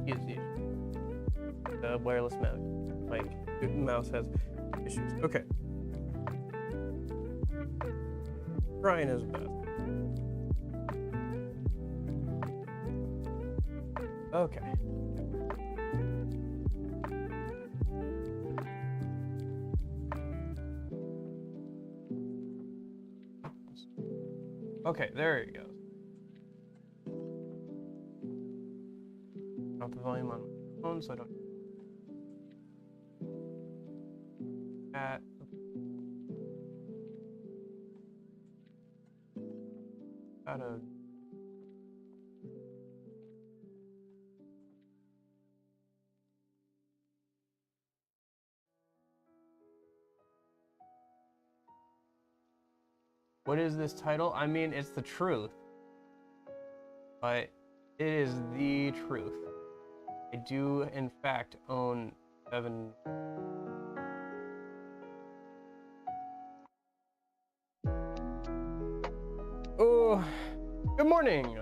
Easy. The wireless mouse. My mouse has issues. Okay. Trying his best. Okay. Okay, there it goes. Drop the volume on my phone so I don't. Gotta. What is this title? I mean, it's the truth. But it is the truth. I do, in fact, own 7. Oh, good morning.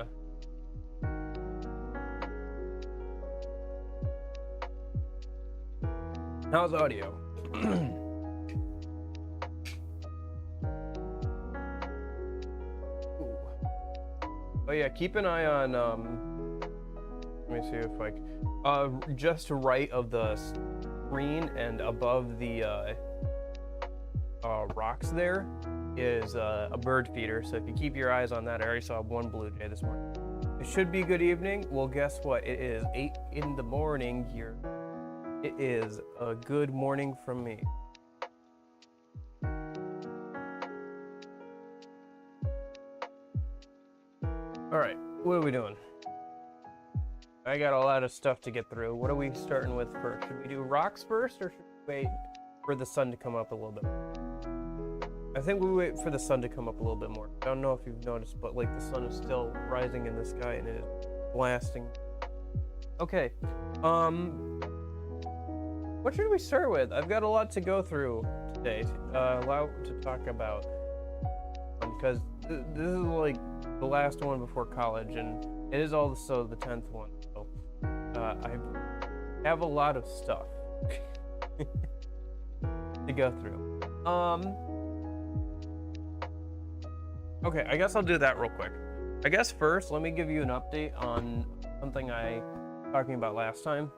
How's audio? Oh yeah, keep an eye on let me see if I can, just right of the screen and above the rocks there is a bird feeder. So if you keep your eyes on that, I already saw one blue jay this morning. It should be good evening. Well, guess what? It is 8 in the morning here. It is a good morning from me. All right, what are we doing? I got a lot of stuff to get through. What are we starting with first? Should we do rocks first, or should we wait for the sun to come up a little bit? I think we wait for the sun to come up a little bit more. I don't know if you've noticed, but like the sun is still rising in the sky and it is blasting. Okay, what should we start with? I've got a lot to go through today, a lot to talk about, because this is like the last one before college, and it is also the 10th one. So I have a lot of stuff to go through. Okay, I guess I'll do that real quick. I guess first, let me give you an update on something I was talking about last time.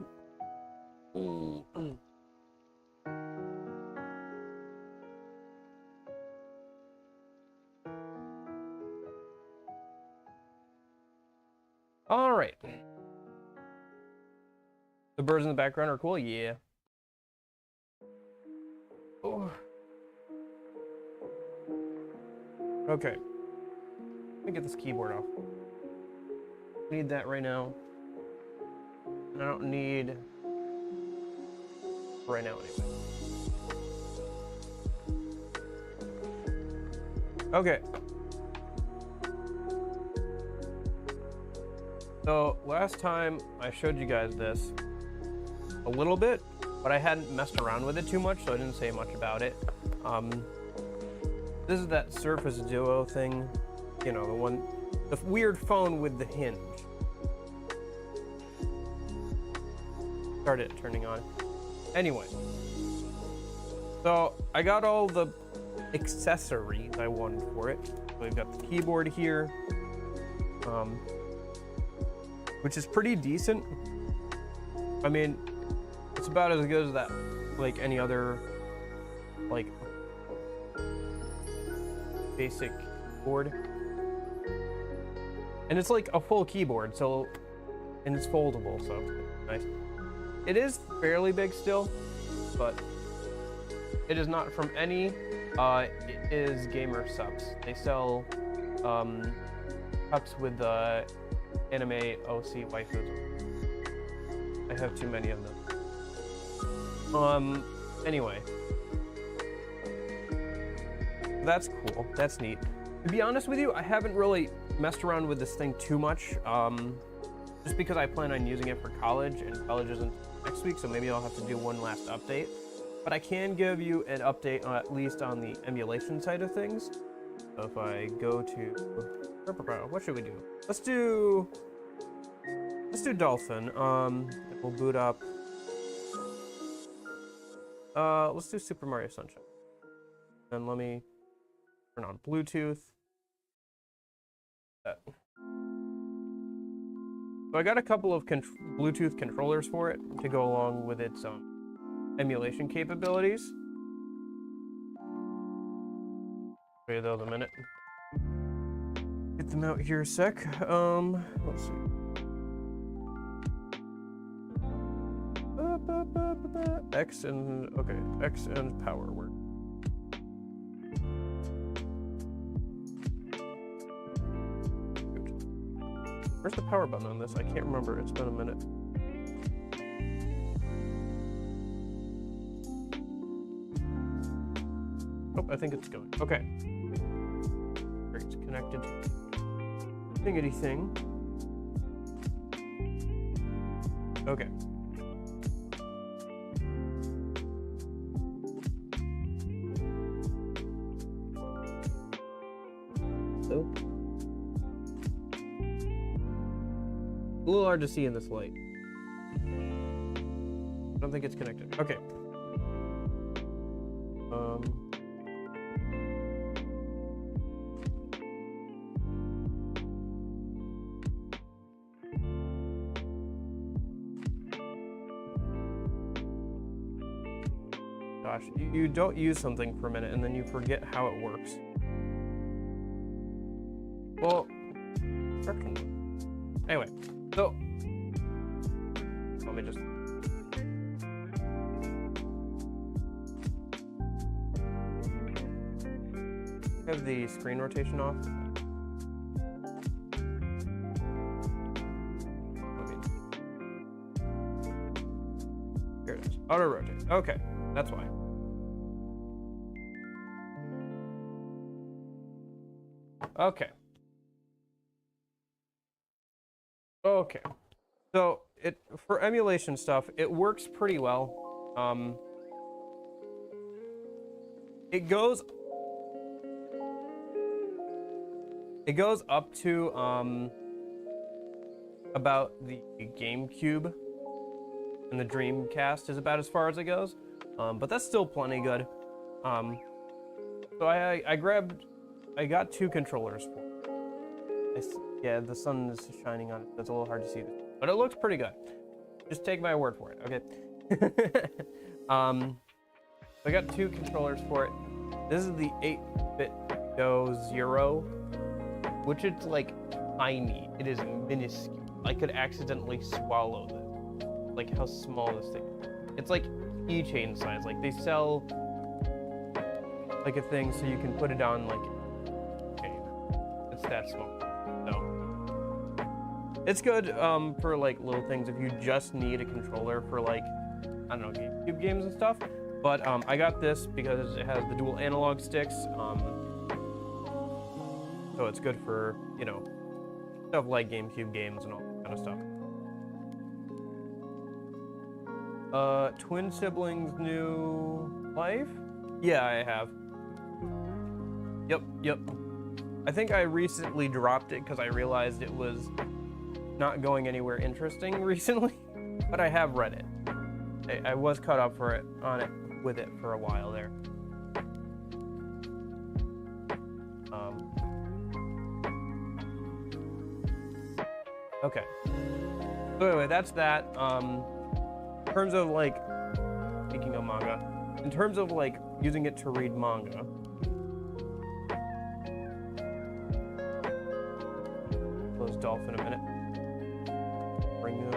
All right. The birds in the background are cool, yeah. Oh. Okay. Let me get this keyboard off. I need that right now. And I don't need right now anyway. Okay. So last time I showed you guys this a little bit, but I hadn't messed around with it too much, so I didn't say much about it. This is that Surface Duo thing, you know, the weird phone with the hinge. Started turning on. Anyway, so I got all the accessories I wanted for it. So we've got the keyboard here, which is pretty decent. I mean, it's about as good as that, like any other, like, basic board. And it's like a full keyboard, so, and it's foldable, so nice. It is fairly big still, but it is not from any, it is Gamer Subs. They sell cups with the anime OC waifus. I have too many of them. Anyway. That's cool. That's neat. To be honest with you, I haven't really messed around with this thing too much, just because I plan on using it for college, and college isn't next week, so maybe I'll have to do one last update. but I can give you an update at least on the emulation side of things. So if I go to, what should we do? Let's do Dolphin. We'll boot up. Let's do Super Mario Sunshine. And let me turn on Bluetooth. So I got a couple of Bluetooth controllers for it to go along with its emulation capabilities. Show you those in a minute. Get them out here a sec. Let's see. X and power work. Where's the power button on this? I can't remember. It's been a minute. Oh, I think it's going. Okay. It's connected to thingy thing. Okay. So. A little hard to see in this light. I don't think it's connected. Okay. Gosh, you don't use something for a minute and then you forget how it works. Well, anyway. So, let me just have the screen rotation off. Here it is. Auto rotate. Okay, that's why. Okay. Okay, so for emulation stuff, it works pretty well. It goes up to about the GameCube, and the Dreamcast is about as far as it goes, but that's still plenty good. So I got two controllers for it. Yeah, the sun is shining on it. That's a little hard to see, but it looks pretty good. Just take my word for it, okay? I got two controllers for it. This is the 8-bit Go Zero, which is like tiny. It is minuscule. I could accidentally swallow this. Like how small this thing is. It's like keychain size. Like they sell like a thing so you can put it on like a chain. It's that small. So it's good for like little things if you just need a controller for like, I don't know, GameCube games and stuff. But I got this because it has the dual analog sticks. So it's good for, you know, stuff like GameCube games and all that kind of stuff. Twin siblings new life? Yeah, I have. Yep. I think I recently dropped it because I realized it was not going anywhere interesting recently, but I have read it. I was caught up with it for a while there. Okay. So anyway, that's that. In terms of like, speaking of manga, in terms of like using it to read manga, close Dolphin a minute. Bring it.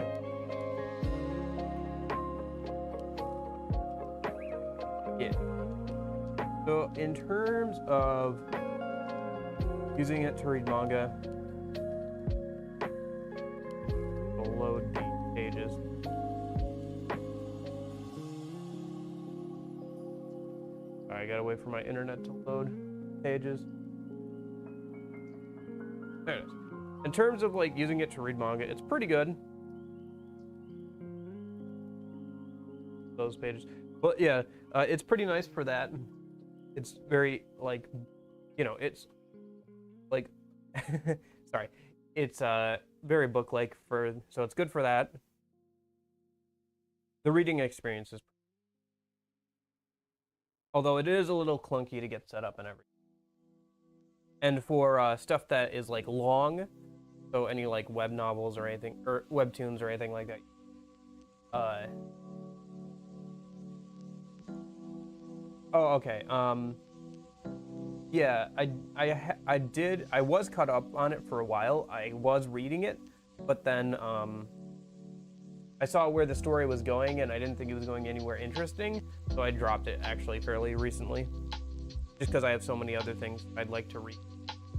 Yeah. So in terms of using it to read manga, I'll load the pages. I gotta wait for my internet to load pages. There it is. In terms of like using it to read manga, it's pretty good. Those pages. But yeah, it's pretty nice for that. It's very like, it's like, sorry, it's very book-like so it's good for that. The reading experience is, although it is a little clunky to get set up and everything. And for stuff that is like long, so any like web novels or anything, or webtoons or anything like that. Oh, okay. Yeah, I was caught up on it for a while. I was reading it, but then I saw where the story was going, and I didn't think it was going anywhere interesting, so I dropped it actually fairly recently, just because I have so many other things I'd like to read.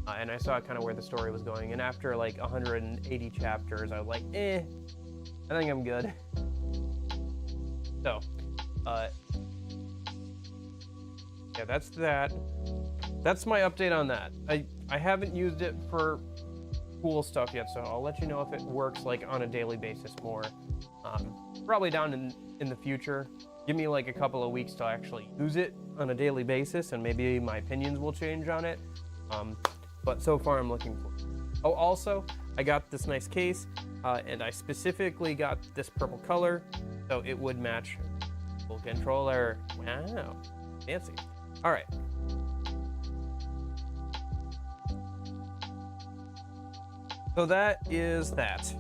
And I saw kind of where the story was going, and after like 180 chapters, I was like, I think I'm good. So, yeah, that's that. That's my update on that. I haven't used it for cool stuff yet, so I'll let you know if it works like on a daily basis more. Probably down in the future. Give me like a couple of weeks to actually use it on a daily basis, and maybe my opinions will change on it. But so far I'm looking for it. Oh, also, I got this nice case, and I specifically got this purple color, so it would match the controller. Wow, fancy. All right. So that is that.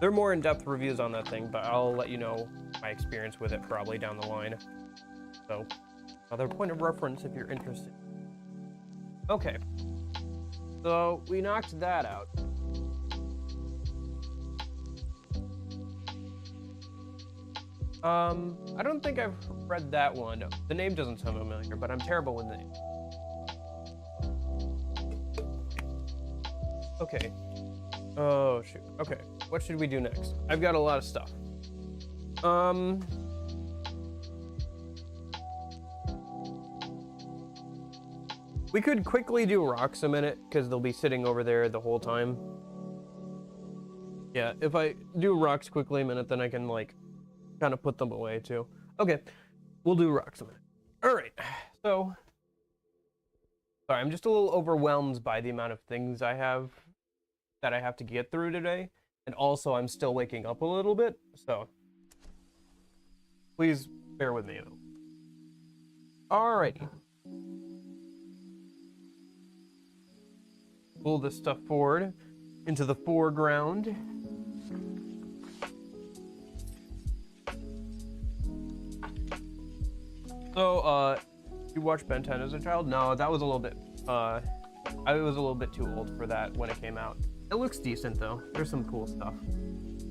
There are more in-depth reviews on that thing, but I'll let you know my experience with it probably down the line. So, another point of reference if you're interested. Okay. So, we knocked that out. I don't think I've read that one. The name doesn't sound familiar, but I'm terrible with names. Okay. Oh, shoot. Okay. What should we do next? I've got a lot of stuff. We could quickly do rocks a minute, because they'll be sitting over there the whole time. Yeah, if I do rocks quickly a minute, then I can, like, kind of put them away, too. Okay. We'll do rocks a minute. All right. So, sorry, I'm just a little overwhelmed by the amount of things that I have to get through today, and also I'm still waking up a little bit, so please bear with me. Alrighty. Pull this stuff forward into the foreground. So, you watched Ben 10 as a child? No, that was a little bit, I was a little bit too old for that when it came out. It looks decent though. There's some cool stuff.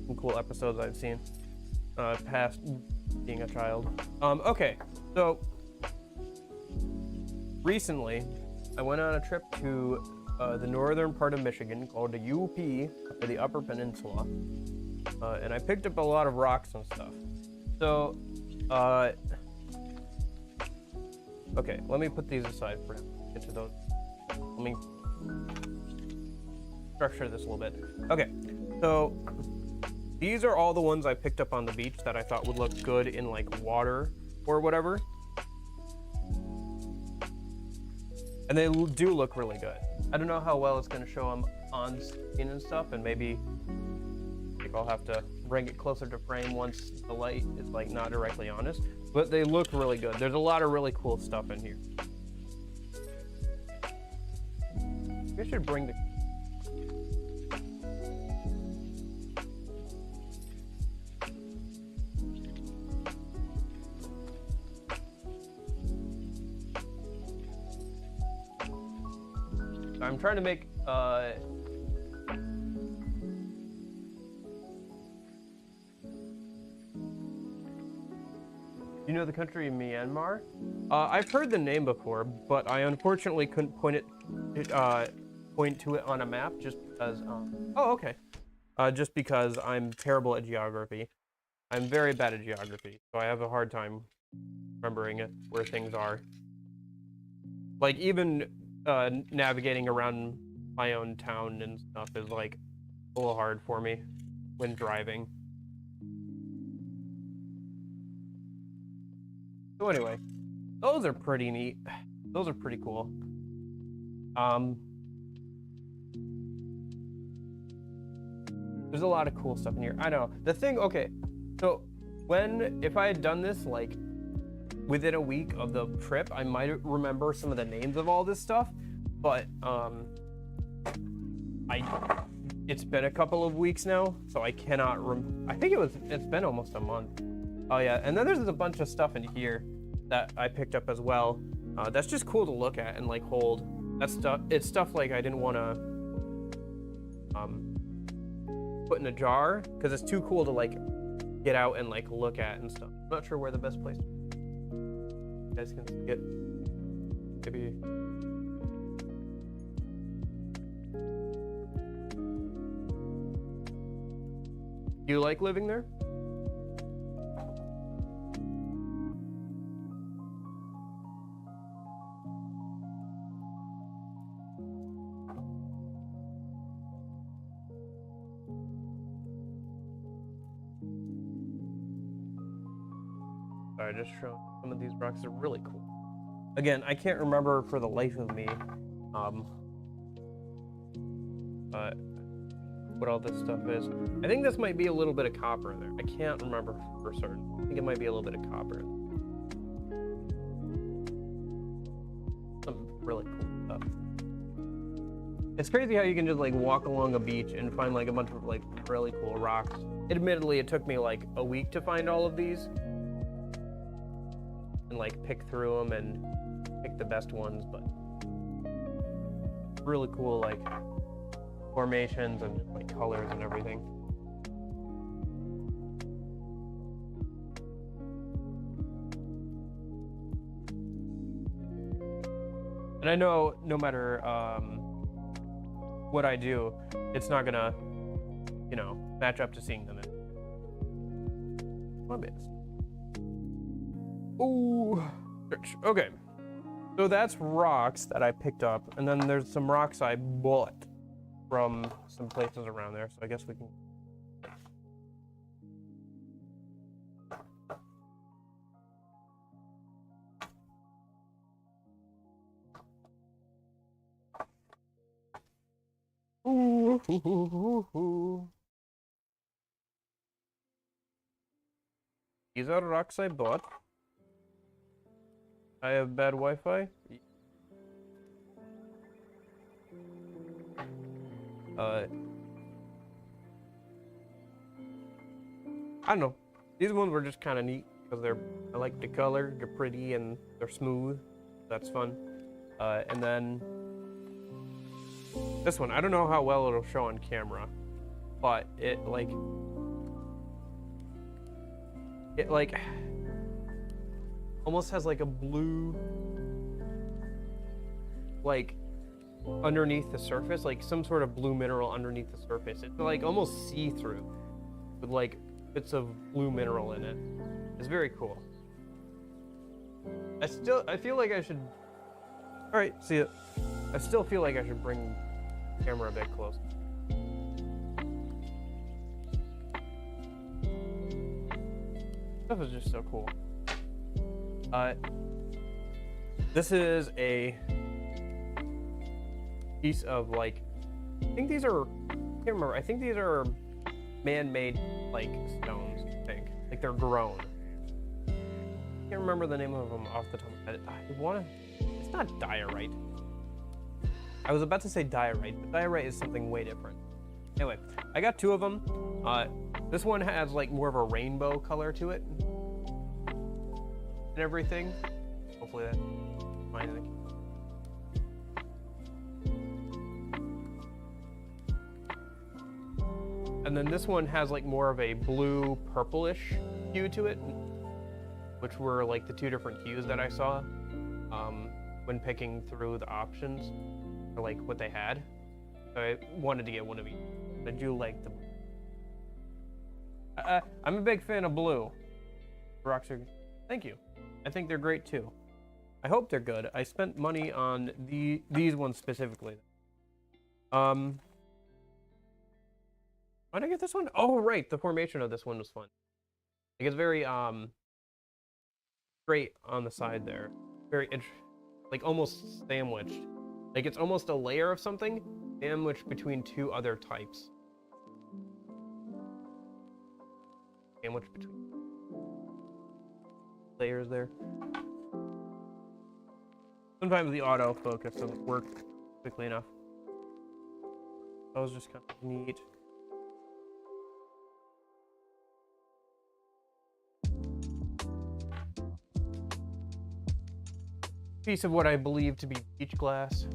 Some cool episodes I've seen past being a child. Okay, so recently I went on a trip to the northern part of Michigan called the UP, or the Upper Peninsula, and I picked up a lot of rocks and stuff. So, okay, let me put these aside for now. Get to those. Let me structure this a little bit. Okay, so these are all the ones I picked up on the beach that I thought would look good in like water or whatever. And they do look really good. I don't know how well it's going to show them on screen and stuff, and maybe like I'll have to bring it closer to frame once the light is like not directly on us. But they look really good. There's a lot of really cool stuff in here. I should bring the... I'm trying to make, you know the country Myanmar? I've heard the name before, but I unfortunately couldn't point to it on a map just because, oh, okay. Just because I'm terrible at geography. I'm very bad at geography, so I have a hard time remembering where things are. Like, even navigating around my own town and stuff is like a little hard for me when driving. So anyway, those are pretty neat. Those are pretty cool. There's a lot of cool stuff in here. I know. The thing, okay, so if I had done this like within a week of the trip, I might remember some of the names of all this stuff, but it's been a couple of weeks now, so I cannot I think it's been almost a month. Oh yeah, and then there's a bunch of stuff in here that I picked up as well. That's just cool to look at and like hold. It's stuff like I didn't want to put in a jar because it's too cool to like get out and like look at and stuff. I'm not sure where the best place. You guys can see it. Maybe. Do you like living there? Sorry, just showing some of these rocks are really cool. Again, I can't remember for the life of me what all this stuff is. I think this might be a little bit of copper in there. I can't remember for certain. I think it might be a little bit of copper. Some really cool stuff. It's crazy how you can just like walk along a beach and find like a bunch of like really cool rocks. Admittedly, it took me like a week to find all of these and like pick through them and pick the best ones, but really cool like formations and like colors and everything. And I know no matter what I do, it's not gonna, you know, match up to seeing them in my bits. Ooh, okay. So that's rocks that I picked up, and then there's some rocks I bought from some places around there, so I guess we can. Ooh. These are rocks I bought. I have bad Wi-Fi. I don't know. These ones were just kind of neat because I like the color. They're pretty and they're smooth. That's fun. And then this one, I don't know how well it'll show on camera, but it almost has like a blue like underneath the surface, like some sort of blue mineral underneath the surface. It's like almost see-through with like bits of blue mineral in it. It's very cool. I feel like I should. All right, see it. I still feel like I should bring the camera a bit close. Stuff is just so cool. This is a piece of like, I think these are, I can't remember, I think these are man-made like stones, I think. Like they're grown. I can't remember the name of them off the top of my head. It's not diorite. I was about to say diorite, but diorite is something way different. Anyway, I got two of them. This one has like more of a rainbow color to it and everything. Hopefully that's fine. And then this one has like more of a blue purplish hue to it, which were like the two different hues that I saw when picking through the options, or like what they had. So I wanted to get one of each. I do like the blue. I'm a big fan of blue. Rocks are, thank you. I think they're great too. I hope they're good. I spent money on these ones specifically. Why did I get this one? Oh, right. The formation of this one was fun. Like it's very, straight on the side there. Very like almost sandwiched. Like it's almost a layer of something sandwiched between two other types. Sandwiched between layers there. Sometimes the autofocus doesn't work quickly enough. That was just kind of neat. Piece of what I believe to be beach glass.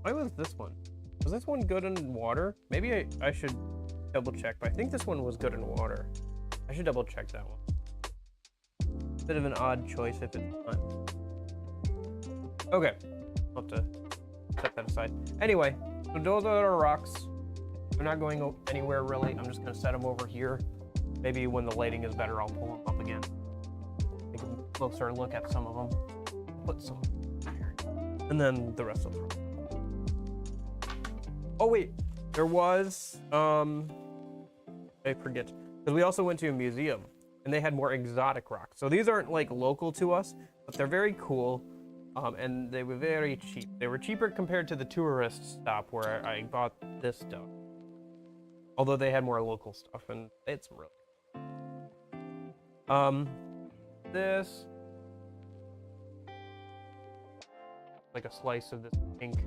Why was this one? Was this one good in water? Maybe I should double check, but I think this one was good in water. I should double check that one. Bit of an odd choice if it's not. Okay, I'll have to set that aside. Anyway, so those are our rocks. They're not going anywhere really. I'm just gonna set them over here. Maybe when the lighting is better, I'll pull them up again. Take a closer look at some of them. Put some here, and then the rest of them. Oh wait, there was I forget, because we also went to a museum and they had more exotic rocks. So these aren't like local to us, but they're very cool, and they were very cheap. They were cheaper compared to the tourist stop where I bought this stuff. Although they had more local stuff, and it's really this like a slice of this pink.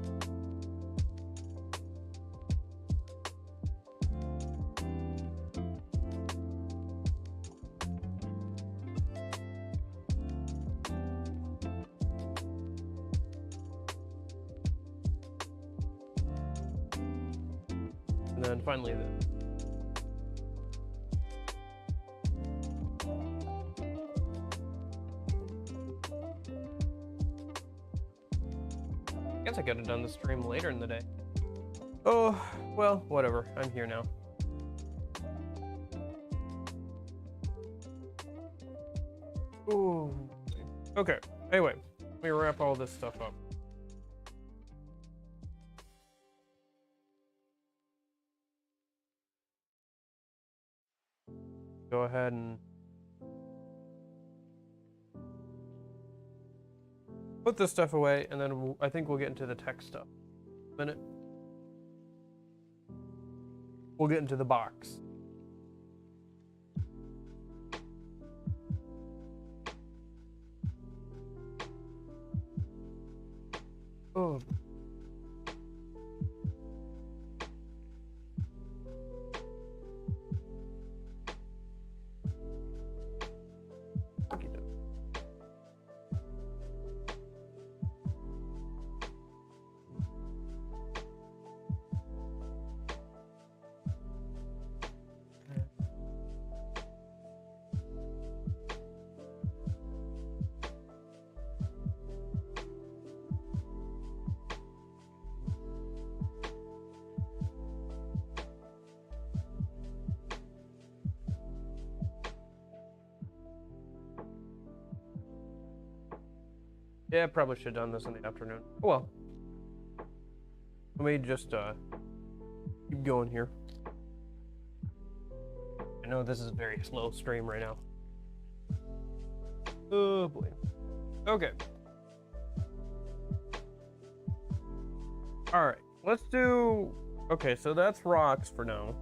And then finally this. I guess I could have done the stream later in the day. Oh, well, whatever. I'm here now. Ooh. Okay, anyway, let me wrap all this stuff up. Go ahead and put this stuff away, and then I think we'll get into the tech stuff. In a minute. We'll get into the box. Oh. Yeah, probably should have done this in the afternoon. Oh well. Let me just keep going here. I know this is a very slow stream right now. Oh boy. Okay. All right, let's do. Okay, so that's rocks for now.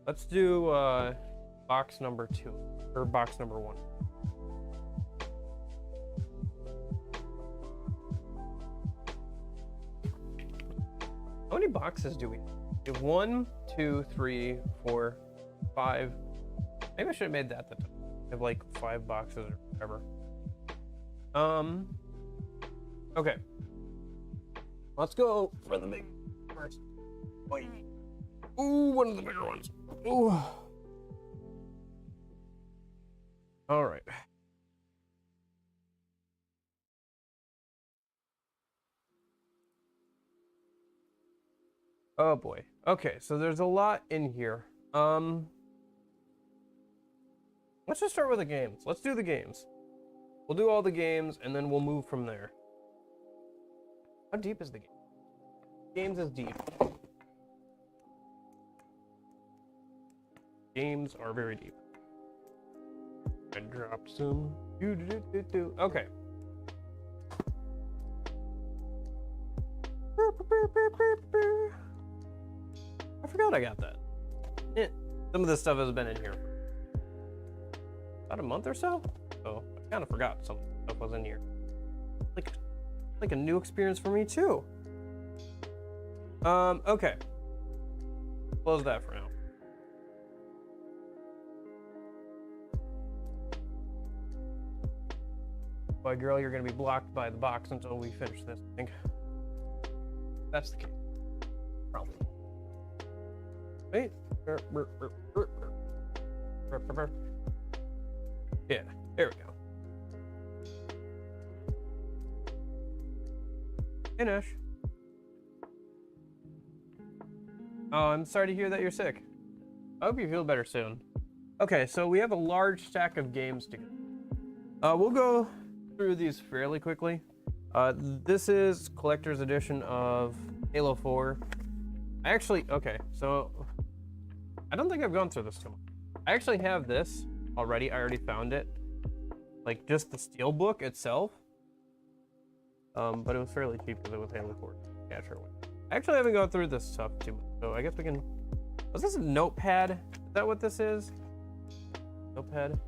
Let's do box number 2 or box number 1. How many boxes do we have? We have 1, 2, 3, 4, 5. Maybe I should have made that the time. I have like 5 boxes or whatever. Okay. Let's go for the big first. Ooh, one of the bigger ones. Ooh. All right. Oh boy. Okay, so there's a lot in here. Let's just start with the games. Let's do the games. We'll do all the games and then we'll move from there. How deep is the game? Games is deep. Games are very deep. I dropped some. Okay. I forgot I got that. Some of this stuff has been in here for about a month or so. So I kind of forgot some stuff was in here. Like a new experience for me too. Okay. Close that for now. Boy, girl, you're gonna be blocked by the box until we finish this, I think. That's the case. Probably. Wait. Yeah, there we go. Hey, Nash. Oh, I'm sorry to hear that you're sick. I hope you feel better soon. Okay, so we have a large stack of games to go. We'll go through these fairly quickly. This is collector's edition of Halo 4. Okay, so I don't think I've gone through this too much. I actually have this already. I already found it. Like just the steelbook itself. But it was fairly cheap because it was Halo 4. Yeah, sure. I actually haven't gone through this stuff too much, so I guess we can. Was this a notepad? Is that what this is? Notepad?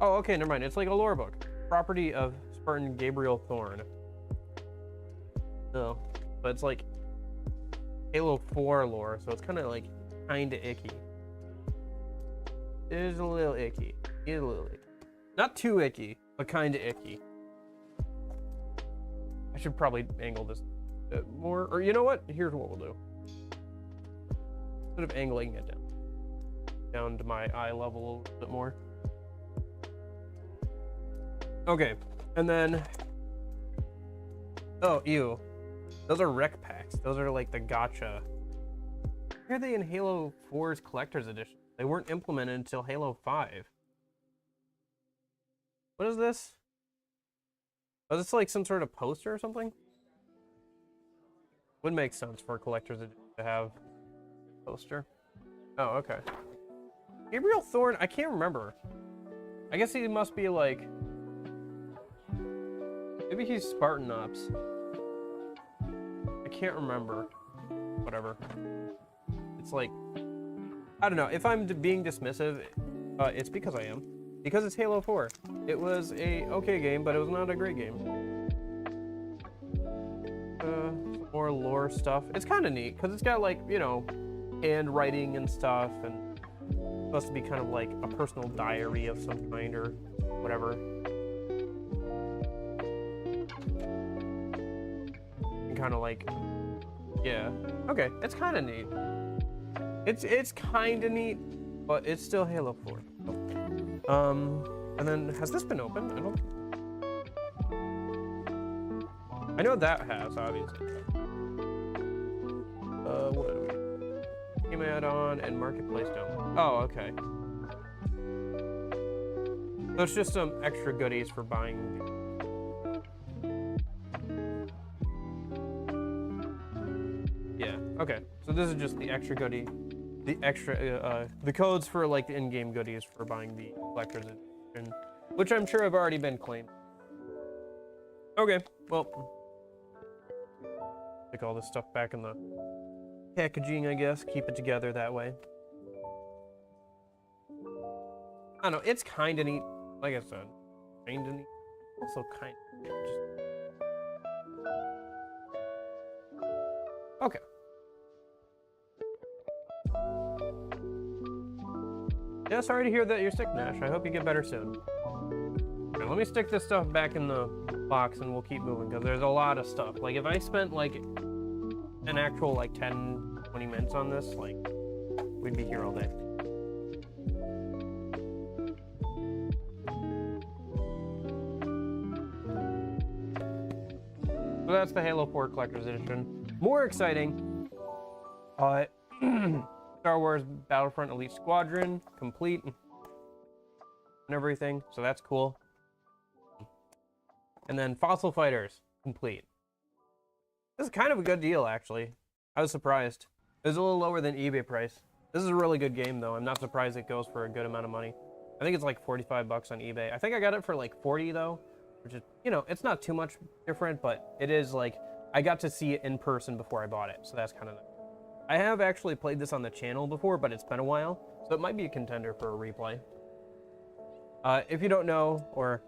Oh, okay, never mind. It's like a lore book. Property of Spartan Gabriel Thorne. No, but it's like Halo 4 lore, so it's kind of like kinda icky. It is a little icky. It's a little icky. Not too icky, but kinda icky. I should probably angle this a bit more, or you know what? Here's what we'll do. Instead of angling it down to my eye level a little bit more. Okay, and then, oh, ew. Those are rec packs. Those are like the gacha. Why are they in Halo 4's Collector's Edition? They weren't implemented until Halo 5. What is this? Oh, is this like some sort of poster or something? Would make sense for a Collector's Edition to have a poster. Oh, okay. Gabriel Thorne, I can't remember. I guess he must be like... Maybe he's Spartan Ops. I can't remember. Whatever. It's like... I don't know. If I'm being dismissive, it's because I am. Because it's Halo 4. It was a okay game, but it was not a great game. Some more lore stuff. It's kind of neat, because it's got like, you know, handwriting and stuff, and it's supposed to be kind of like a personal diary of some kind or whatever. And kind of like, yeah. Okay, it's kind of neat. It's kind of neat, but it's still Halo 4. And then, has this been opened? I know that has, obviously. What are we? Game add-on and marketplace download. Oh, okay. So it's just some extra goodies for buying. Yeah, okay. So this is just the extra goodie. The extra, the codes for like the in-game goodies for buying the collector's edition, which I'm sure have already been claimed. Okay, well, stick all this stuff back in the packaging, I guess. Keep it together that way. I don't know, it's kind of neat. Like I said, kind of neat. Also kind of neat. Okay. Yeah, sorry to hear that you're sick, Nash. I hope you get better soon. Now, let me stick this stuff back in the box and we'll keep moving, because there's a lot of stuff. Like, if I spent, like, an actual, like, 10, 20 minutes on this, like, we'd be here all day. So that's the Halo 4 Collector's Edition. More exciting, Star Wars Battlefront Elite Squadron, complete, and everything, so that's cool. And then Fossil Fighters, complete. This is kind of a good deal, actually. I was surprised. It was a little lower than eBay price. This is a really good game, though. I'm not surprised it goes for a good amount of money. I think it's like 45 bucks on eBay. I think I got it for like 40, though, which is, you know, it's not too much different, but it is like, I got to see it in person before I bought it, so that's kind of nice. I have actually played this on the channel before, but it's been a while, so it might be a contender for a replay. If you don't know, or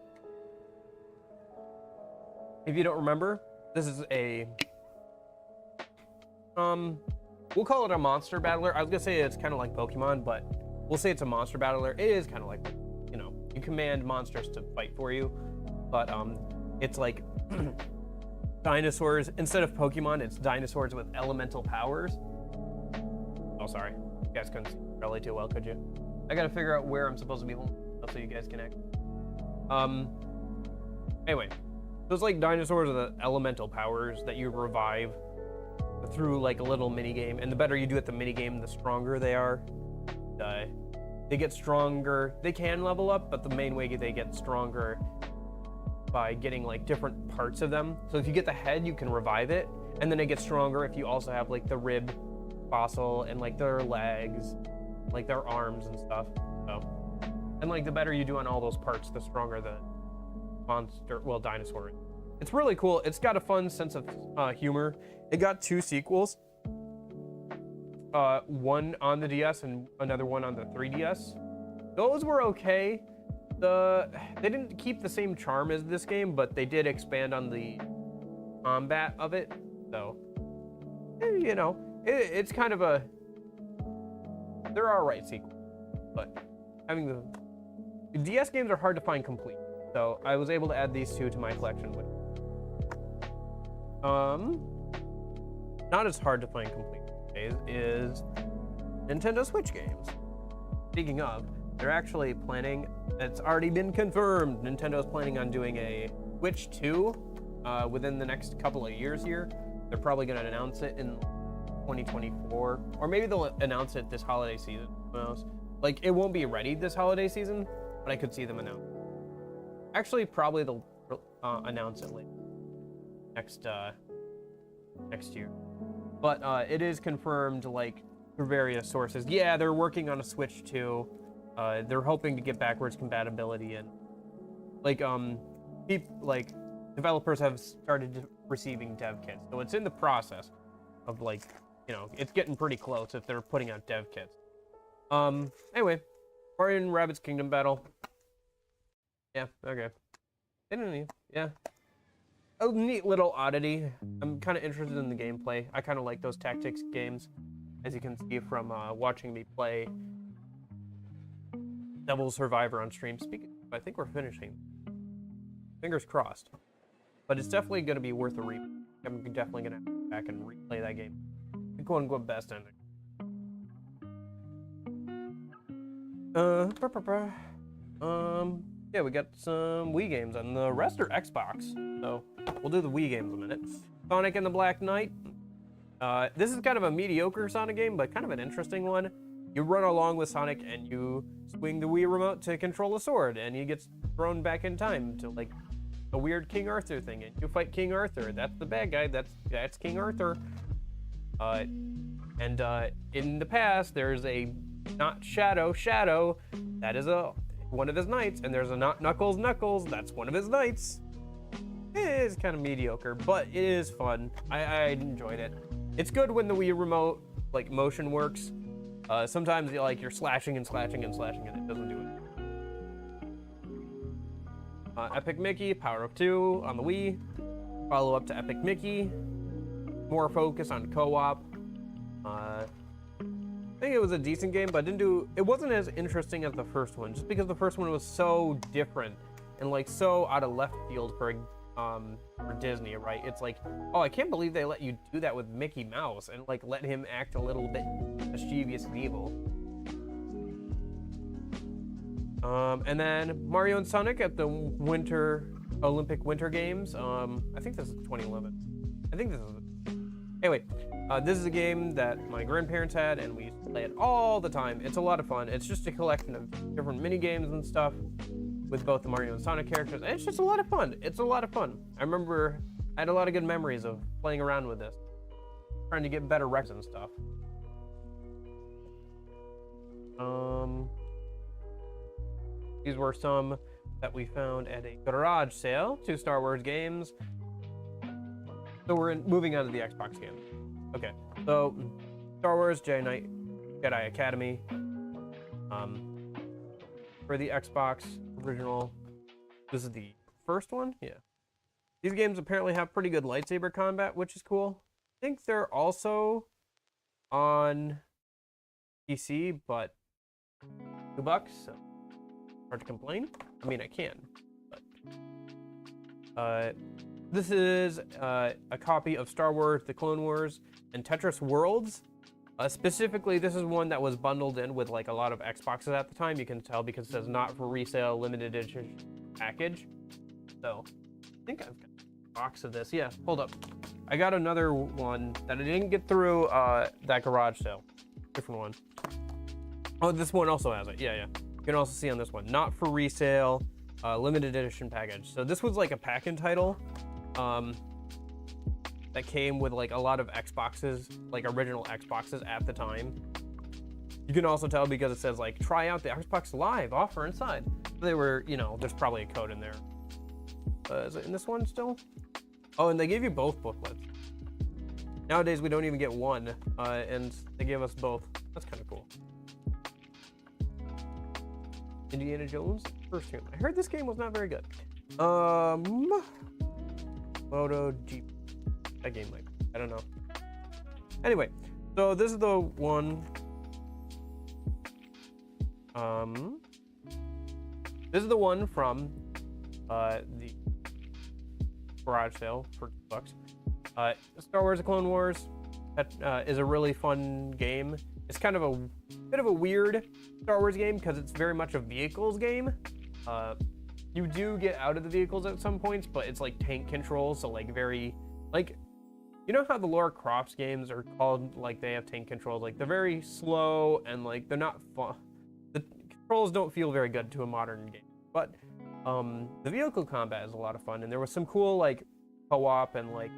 if you don't remember, this is a, we'll call it a monster battler. I was gonna say it's kind of like Pokemon, but we'll say it's a monster battler. It is kind of like, you know, you command monsters to fight for you, but it's like dinosaurs. Instead of Pokemon, it's dinosaurs with elemental powers. Oh, sorry. You guys couldn't see really too well, could you? I gotta figure out where I'm supposed to be holding so you guys can act. Anyway, so it's like dinosaurs with elemental powers that you revive through like a little mini game, and the better you do at the mini game, the stronger they are. They get stronger. They can level up, but the main way they get stronger by getting like different parts of them. So if you get the head, you can revive it, and then it gets stronger if you also have like the rib fossil and like their legs, like their arms and stuff. So, and like the better you do on all those parts, the stronger the monster, well, dinosaur. It's really cool. It's got a fun sense of humor. It got 2 sequels. One on the DS and another one on the 3DS. Those were okay. They didn't keep the same charm as this game, but they did expand on the combat of it. So, you know, it's kind of a, they're all right sequels, but having the DS games are hard to find complete. So I was able to add these 2 to my collection. Not as hard to find complete these days is Nintendo Switch games. Speaking of, they're actually planning, it's already been confirmed, Nintendo's planning on doing a Switch 2 within the next couple of years here. They're probably going to announce it in 2024, or maybe they'll announce it this holiday season. Who knows? Like, it won't be ready this holiday season, but I could see them announce. Actually, probably they'll announce it later next year. But it is confirmed, like, through various sources. Yeah, they're working on a Switch 2. They're hoping to get backwards compatibility, and like developers have started receiving dev kits, so it's in the process of, like, you know, it's getting pretty close if they're putting out dev kits. Anyway, Mario and Rabbids Kingdom Battle. Yeah, okay. Yeah. A neat little oddity. I'm kind of interested in the gameplay. I kind of like those tactics games, as you can see from watching me play Devil Survivor on stream. Speaking, I think we're finishing. Fingers crossed. But it's definitely going to be worth a replay. I'm definitely going to go back and replay that game. The quote-unquote best ending. Yeah, we got some Wii games, and the rest are Xbox. So we'll do the Wii games in a minute. Sonic and the Black Knight. This is kind of a mediocre Sonic game, but kind of an interesting one. You run along with Sonic and you swing the Wii remote to control a sword, and he gets thrown back in time to like a weird King Arthur thing, and you fight King Arthur. That's the bad guy. That's King Arthur. In the past, there's a not Shadow. That is one of his knights, and there's a not Knuckles. That's one of his knights. It is kind of mediocre, but it is fun. I enjoyed it. It's good when the Wii remote like motion works. Sometimes you're slashing and it doesn't do it. Epic Mickey, Power of 2 on the Wii. Follow up to Epic Mickey. More focus on co-op. I think it was a decent game, but it wasn't as interesting as the first one, just because the first one was so different and like so out of left field for Disney, right? It's like, oh, I can't believe they let you do that with Mickey Mouse and like let him act a little bit mischievous and evil. And then Mario and Sonic at the Olympic Winter Games. I think this is 2011. Anyway, this is a game that my grandparents had, and we used to play it all the time. It's a lot of fun. It's just a collection of different mini games and stuff with both the Mario and Sonic characters, and it's just a lot of fun. I remember I had a lot of good memories of playing around with this, trying to get better recs and stuff. These were some that we found at a garage sale. 2 Star Wars games. So we're moving on to the Xbox game. Okay, so Star Wars Jedi Academy. For the Xbox original, this is the first one. Yeah, these games apparently have pretty good lightsaber combat, which is cool. I think they're also on PC, but $2, so hard to complain. I mean, I can, but this is a copy of Star Wars: The Clone Wars and Tetris Worlds. Specifically, this is one that was bundled in with like a lot of Xboxes at the time. You can tell because it says not for resale, limited edition package. So I think I've got a box of this. Yeah, hold up. I got another one that I didn't get through that garage sale. Different one. Oh, this one also has it. Yeah, yeah. You can also see on this one, not for resale, limited edition package. So this was like a pack-in title. That came with like a lot of Xboxes, like original Xboxes at the time. You can also tell because it says like try out the Xbox Live offer inside. They were, you know, there's probably a code in there. Is it in this one still? Oh, and they gave you both booklets. Nowadays we don't even get one, and they gave us both. That's kind of cool. Indiana Jones first game. I heard this game was not very good. MotoGP. That game, like, I don't know. Anyway, so this is the one. This is the one from the garage sale for $2. Star Wars: The Clone Wars. That is a really fun game. It's kind of a bit of a weird Star Wars game because it's very much a vehicles game. You do get out of the vehicles at some points, but it's like tank control, so like very like. You know how the Lara Croft games are called, like they have tank controls, like they're very slow and like they're not fun. The controls don't feel very good to a modern game, but the vehicle combat is a lot of fun, and there was some cool like co-op and like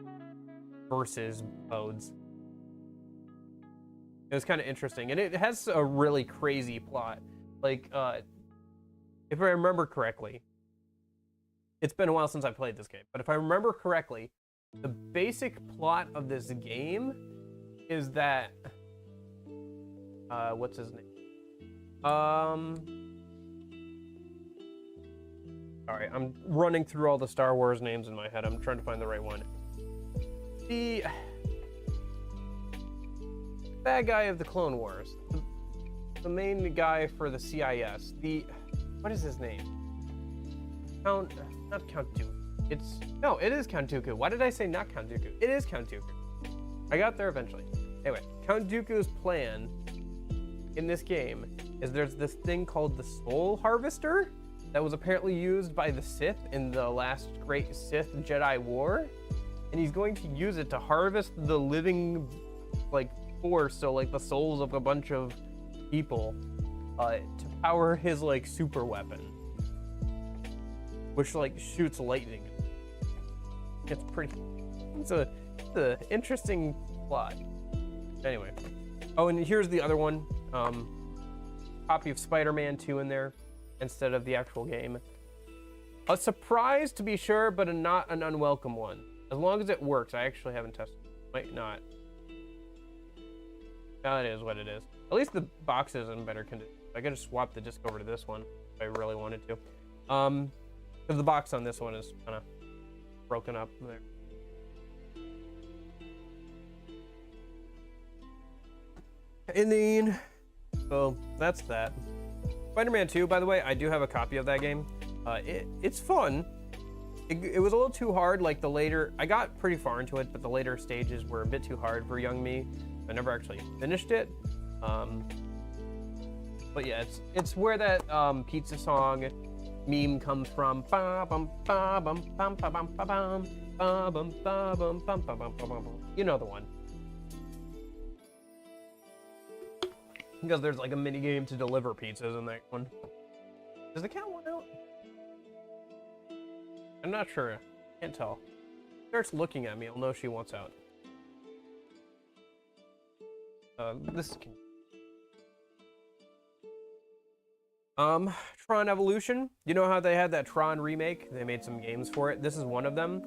versus modes. It was kind of interesting, and it has a really crazy plot. Like, if I remember correctly, it's been a while since I played this game, but if I remember correctly, the basic plot of this game is that what's his name? Sorry, I'm running through all the Star Wars names in my head. I'm trying to find the right one. The bad guy of the Clone Wars, the main guy for the CIS. What is his name? Not Count Dooku. It is Count Dooku. Why did I say not Count Dooku? It is Count Dooku. I got there eventually. Anyway, Count Dooku's plan in this game is there's this thing called the Soul Harvester that was apparently used by the Sith in the last great Sith Jedi War, and he's going to use it to harvest the living like force, so like the souls of a bunch of people, to power his like super weapon, which like shoots lightning. It's a interesting plot. Anyway, oh, and here's the other one. Copy of Spider-Man 2 in there instead of the actual game. A surprise to be sure, but not an unwelcome one. As long as it works. I actually haven't tested it. Might not. No, it is what it is. At least the box is in better condition. I could just swap the disc over to this one if I really wanted to. Because the box on this one is kind of broken up there. And then, so that's that. Spider-Man 2, by the way, I do have a copy of that game. It's fun. It was a little too hard. Like I got pretty far into it, but the later stages were a bit too hard for young me. I never actually finished it. But yeah, it's where that pizza song meme comes from. You know the one. Because there's like a mini game to deliver pizzas in that one. Does the count one out? I'm not sure. Can't tell. starts looking at me, I'll know she wants out. This can... Tron Evolution. You know how they had that Tron remake? They made some games for it. This is one of them.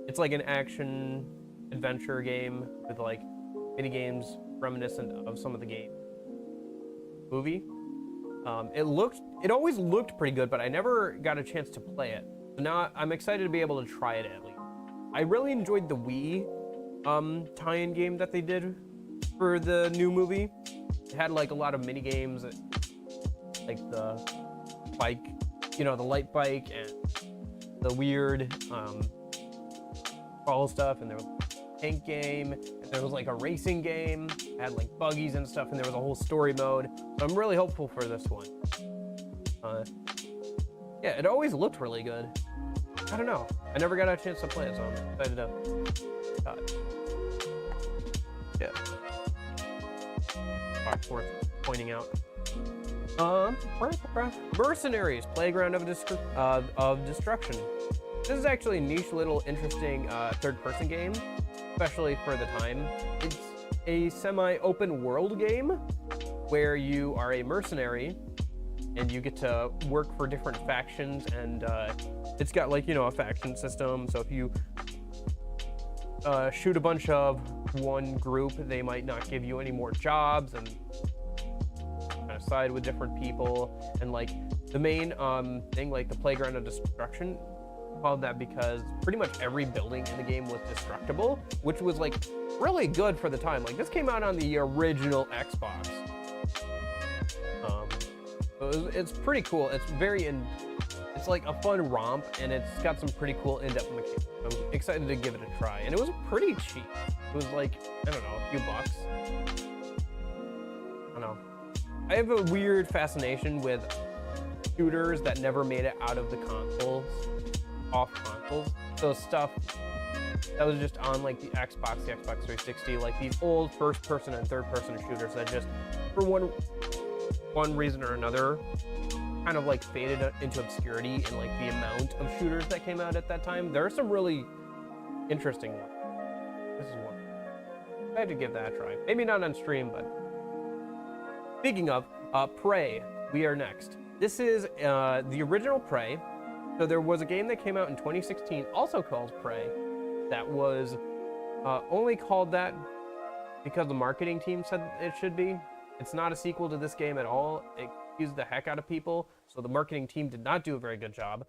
It's like an action adventure game with like mini games reminiscent of some of the game movie. It always looked pretty good, but I never got a chance to play it. So now I'm excited to be able to try it at least. I really enjoyed the Wii tie-in game that they did for the new movie. It had like a lot of mini games, like the bike, you know, the light bike and the weird all stuff, and there was a tank game, and there was like a racing game, it had like buggies and stuff, and there was a whole story mode. So I'm really hopeful for this one. Yeah, it always looked really good. I don't know, I never got a chance to play it, so I'm excited to yeah, worth pointing out. Mercenaries, Playground of Destruction. This is actually a niche little interesting third-person game, especially for the time. It's a semi-open world game where you are a mercenary and you get to work for different factions, and it's got like, you know, a faction system. So if you shoot a bunch of one group, they might not give you any more jobs, and kind of side with different people. And like the main thing, like the Playground of Destruction, called that because pretty much every building in the game was destructible, which was like really good for the time. Like this came out on the original Xbox. It's pretty cool. It's it's like a fun romp, and it's got some pretty cool in-depth mechanics. I'm excited to give it a try, and it was pretty cheap. It was like, I don't know, a few bucks. I don't know. I have a weird fascination with shooters that never made it out of the consoles, off consoles. So stuff that was just on like the Xbox 360, like these old first-person and third-person shooters that just, for one reason or another, kind of like faded into obscurity in like the amount of shooters that came out at that time. There are some really interesting ones. This is one. I had to give that a try. Maybe not on stream, but speaking of Prey, we are next. This is the original Prey. So there was a game that came out in 2016, also called Prey, that was only called that because the marketing team said it should be. It's not a sequel to this game at all. It confused the heck out of people, so the marketing team did not do a very good job.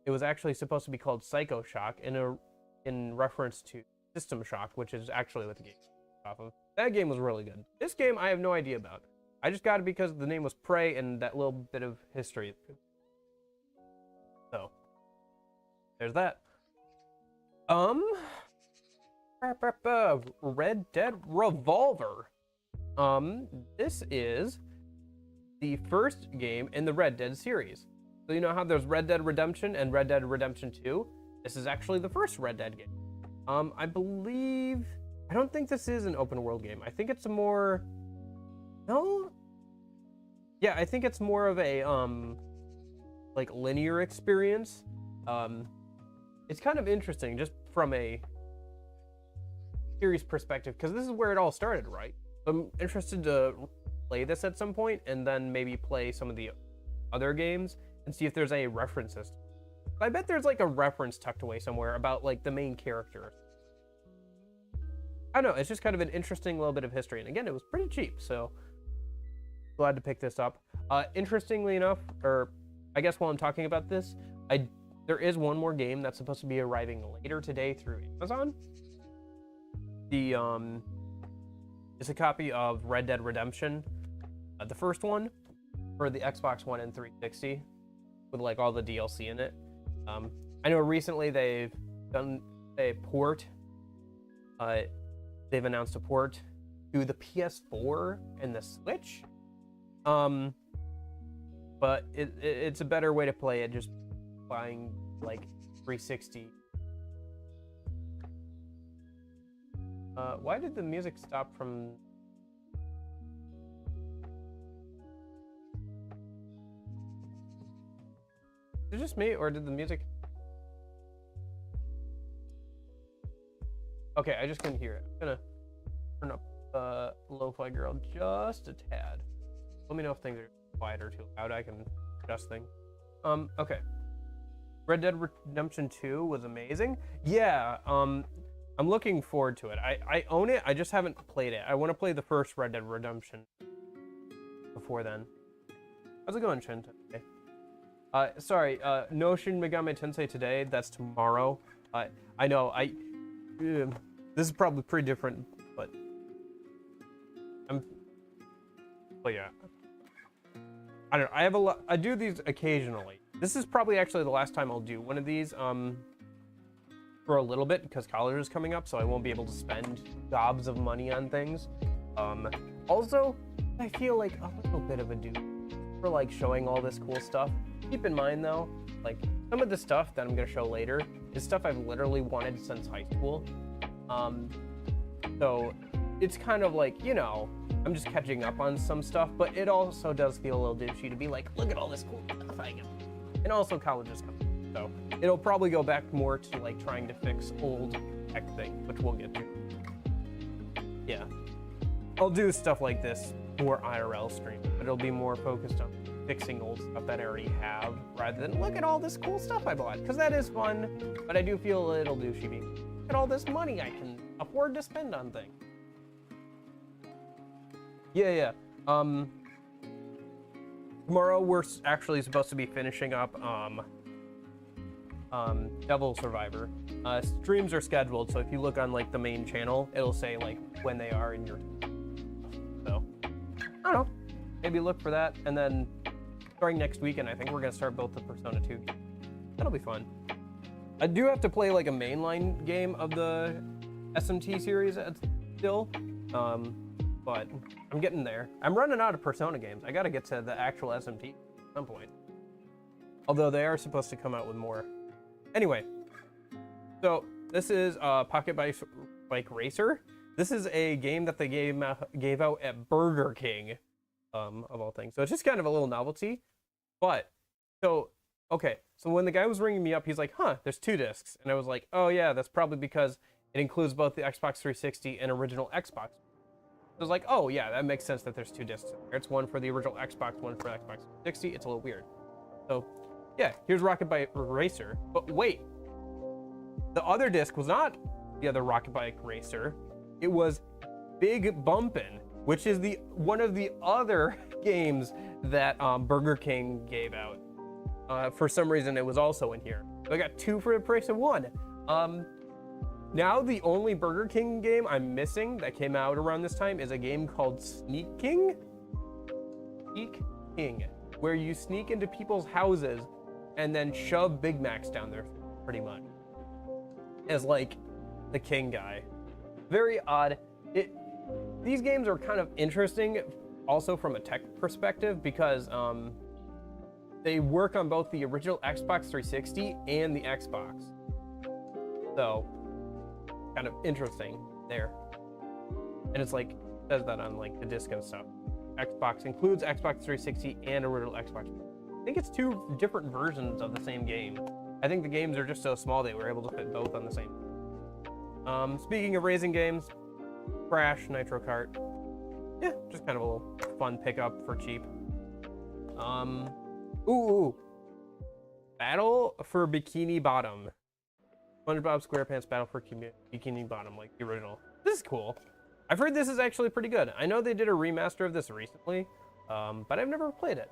It was actually supposed to be called Psycho Shock in reference to System Shock, which is actually what the game is off of. That game was really good. This game I have no idea about. I just got it because the name was Prey and that little bit of history. So there's that. Red Dead Revolver. This is the first game in the Red Dead series. So you know how there's Red Dead Redemption and Red Dead Redemption 2? This is actually the first Red Dead game. I don't think this is an open world game. I think it's a more, no? Yeah, I think it's more of a, like linear experience. It's kind of interesting just from a series perspective, because this is where it all started, right? I'm interested to play this at some point and then maybe play some of the other games and see if there's any references. I bet there's like a reference tucked away somewhere about like the main character. I don't know, it's just kind of an interesting little bit of history. And again, it was pretty cheap, so glad to pick this up. Interestingly enough, or I guess while I'm talking about this, there is one more game that's supposed to be arriving later today through Amazon. It's a copy of Red Dead Redemption, the first one, for the Xbox One and 360, with like all the DLC in it. I know recently they've done a port. They've announced a port to the PS4 and the Switch. But it's a better way to play it just buying like 360. Why did the music stop from... Is it just me, or did the music... Okay, I just couldn't hear it. I'm gonna turn up Lo-Fi Girl just a tad. Let me know if things are quiet or too loud. I can adjust things. Okay. Red Dead Redemption 2 was amazing. Yeah, I'm looking forward to it. I own it, I just haven't played it. I want to play the first Red Dead Redemption before then. How's it going, Shin? Okay. Sorry, no Shin Megami Tensei today. That's tomorrow. I know, this is probably pretty different, but yeah. I don't know, I have a lot, I do these occasionally. This is probably actually the last time I'll do one of these, for a little bit, because college is coming up, so I won't be able to spend gobs of money on things. Also, I feel like a little bit of a dude for like showing all this cool stuff. Keep in mind though, like some of the stuff that I'm gonna show later is stuff I've literally wanted since high school. So it's kind of like, you know, I'm just catching up on some stuff, but it also does feel a little douchey to be like, look at all this cool stuff I got. And also college is coming, so it'll probably go back more to like trying to fix old tech things, which we'll get to. Yeah, I'll do stuff like this more IRL stream, but it'll be more focused on fixing old stuff that I already have, rather than look at all this cool stuff I bought, because that is fun, but I do feel a little douchey being, look at all this money I can afford to spend on things. Yeah. Tomorrow we're actually supposed to be finishing up Devil Survivor. Streams are scheduled, so if you look on like the main channel, it'll say like when they are in your. So I don't know, maybe look for that, and then starting next weekend, I think we're gonna start both the Persona 2 games. That'll be fun. I do have to play like a mainline game of the SMT series still, but I'm getting there. I'm running out of Persona games. I gotta get to the actual SMT at some point. Although they are supposed to come out with more. Anyway, so this is Pocket Bike Racer. This is a game that they gave out at Burger King, of all things. So it's just kind of a little novelty. But, so when the guy was ringing me up, he's like, huh, there's 2 discs. And I was like, oh yeah, that's probably because it includes both the Xbox 360 and original Xbox. I was like, oh yeah, that makes sense that there's 2 discs in there. It's one for the original Xbox, one for Xbox 360. It's a little weird. So yeah, here's Rocket Bike Racer. But wait, the other disc was not the other Rocket Bike Racer. It was Big Bumpin', which is one of the other games that Burger King gave out. For some reason, it was also in here. So I got 2 for the price of 1. Now the only Burger King game I'm missing that came out around this time is a game called Sneak King, where you sneak into people's houses and then shove Big Macs down there, pretty much, as like the king guy. Very odd. These games are kind of interesting also from a tech perspective, because they work on both the original Xbox 360 and the Xbox. So kind of interesting there. And it's like, it says that on like the disc and stuff. Xbox includes Xbox 360 and original Xbox. I think it's 2 different versions of the same game. I think the games are just so small they were able to fit both on the same. Speaking of racing games, Crash Nitro Kart. Yeah, just kind of a little fun pickup for cheap. Battle for Bikini Bottom. SpongeBob SquarePants Battle for Bikini Bottom, like the original. This is cool. I've heard this is actually pretty good. I know they did a remaster of this recently, but I've never played it.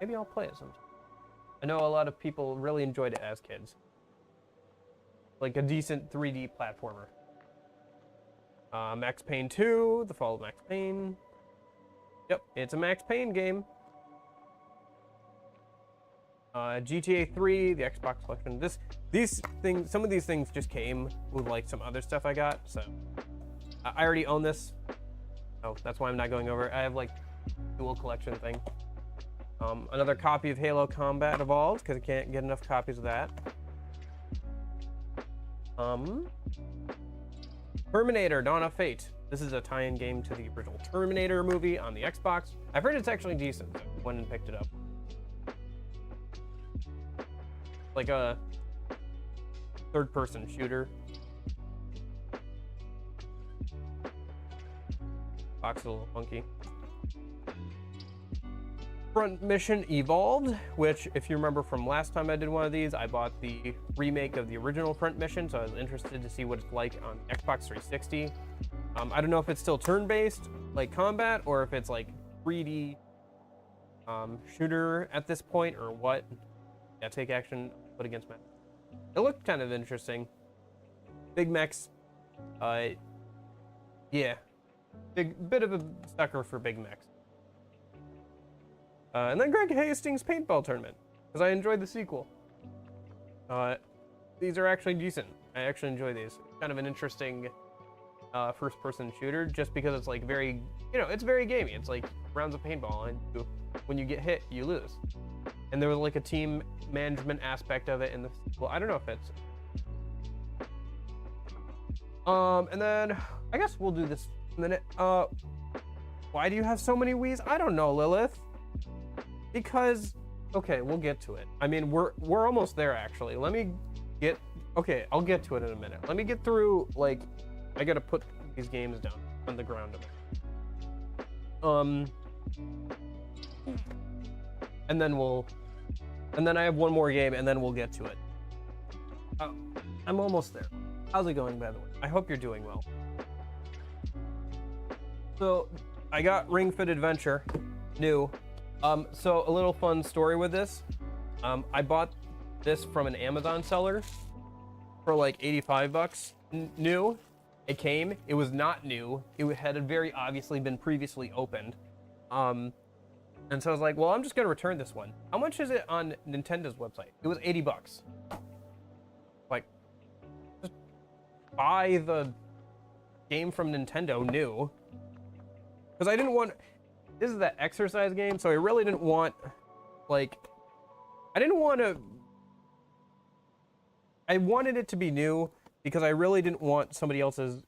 Maybe I'll play it sometime. I know a lot of people really enjoyed it as kids. Like a decent 3D platformer. Max Payne 2, The Fall of Max Payne. Yep, it's a Max Payne game. GTA 3, the Xbox collection. These things, some of these things just came with like some other stuff I got, so I already own this. Oh, that's why I'm not going over it. I have like dual collection thing. Another copy of Halo Combat Evolved, because I can't get enough copies of that. Terminator Dawn of Fate. This is a tie-in game to the original Terminator movie on the Xbox. I've heard it's actually decent, so I went and picked it up. Like a third-person shooter. Box is a little funky. Front Mission Evolved, which, if you remember from last time I did one of these, I bought the remake of the original Front Mission, so I was interested to see what it's like on Xbox 360. I don't know if it's still turn-based, like combat, or if it's like 3D shooter at this point, or what. Yeah, take action, put against mech. It looked kind of interesting. Big mechs, yeah, bit of a sucker for big mechs. And then Greg Hastings Paintball Tournament, because I enjoyed the sequel. These are actually decent. I actually enjoy these. Kind of an interesting first-person shooter, just because it's like very, it's very gamey. It's like rounds of paintball, and when you get hit, you lose. And there was like a team management aspect of it in the sequel. I don't know if it's... and then I guess we'll do this in a minute. Why do you have so many Wii's? I don't know, Lilith. Because, okay, we'll get to it. I mean, we're almost there, actually. Let me get, okay, I'll get to it in a minute. Let me get through, like, I gotta put these games down on the ground. And then I have one more game, and then we'll get to it. I'm almost there. How's it going, by the way? I hope you're doing well. So, I got Ring Fit Adventure, new. So a little fun story with this. I bought this from an Amazon seller for like 85 bucks new. It came, it was not new. It had very obviously been previously opened. And so I was like, well, I'm just gonna return this one. How much is it on Nintendo's website? It was 80 bucks. Like, just buy the game from Nintendo new. Because I didn't want, this is that exercise game, so I really didn't want, like, I wanted it to be new because I really didn't want somebody else's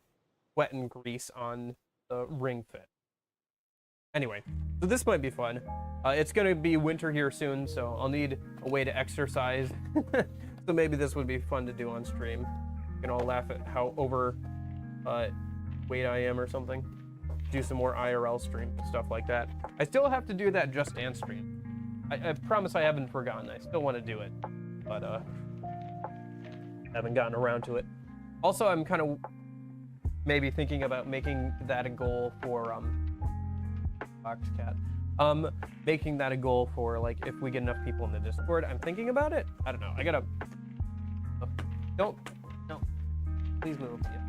sweat and grease on the Ring Fit. Anyway, so this might be fun. It's gonna be winter here soon, so I'll need a way to exercise. So maybe this would be fun to do on stream. You can all laugh at how over weight I am or something. Do some more IRL stream stuff like that. I still have to do that Just Dance stream. I promise I haven't forgotten. I still want to do it, but haven't gotten around to it. Also, I'm kind of maybe thinking about making that a goal for Foxcat. Making that a goal for, like, if we get enough people in the Discord. I'm thinking about it. I don't know. I gotta. No, please move. Yeah.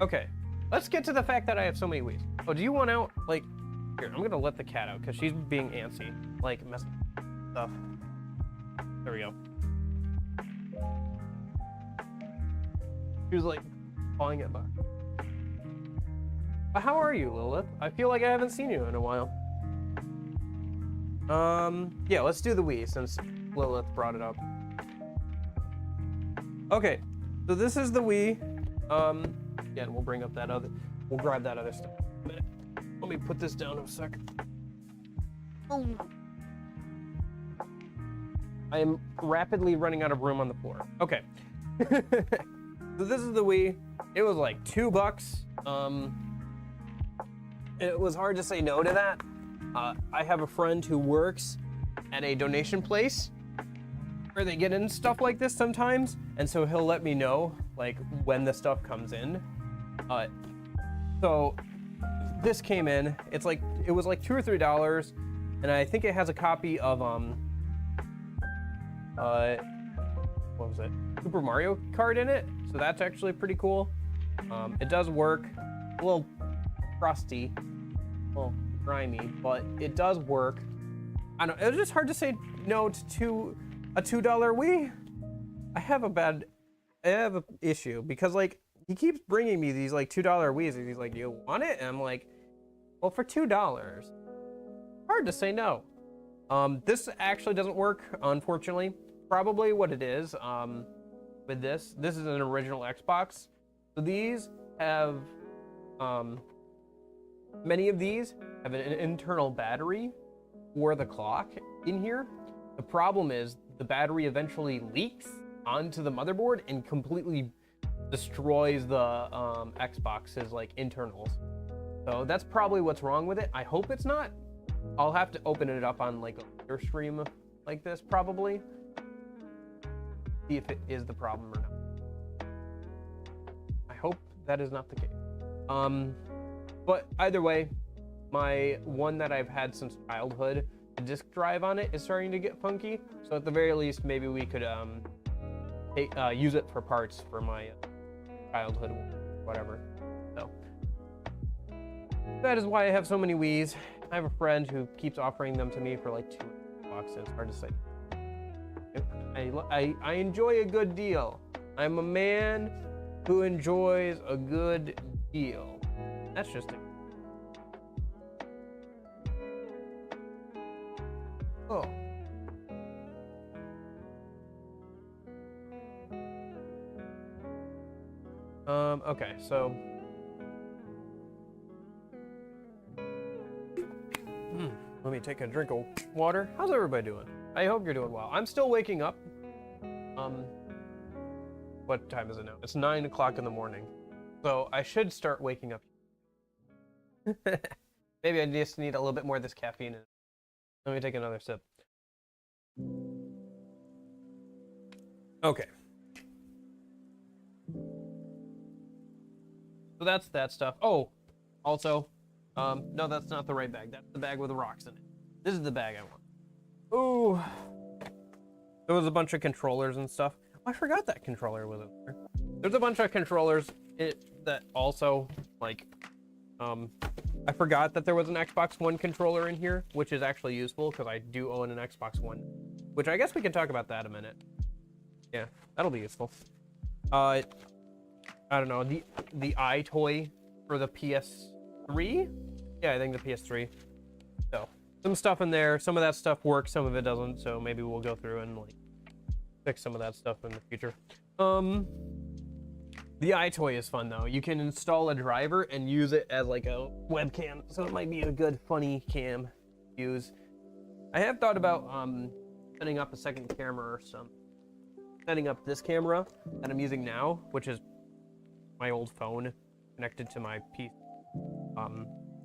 Okay. Let's get to the fact that I have so many Wii's. Oh, do you want out? Like, here, I'm gonna let the cat out because she's being antsy. Like, messing stuff. There we go. She was like, pawing it back. But how are you, Lilith? I feel like I haven't seen you in a while. Yeah, let's do the Wii since Lilith brought it up. Okay, so this is the Wii. Yeah, and we'll bring up that other, we'll grab that other stuff in a minute. Let me put this down in a second. Oh. I am rapidly running out of room on the floor. Okay. So this is the Wii. It was like $2. It was hard to say no to that. I have a friend who works at a donation place where they get in stuff like this sometimes, and so he'll let me know like when the stuff comes in. So this came in. It was like $2 or $3, and I think it has a copy of what was it? Super Mario Kart in it. So that's actually pretty cool. It does work. A little crusty, a little grimy, but it does work. I don't know. It was just hard to say no to a $2 Wii. I have an issue because like he keeps bringing me these like $2 Wii's and he's like, "Do you want it?" And I'm like, "Well, for $2, hard to say no." This actually doesn't work, unfortunately. Probably what it is with this is an original Xbox. So these have many of these have an internal battery for the clock in here. The problem is the battery eventually leaks onto the motherboard and completely destroys the Xbox's like internals. So that's probably what's wrong with it. I hope it's not. I'll have to open it up on like a later stream like this probably. See if it is the problem or not. I hope that is not the case. But either way, my one that I've had since childhood, the disk drive on it is starting to get funky. So at the very least, maybe we could use it for parts for my childhood, whatever. So that is why I have so many Wii's. I have a friend who keeps offering them to me for like $2. It's hard to say. I enjoy a good deal. I'm a man who enjoys a good deal. That's just it. Oh. Okay, so let me take a drink of water. How's everybody doing? I hope you're doing well. I'm still waking up. What time is it now? It's 9 o'clock in the morning. So I should start waking up. Maybe I just need a little bit more of this caffeine. Let me take another sip. Okay. So that's that stuff. Oh, also, no, that's not the right bag. That's the bag with the rocks in it. This is the bag I want. Ooh. There was a bunch of controllers and stuff. Oh, I forgot that controller was in there. There's a bunch of controllers that also, like, I forgot that there was an Xbox One controller in here, which is actually useful because I do own an Xbox One, which I guess we can talk about that a minute. Yeah, that'll be useful. I don't know, the iToy for the PS3? Yeah, I think the PS3. So, some stuff in there. Some of that stuff works, some of it doesn't, so maybe we'll go through and like fix some of that stuff in the future. The iToy is fun though. You can install a driver and use it as like a webcam, so it might be a good funny cam to use. I have thought about setting up a second camera or something. Setting up this camera that I'm using now, which is my old phone connected to my PC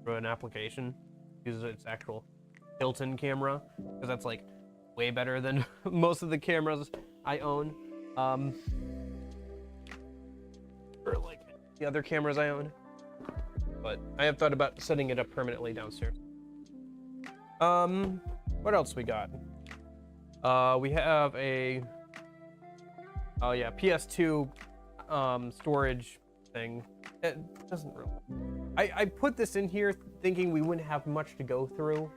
through an application. Uses its actual built-in camera because that's like way better than most of the cameras I own. Or like the other cameras I own. But I have thought about setting it up permanently downstairs. What else we got? We have a PS2 storage thing. It doesn't really. I put this in here thinking we wouldn't have much to go through.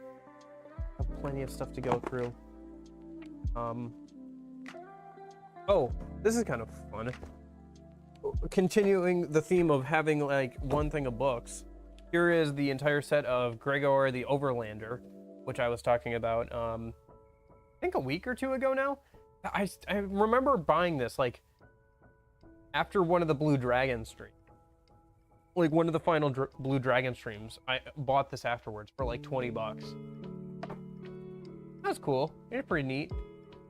I have plenty of stuff to go through. Oh, this is kind of fun. Continuing the theme of having like one thing of books, here is the entire set of Gregor the Overlander, which I was talking about I think a week or two ago now. I remember buying this like after one of the Blue Dragon streams, like one of the final Blue Dragon streams. I bought this afterwards for like $20. That's cool. It's pretty neat.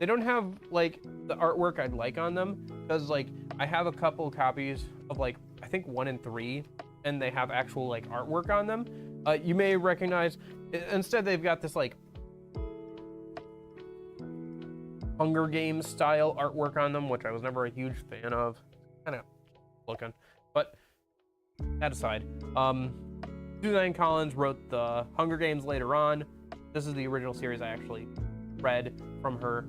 They don't have like the artwork I'd like on them because like I have a couple copies of like I think 1 and 3, and they have actual like artwork on them. You may recognize. Instead, they've got this like Hunger Games style artwork on them, which I was never a huge fan of. Kind of looking, but that aside, Suzanne Collins wrote the Hunger Games later on. This is the original series I actually read from her.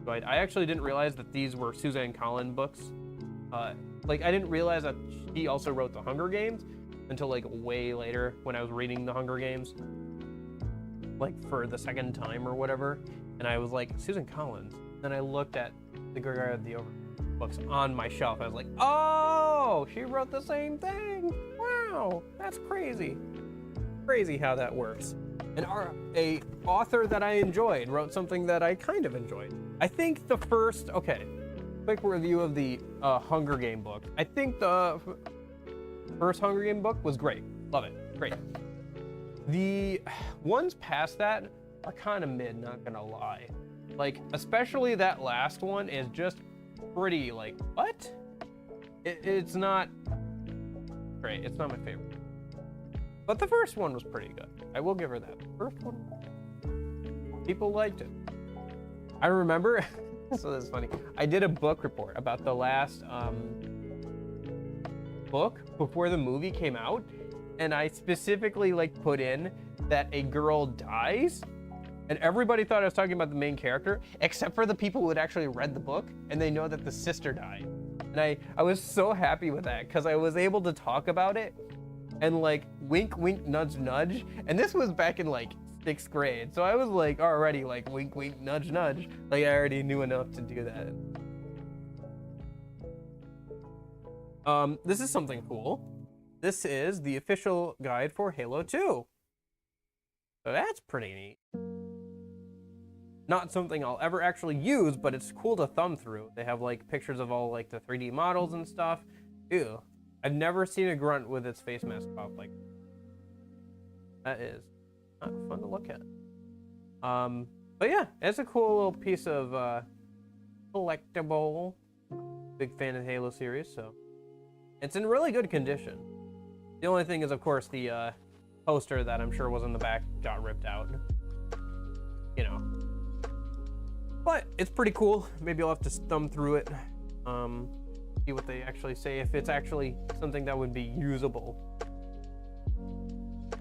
But I actually didn't realize that these were Suzanne Collins books. Like I didn't realize that she also wrote the Hunger Games until like way later when I was reading the Hunger Games, like for the second time or whatever. And I was like, Susan Collins. Then I looked at the Gregor of the Overlander books on my shelf. I was like, oh, she wrote the same thing. Wow, that's crazy. Crazy how that works. And a author that I enjoyed wrote something that I kind of enjoyed. I think the first, okay, quick review of the Hunger Game book. I think the first Hunger Game book was great. Love it, great. The ones past that are kind of mid, not gonna lie. Like, especially that last one is just pretty, like, what? It's not great, it's not my favorite. But the first one was pretty good. I will give her that. The first one, people liked it. I remember, so that's funny. I did a book report about the last book before the movie came out, and I specifically like put in that a girl dies, and everybody thought I was talking about the main character, except for the people who had actually read the book, and they know that the sister died. And I was so happy with that, because I was able to talk about it, and like wink, wink, nudge, nudge. And this was back in like 6th grade. So I was like already like wink, wink, nudge, nudge. Like I already knew enough to do that. This is something cool. This is the official guide for Halo 2. So that's pretty neat. Not something I'll ever actually use, but it's cool to thumb through. They have like pictures of all like the 3D models and stuff. Ew. I've never seen a grunt with its face mask off like that. Is not fun to look at. But yeah, it's a cool little piece of collectible. Big fan of the Halo series, so it's in really good condition. The only thing is, of course, the poster that I'm sure was in the back got ripped out. You know. But it's pretty cool. Maybe I'll have to thumb through it. See what they actually say, if it's actually something that would be usable.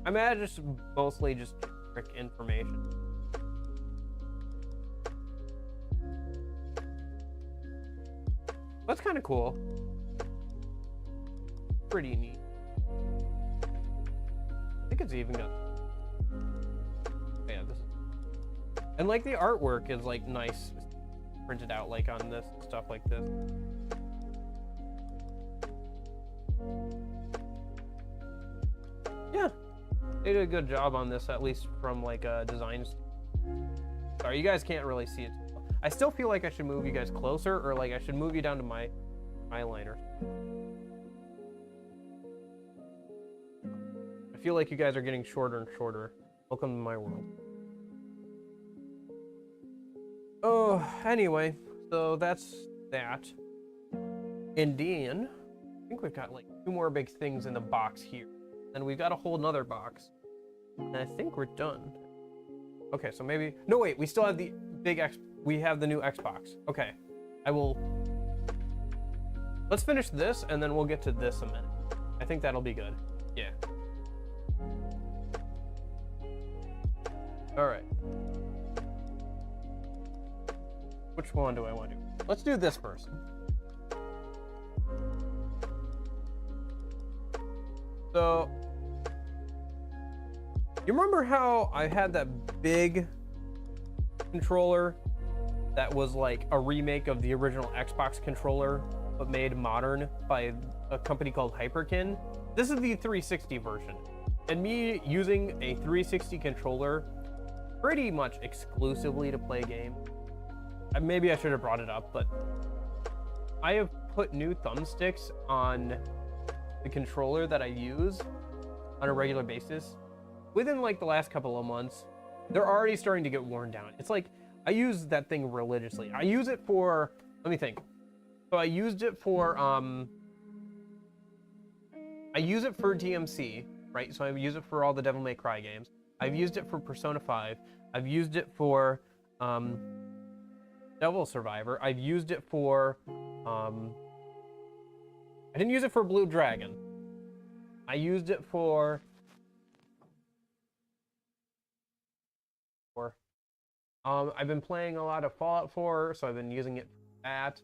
I imagine it's mostly just trick information. That's kind of cool. Pretty neat. I think it's even got, yeah, this is, and like the artwork is like nice printed out like on this stuff like this. Yeah, they did a good job on this, at least from like a design. Sorry, you guys can't really see it. I still feel like I should move you guys closer, or like I should move you down to my eyeliner. I feel like you guys are getting shorter and shorter. Welcome to my world. Oh, anyway, so that's that. Indian. I think we've got like 2 more big things in the box here. And we've got a whole nother box. And I think we're done. Okay, so maybe... No, wait, we still have the big X... We have the new Xbox. Okay, I will... Let's finish this, and then we'll get to this a minute. I think that'll be good. Yeah. Alright. Which one do I want to do? Let's do this first. So, you remember how I had that big controller that was like a remake of the original Xbox controller, but made modern by a company called Hyperkin? This is the 360 version. And me using a 360 controller pretty much exclusively to play games. Maybe I should have brought it up, but I have put new thumbsticks on the controller that I use on a regular basis. Within like the last couple of months, they're already starting to get worn down. It's like, I use that thing religiously. I use it for, let me think. So I used it for DMC, right? So I use it for all the Devil May Cry games. I've used it for Persona 5. I've used it for Devil Survivor. I've used it for I didn't use it for Blue Dragon. I used it for I've been playing a lot of Fallout 4, so I've been using it for that.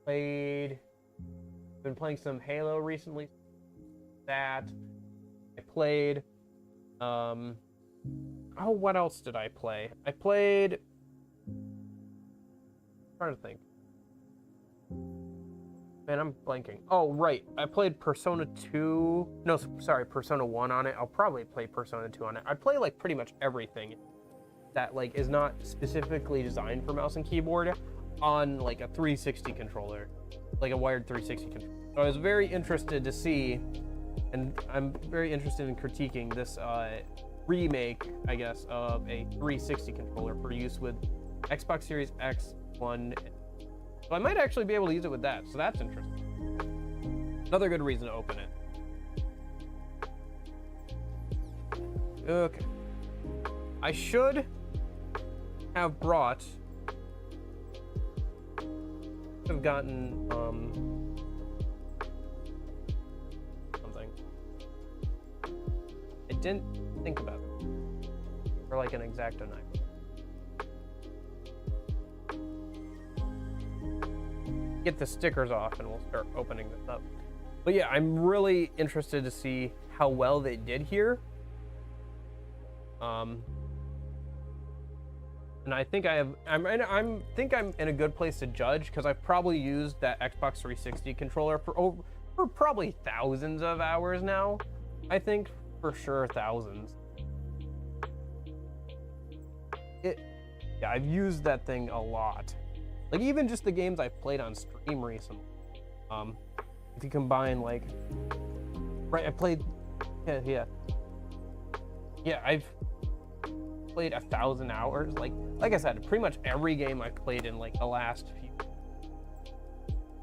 Been playing some Halo recently. That I played. Oh, what else did I play? I played. I'm trying to think. Man, I'm blanking. Oh, right. I played Persona 2. No, sorry, Persona 1 on it. I'll probably play Persona 2 on it. I play like pretty much everything that like is not specifically designed for mouse and keyboard on like a 360 controller, like a wired 360 controller. So I was very interested to see, and I'm very interested in critiquing this remake, I guess, of a 360 controller for use with Xbox Series X, One. So I might actually be able to use it with that, so that's interesting. Another good reason to open it. Okay. I should have brought... have gotten, something. I didn't think about it. Or like an X-Acto knife. Get the stickers off and we'll start opening this up. But yeah, I'm really interested to see how well they did here. And I think I'm in a good place to judge because I've probably used that Xbox 360 controller for probably thousands of hours now. I think for sure thousands. Yeah, I've used that thing a lot. Like even just the games I've played on stream recently. If you combine like, right, I played, yeah, I've played 1,000 hours. Like I said, pretty much every game I've played in like the last few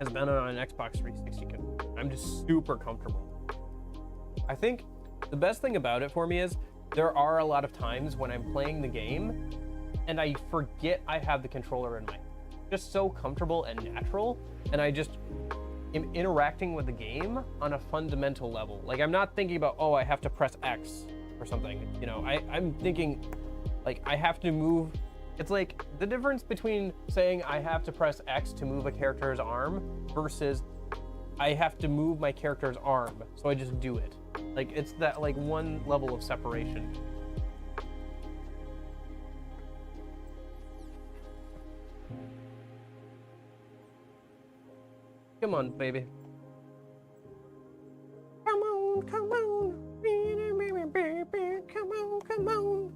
has been on an Xbox 360 controller. I'm just super comfortable. I think the best thing about it for me is there are a lot of times when I'm playing the game and I forget I have the controller in my hand. Just so comfortable and natural, and I just am interacting with the game on a fundamental level. Like I'm not thinking about, oh, I have to press X or something. You know, I'm thinking like I have to move. It's like the difference between saying I have to press X to move a character's arm versus I have to move my character's arm, so I just do it. Like it's that like one level of separation. Come on, baby. Come on, come on. Come on, come on.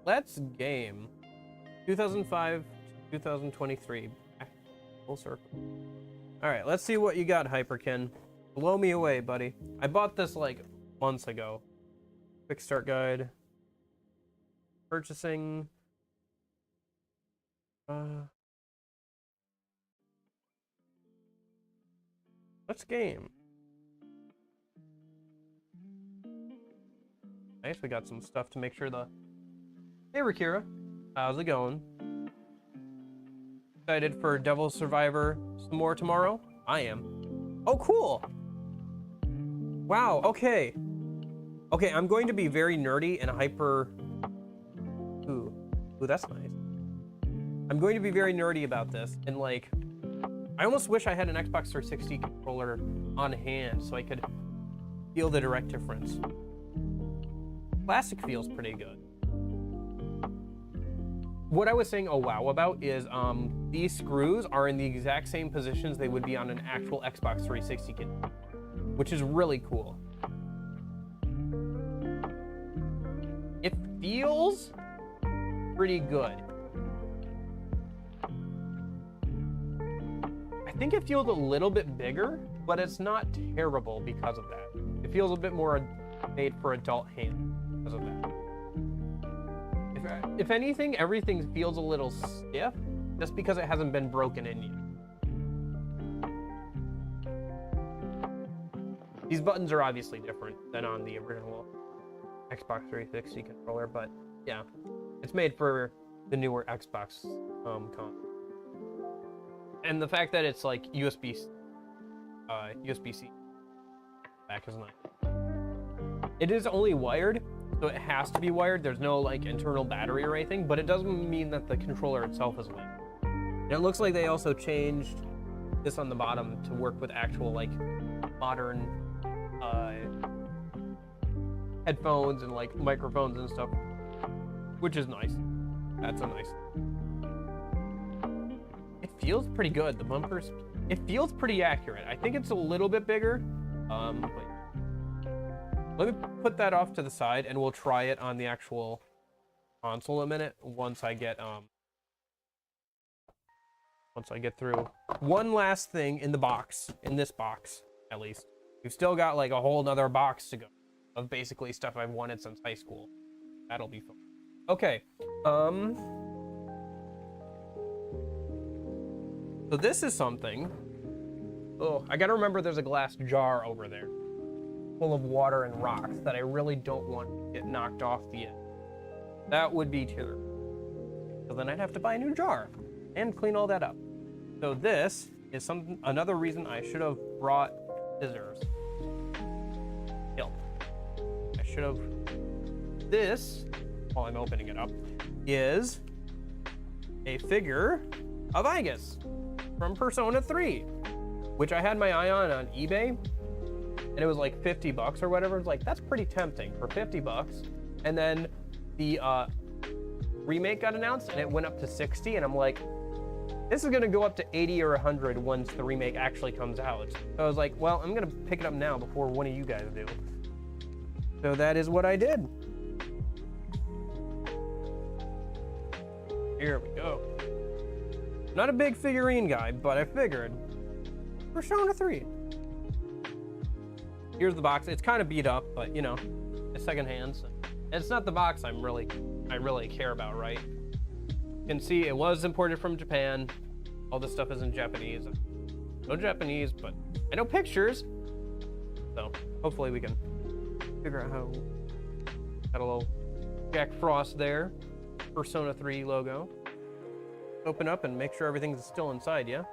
Let's game. 2005 to 2023. Full circle. All right, let's see what you got, Hyperkin. Blow me away, buddy. I bought this like months ago. Quick start guide. Purchasing. Let's game. Nice, we got some stuff to make sure the... Hey, Rakira. How's it going? Excited for Devil Survivor some more tomorrow? I am. Oh, cool. Wow, okay. Okay, I'm going to be very nerdy and hyper... Ooh, that's nice. I'm going to be very nerdy about this, and like... I almost wish I had an Xbox 360 controller on hand so I could feel the direct difference. Classic feels pretty good. What I was saying oh wow about is these screws are in the exact same positions they would be on an actual Xbox 360 kit, which is really cool. It feels pretty good. I think it feels a little bit bigger, but it's not terrible because of that. It feels a bit more made for adult hands because of that. If anything, everything feels a little stiff just because it hasn't been broken in yet. These buttons are obviously different than on the original Xbox 360 controller, but yeah, it's made for the newer Xbox console. And the fact that it's like USB-C back is nice. It is only wired, so it has to be wired. There's no like internal battery or anything, but it doesn't mean that the controller itself is wired. And it looks like they also changed this on the bottom to work with actual like modern headphones and like microphones and stuff, which is nice. That's a nice thing. It feels pretty good. The bumpers, it feels pretty accurate. I think it's a little bit bigger. But let me put that off to the side and we'll try it on the actual console in a minute once I get through one last thing in the box, in this box at least. We've still got like a whole nother box to go of basically stuff I've wanted since high school. That'll be fun. Okay. So this is something. Oh, I gotta remember there's a glass jar over there. full of water and rocks that I really don't want to get knocked off the edge. That would be terrible. So then I'd have to buy a new jar and clean all that up. So this is another reason I should have brought scissors. I should have. This, while I'm opening it up, is a figure of Igus from Persona 3, which I had my eye on eBay, and it was like $50 or whatever. It's like, that's pretty tempting for $50. And then the remake got announced and it went up to 60, and I'm like, this is gonna go up to 80 or 100 once the remake actually comes out. So I was like, well, I'm gonna pick it up now before one of you guys do. So that is what I did. Here we go. Not a big figurine guy, but I figured Persona 3. Here's the box. It's kind of beat up, but you know, it's secondhand. So. And it's not the box I really care about, right? You can see it was imported from Japan. All this stuff is in Japanese. No Japanese, but I know pictures. So hopefully we can figure out how. Got a little Jack Frost there. Persona 3 logo. Open up and make sure everything's still inside, yeah?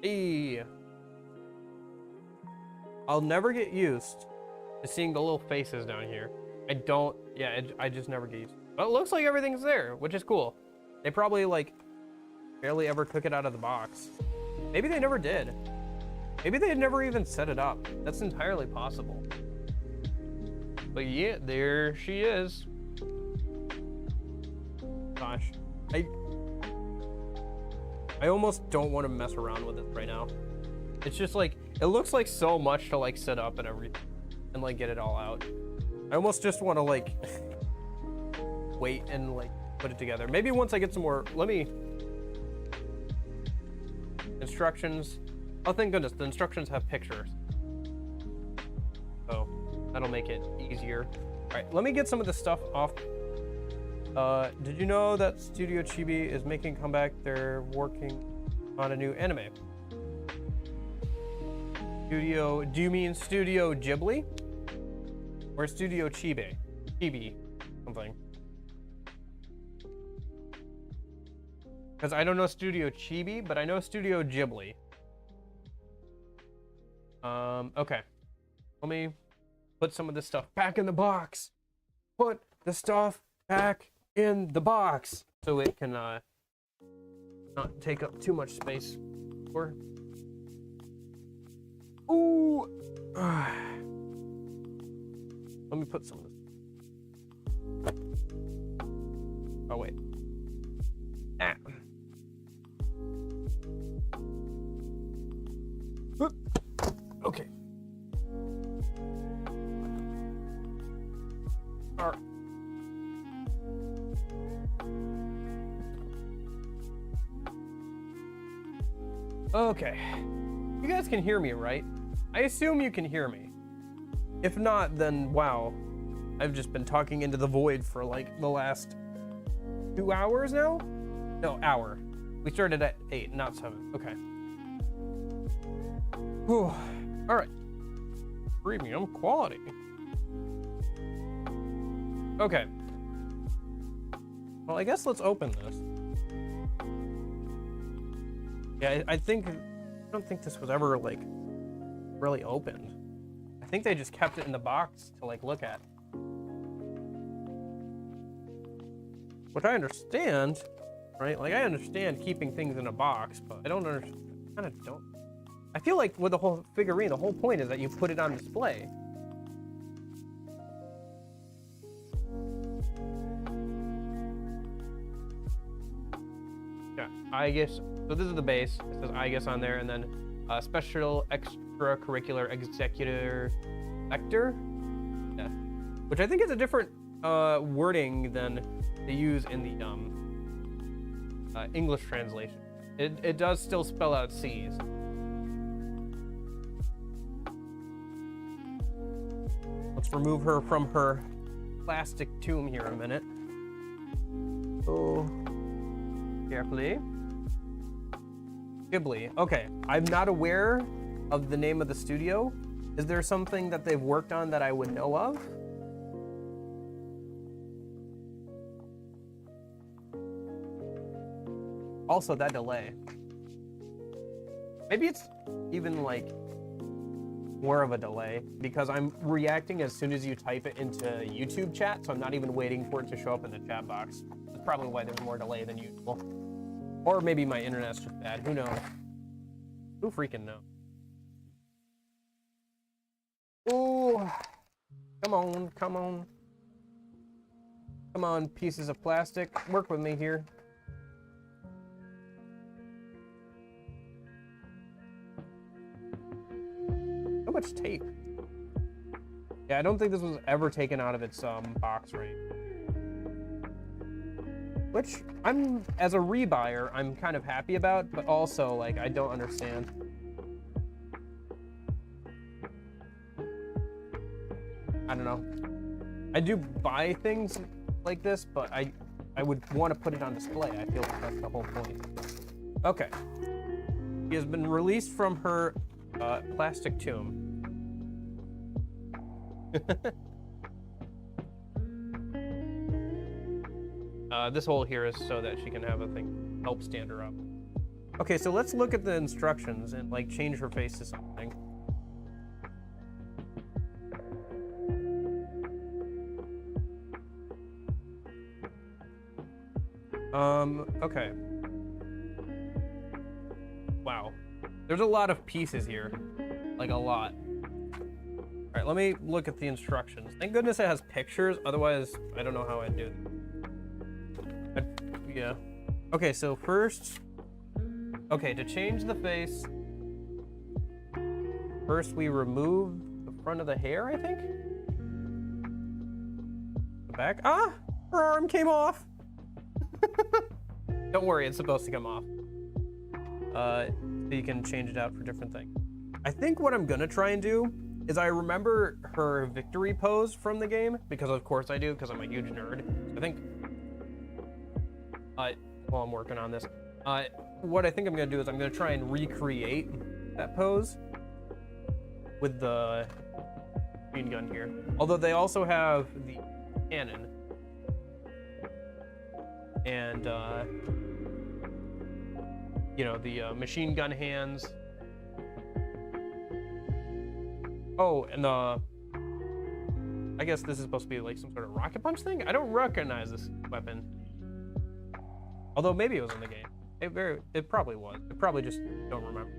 Hey. I'll never get used to seeing the little faces down here. I just never get used to it. But it looks like everything's there, which is cool. They probably like barely ever took it out of the box. Maybe they never did. Maybe they never even set it up. That's entirely possible. But yeah, there she is. Gosh, I almost don't want to mess around with it right now. It's just like, it looks like so much to like set up and everything and like get it all out. I almost just want to like wait and like put it together. Maybe once I get some more, instructions. Oh, thank goodness, the instructions have pictures. So that'll make it easier. All right, let me get some of the stuff off. Did you know that Studio Chibi is making a comeback? They're working on a new anime. Do you mean Studio Ghibli? Or Studio Chibi? Chibi, something. Because I don't know Studio Chibi, but I know Studio Ghibli. Okay. Let me put some of this stuff back in the box. Put the stuff back in the box so it can not take up too much space. Or ooh. Let me put some of this. Oh wait. Ah. Okay. All right. Okay. You guys can hear me, right? I assume you can hear me. If not, then wow. I've just been talking into the void for like the last 2 hours now? No, hour. We started at 8, not 7. Okay. Whew. All right. Premium quality. Okay. Well, I guess let's open this. Yeah, I don't think this was ever like really opened. I think they just kept it in the box to like look at. Which I understand, right? Like I understand keeping things in a box, but I don't understand. I kind of don't. I feel like with the whole figurine, the whole point is that you put it on display. Yeah, I guess. So this is the base. It says I guess on there, and then special extracurricular executor vector. Yeah, which I think is a different wording than they use in the English translation. It does still spell out C's. Let's remove her from her plastic tomb here a minute. Oh, carefully. Ghibli. Okay, I'm not aware of the name of the studio. Is there something that they've worked on that I would know of? Also, that delay. Maybe it's even like more of a delay because I'm reacting as soon as you type it into YouTube chat, so I'm not even waiting for it to show up in the chat box. That's probably why there's more delay than usual. Or maybe my internet's just bad. Who knows? Who freaking knows? Ooh. Come on, come on. Come on, pieces of plastic. Work with me here. So much tape. Yeah, I don't think this was ever taken out of its box right. Which I'm, as a rebuyer, I'm kind of happy about, but also like I don't understand. I don't know. I do buy things like this, but I would want to put it on display. I feel like that's the whole point. Okay. She has been released from her plastic tomb. This hole here is so that she can have a thing help stand her up. Okay, so let's look at the instructions and like change her face to something. Okay. Wow. There's a lot of pieces here. Like a lot. All right, let me look at the instructions. Thank goodness it has pictures, otherwise I don't know how I'd do it. Yeah. Okay, so first, okay, to change the face, first we remove the front of the hair, I think? The back, ah, her arm came off. Don't worry, it's supposed to come off. So you can change it out for different things. I think what I'm gonna try and do is I remember her victory pose from the game, because of course I do, because I'm a huge nerd. I think, while I'm working on this, what I think I'm gonna do is I'm gonna try and recreate that pose with the machine gun here. Although they also have the cannon and you know, the machine gun hands. Oh, and I guess this is supposed to be like some sort of rocket punch thing. I don't recognize this weapon. Although maybe it was in the game. It probably was. I probably just don't remember.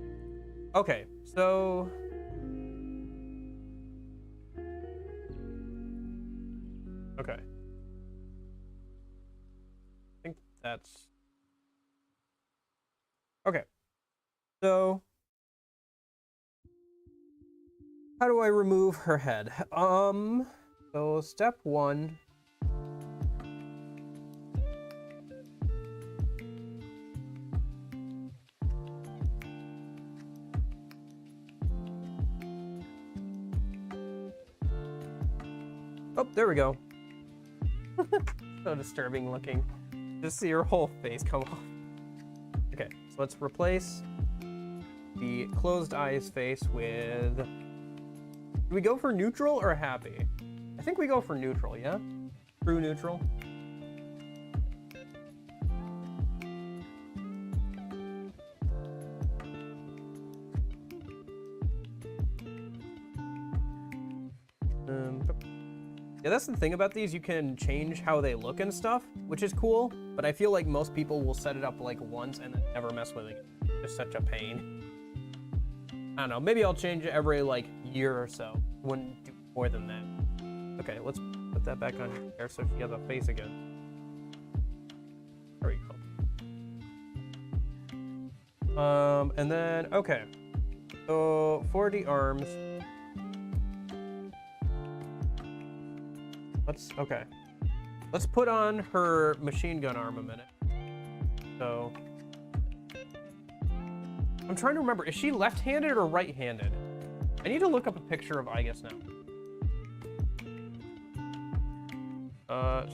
Okay, so okay. I think that's okay. So how do I remove her head? So step one. Oh, there we go. So disturbing looking. Just see her whole face come off. Okay, so let's replace the closed eyes face with... Do we go for neutral or happy? I think we go for neutral, yeah? True neutral. Yeah, that's the thing about these. You can change how they look and stuff, which is cool, but I feel like most people will set it up like once and then never mess with it. It's such a pain. I don't know, maybe I'll change it every like year or so. Wouldn't do more than that. Okay, let's put that back on here so she has a face again. There we go. And then, okay. So for the arms, let's put on her machine gun arm a minute. So I'm trying to remember, is she left-handed or right-handed? I need to look up a picture of Igus now.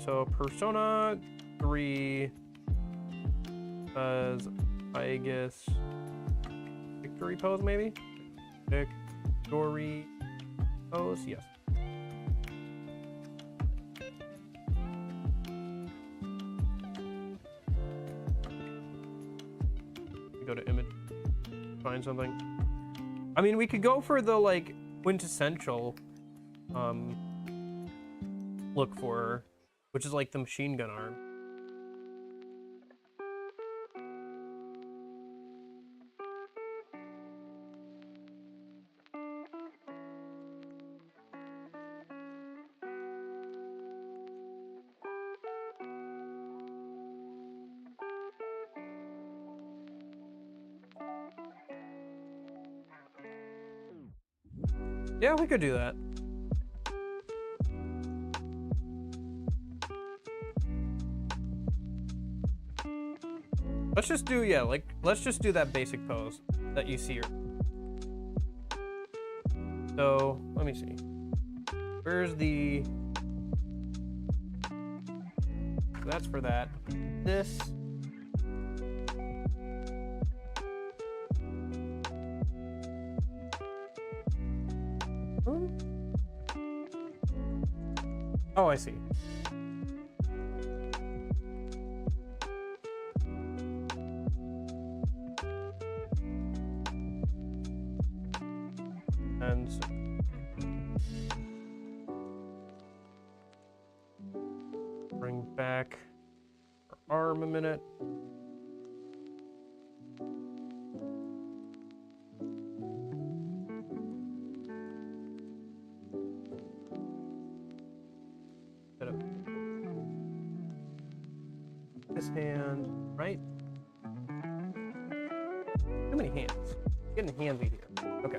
So Persona 3 as I guess victory pose, maybe? Victory pose, yes. Go to image, find something. I mean, we could go for the like quintessential look for her, which is like the machine gun arm. Yeah, we could do that. Let's just do, yeah, like, let's just do that basic pose that you see here. So, let me see. Where's the... That's for that. This... Oh, I see. And so bring back our arm a minute. This hand, right? Too many hands. Getting handsy here. Okay.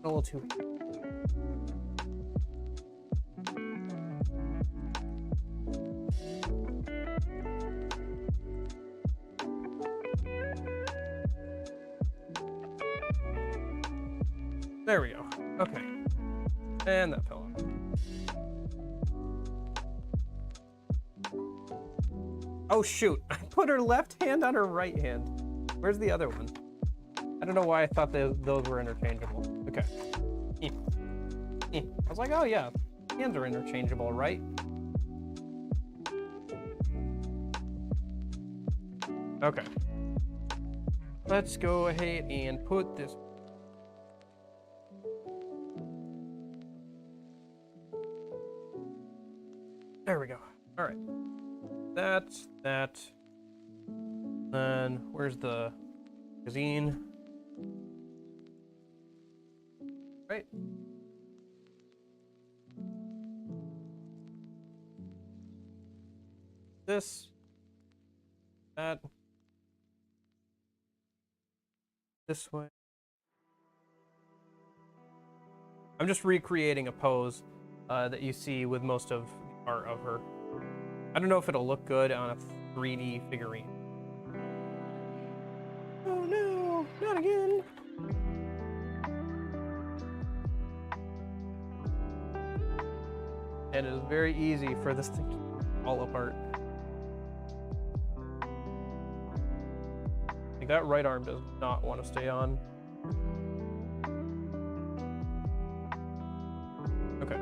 A little too. There we go. Okay. And that fell off. Oh shoot, I put her left hand on her right hand. Where's the other one? I don't know why I thought those were interchangeable. Okay. I was like, oh yeah, hands are interchangeable, right? Okay. Let's go ahead and put this. There we go. All right. That's that. Then where's the magazine? Right. This. That. This way. I'm just recreating a pose that you see with most of the art of her. I don't know if it'll look good on a 3D figurine. Oh no, not again. And it is very easy for this to fall apart. Like that right arm does not want to stay on. Okay.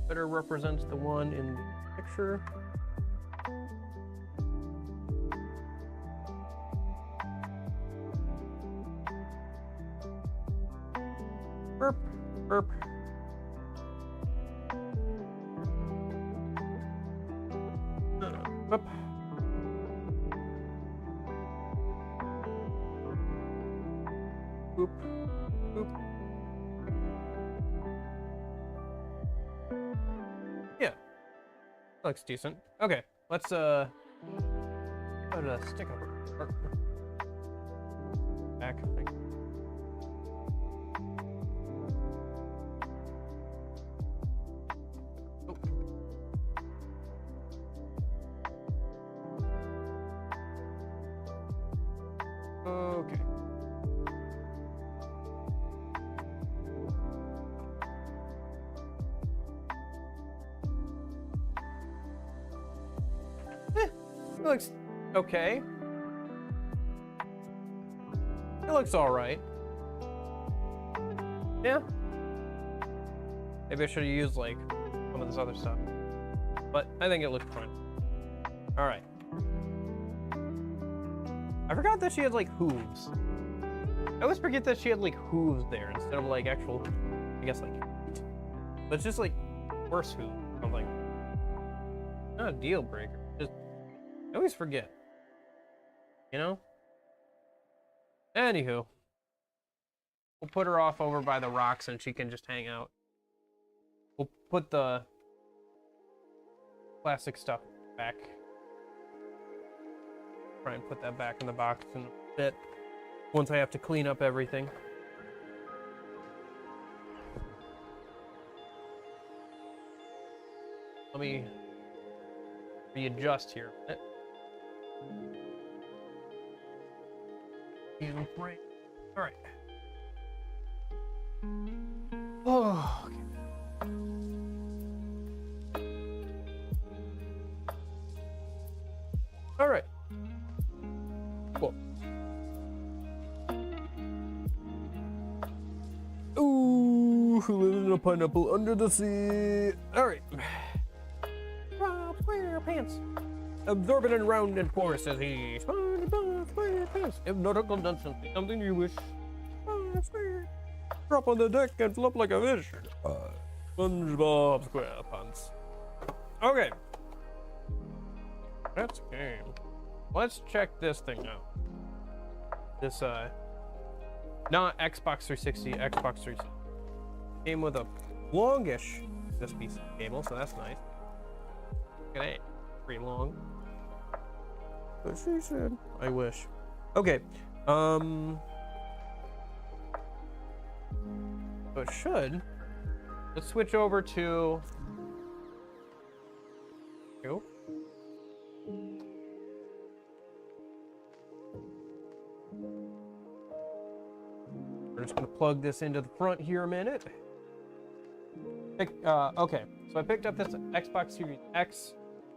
Better represents the one in the picture. Burp, burp. Up. Boop, boop. Yeah, that looks decent. Okay, let's put a stick up back. Okay. It looks okay. It looks alright. Yeah. Maybe I should have used like some of this other stuff. But I think it looked fine. Alright. I forgot that she had like hooves. I always forget that she had like hooves there instead of like actual, I guess like, but it's just like horse hooves. I'm like, not a deal breaker. Just, I always forget. You know? Anywho. We'll put her off over by the rocks and she can just hang out. We'll put the plastic stuff back. Try and put that back in the box in a bit. Once I have to clean up everything. Let me readjust here a bit. All right. Oh, okay. All right. Cool. Ooh, living in a pineapple under the sea. All right. SpongeBob SquarePants. Absorbent and round and porous as he. SpongeBob SquarePants. If nautical nonsense, something you wish. Drop on the deck and flop like a fish. SpongeBob SquarePants. Okay. That's game. Let's check this thing out. This, not Xbox 360, Xbox 360. Came with a longish USB cable, so that's nice. Look at that. Pretty long. But she said, I wish. Okay. So it should. Let's switch over to. Go. We're just gonna plug this into the front here a minute. Okay, so I picked up this Xbox Series X.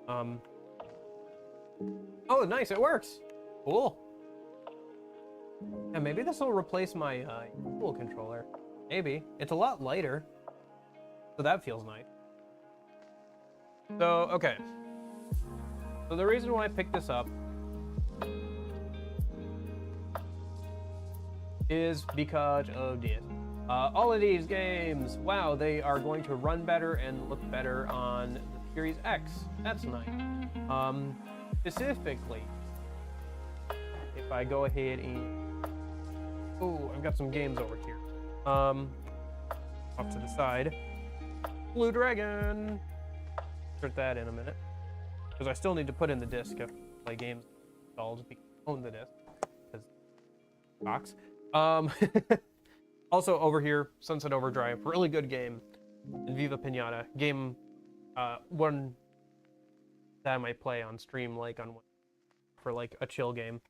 Oh, nice, it works. Cool. Yeah, maybe this will replace my dual controller. Maybe. It's a lot lighter, so that feels nice. So, okay. So the reason why I picked this up is because of this. All of these games, wow, they are going to run better and look better on the Series X. That's nice. Specifically, if I go ahead and... Oh, I've got some games over here. Off to the side. Blue Dragon. Insert that in a minute. Because I still need to put in the disc if my game's installed. Own the disc. Because box. Also over here, Sunset Overdrive, really good game. And Viva Pinata, game one that I might play on stream, like on for like a chill game.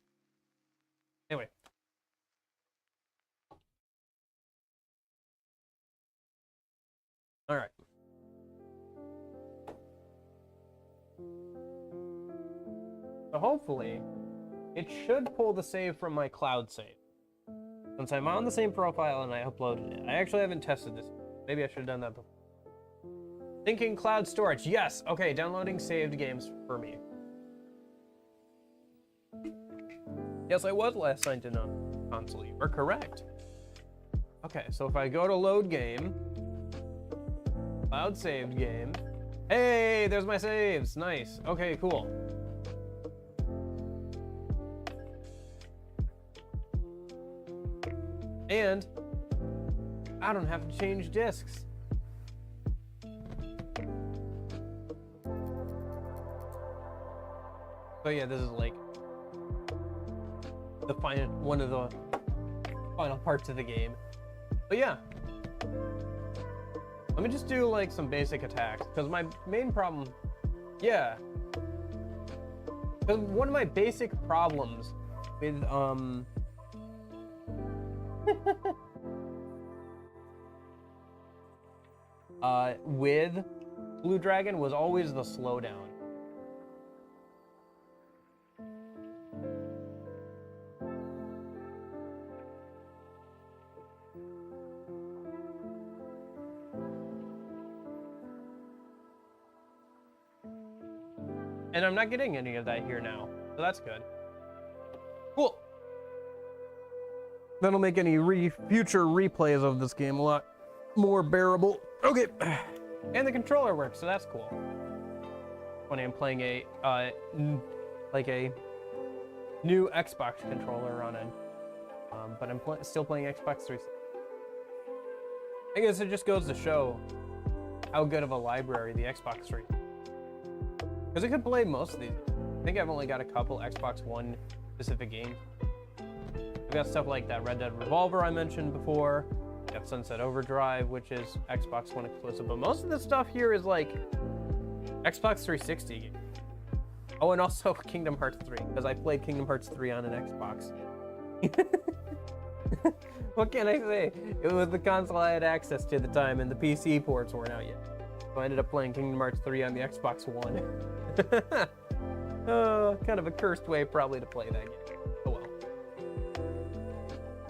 Anyway. All right. So hopefully, it should pull the save from my cloud save. Since I'm on the same profile and I uploaded it. I actually haven't tested this. Maybe I should have done that before. Thinking cloud storage. Yes. Okay, downloading saved games for me. Yes, I was last signed in on console. You are correct. Okay, so if I go to load game, cloud saved game. Hey, there's my saves. Nice. Okay, cool. And I don't have to change discs. So yeah, this is like the one of the final parts of the game. But yeah, let me just do like some basic attacks because my main problem, yeah, because one of my basic problems with with Blue Dragon was always the slowdown. And I'm not getting any of that here now, so that's good. Cool. That'll make any future replays of this game a lot more bearable. Okay. And the controller works, so that's cool. Funny, I'm playing a like a new Xbox controller on it, but I'm still playing Xbox 360. I guess it just goes to show how good of a library the Xbox 3. Because it could play most of these. I think I've only got a couple Xbox One specific games. I've got stuff like that Red Dead Revolver I mentioned before. I've got Sunset Overdrive, which is Xbox One exclusive. But most of the stuff here is like Xbox 360 games. Oh, and also Kingdom Hearts 3, because I played Kingdom Hearts 3 on an Xbox. What can I say? It was the console I had access to at the time, and the PC ports weren't out yet. So I ended up playing Kingdom Hearts 3 on the Xbox One. Kind of a cursed way probably to play that game. Oh well.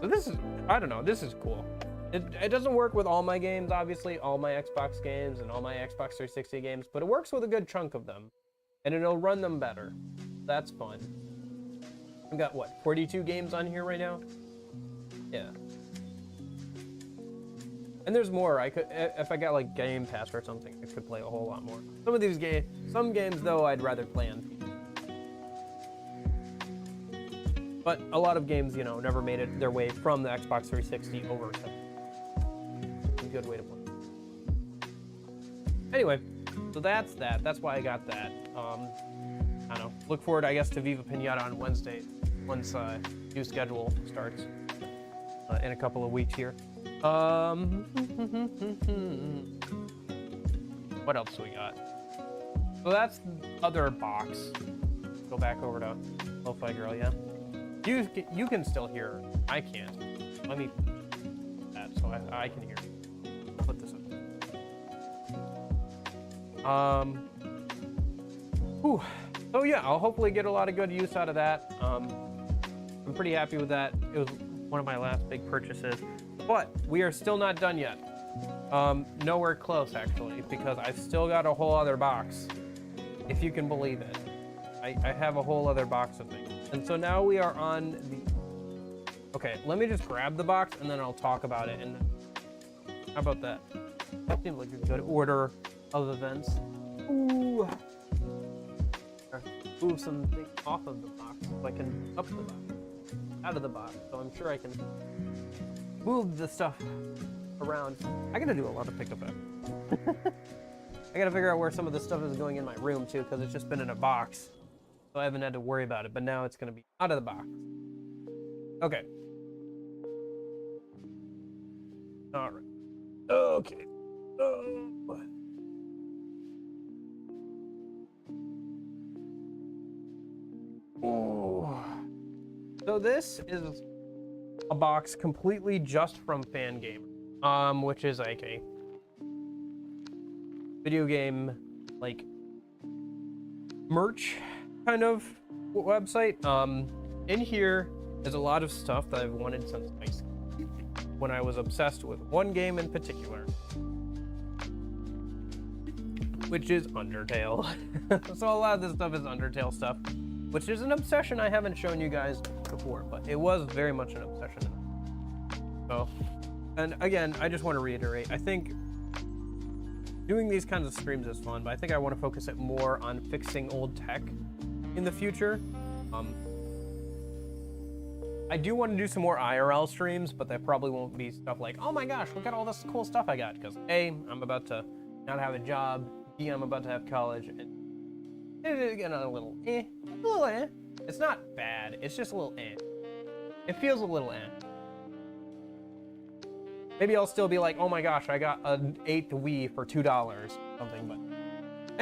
So this is, I don't know, this is cool. It doesn't work with all my games, obviously, all my Xbox games and all my Xbox 360 games, but it works with a good chunk of them. And it'll run them better. That's fun. I've got, what, 42 games on here right now? Yeah. And there's more. I could, if I got like Game Pass or something, I could play a whole lot more. Some of these games, some games though, I'd rather play on PC. But a lot of games, you know, never made it their way from the Xbox 360 over to a good way to play. Anyway, so that's that. That's why I got that. I don't know. Look forward, I guess, to Viva Pinata on Wednesday once new schedule starts in a couple of weeks here. What else do we got? So that's the other box. Go back over to Lo-Fi Girl, yeah? You can still hear. I can't. Let me that so I can hear. I'll put this up. Whew. So yeah, I'll hopefully get a lot of good use out of that. I'm pretty happy with that. It was one of my last big purchases. But we are still not done yet. Nowhere close, actually, because I've still got a whole other box, if you can believe it. I have a whole other box of things. And so now we are on the... Okay, let me just grab the box, and then I'll talk about it. And how about that? That seems like a good order of events. Ooh. Move some things off of the box so I can up the box. Out of the box, so I'm sure I can move the stuff around. I gotta do a lot of pickup. I gotta figure out where some of this stuff is going in my room too, because it's just been in a box. So I haven't had to worry about it, but now it's gonna be out of the box. Okay. All right. Okay. Oh. So this is a box completely just from Fangamer, which is like a video game like merch kind of website. In here is a lot of stuff that I've wanted since high school, when I was obsessed with one game in particular, which is Undertale. So a lot of this stuff is Undertale stuff, which is an obsession I haven't shown you guys before, but it was very much an obsession. So, and again, I just want to reiterate, I think doing these kinds of streams is fun, but I think I want to focus it more on fixing old tech in the future. I do want to do some more IRL streams, but that probably won't be stuff like, oh my gosh, look at all this cool stuff I got, because A, I'm about to not have a job, B, I'm about to have college, and it's a little eh. It's not bad, it's just a little eh. It feels a little eh. Maybe I'll still be like, oh my gosh, I got an 8th Wii for $2 or something, but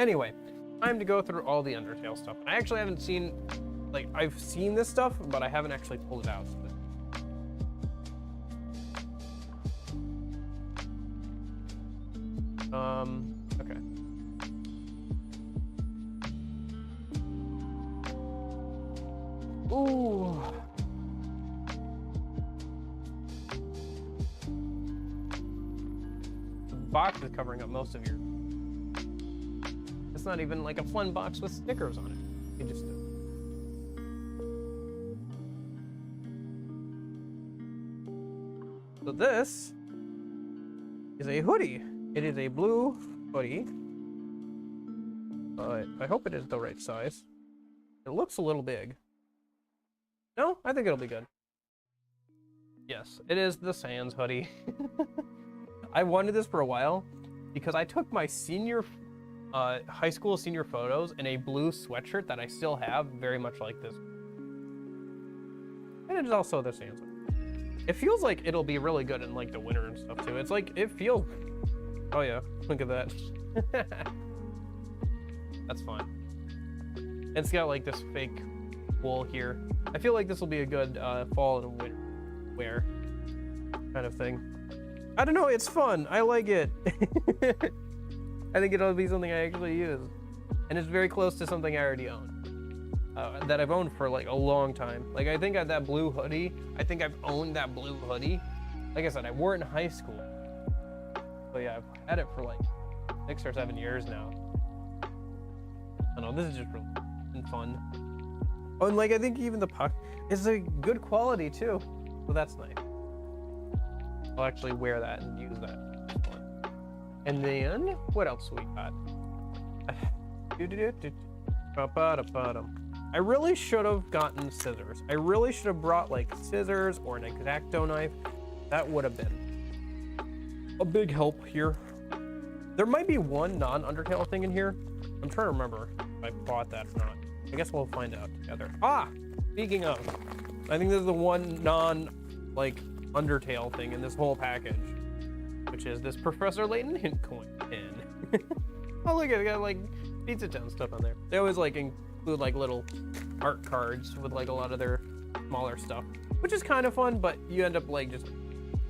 anyway, time to go through all the Undertale stuff. I actually haven't seen, like, I've seen this stuff, but I haven't actually pulled it out. Okay. Ooh. The box is covering up most of your... It's not even like a fun box with stickers on it. You just So this is a hoodie. It is a blue hoodie. I hope it is the right size. It looks a little big. No, I think it'll be good. Yes, it is the Sans hoodie. I wanted this for a while because I took my high school senior photos in a blue sweatshirt that I still have, very much like this. And it is also the Sans hoodie. It feels like it'll be really good in like the winter and stuff too. It's like, it feels, oh yeah, look at that. That's fine. It's got like this fake wool here. I feel like this will be a good fall and winter wear kind of thing. I don't know, it's fun. I like it. I think it'll be something I actually use. And it's very close to something I already own. That I've owned for like a long time. Like I think that blue hoodie, I think I've owned that blue hoodie. Like I said, I wore it in high school. So yeah, I've had it for like 6 or 7 years now. I don't know, this is just really fun. Oh, and like I think even the puck is a good quality too. So that's nice. I'll actually wear that and use that. And then, what else we got? I really should have gotten scissors. I really should have brought like scissors or an X-Acto knife. That would have been a big help here. There might be one non-Undertale thing in here. I'm trying to remember if I bought that or not. I guess we'll find out together. Ah! Speaking of, I think this is the one Undertale thing in this whole package, which is this Professor Layton hint coin pin. Oh look, it got like Pizza Town stuff on there. They always like include like little art cards with like a lot of their smaller stuff, which is kind of fun, but you end up like just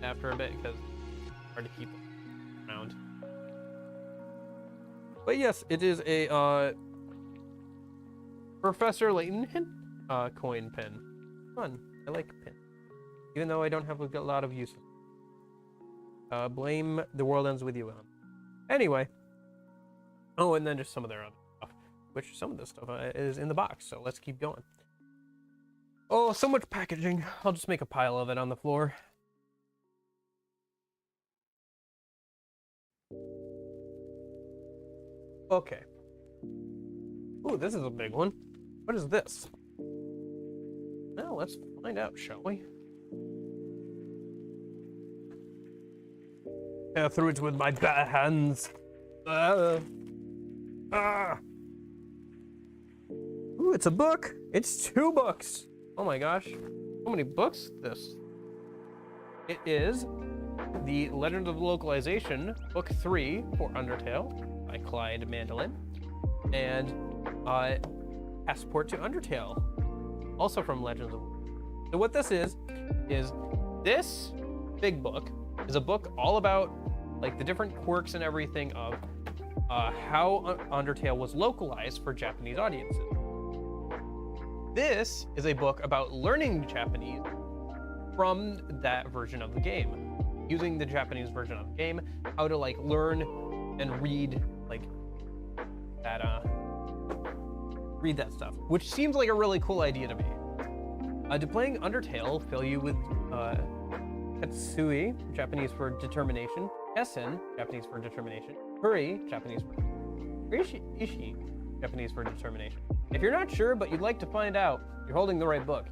after a bit because it's hard to keep around. But yes, it is a Professor Layton hint coin pin. Fun. I like pins. Even though I don't have a lot of use. Blame The World Ends With You on. Anyway. Oh, and then just some of their other stuff. Which some of this stuff is in the box, so let's keep going. Oh, so much packaging. I'll just make a pile of it on the floor. Okay. Ooh, this is a big one. What is this? Well, let's find out, shall we? Tear through it with my bare hands. Ooh, it's a book. It's 2 books. Oh my gosh. How many books this? It is The Legend of Localization, Book 3 for Undertale by Clyde Mandolin. And Passport to Undertale, also from Legends of. So what this is this big book is a book all about like the different quirks and everything of how Undertale was localized for Japanese audiences. This is a book about learning Japanese from that version of the game, using the Japanese version of the game, how to like learn and read like that read that stuff, which seems like a really cool idea to me. Did playing Undertale fill you with Katsui, Japanese for determination, Essen, Japanese for determination, Huri, Japanese for Ishi, Japanese for determination. If you're not sure but you'd like to find out, you're holding the right book,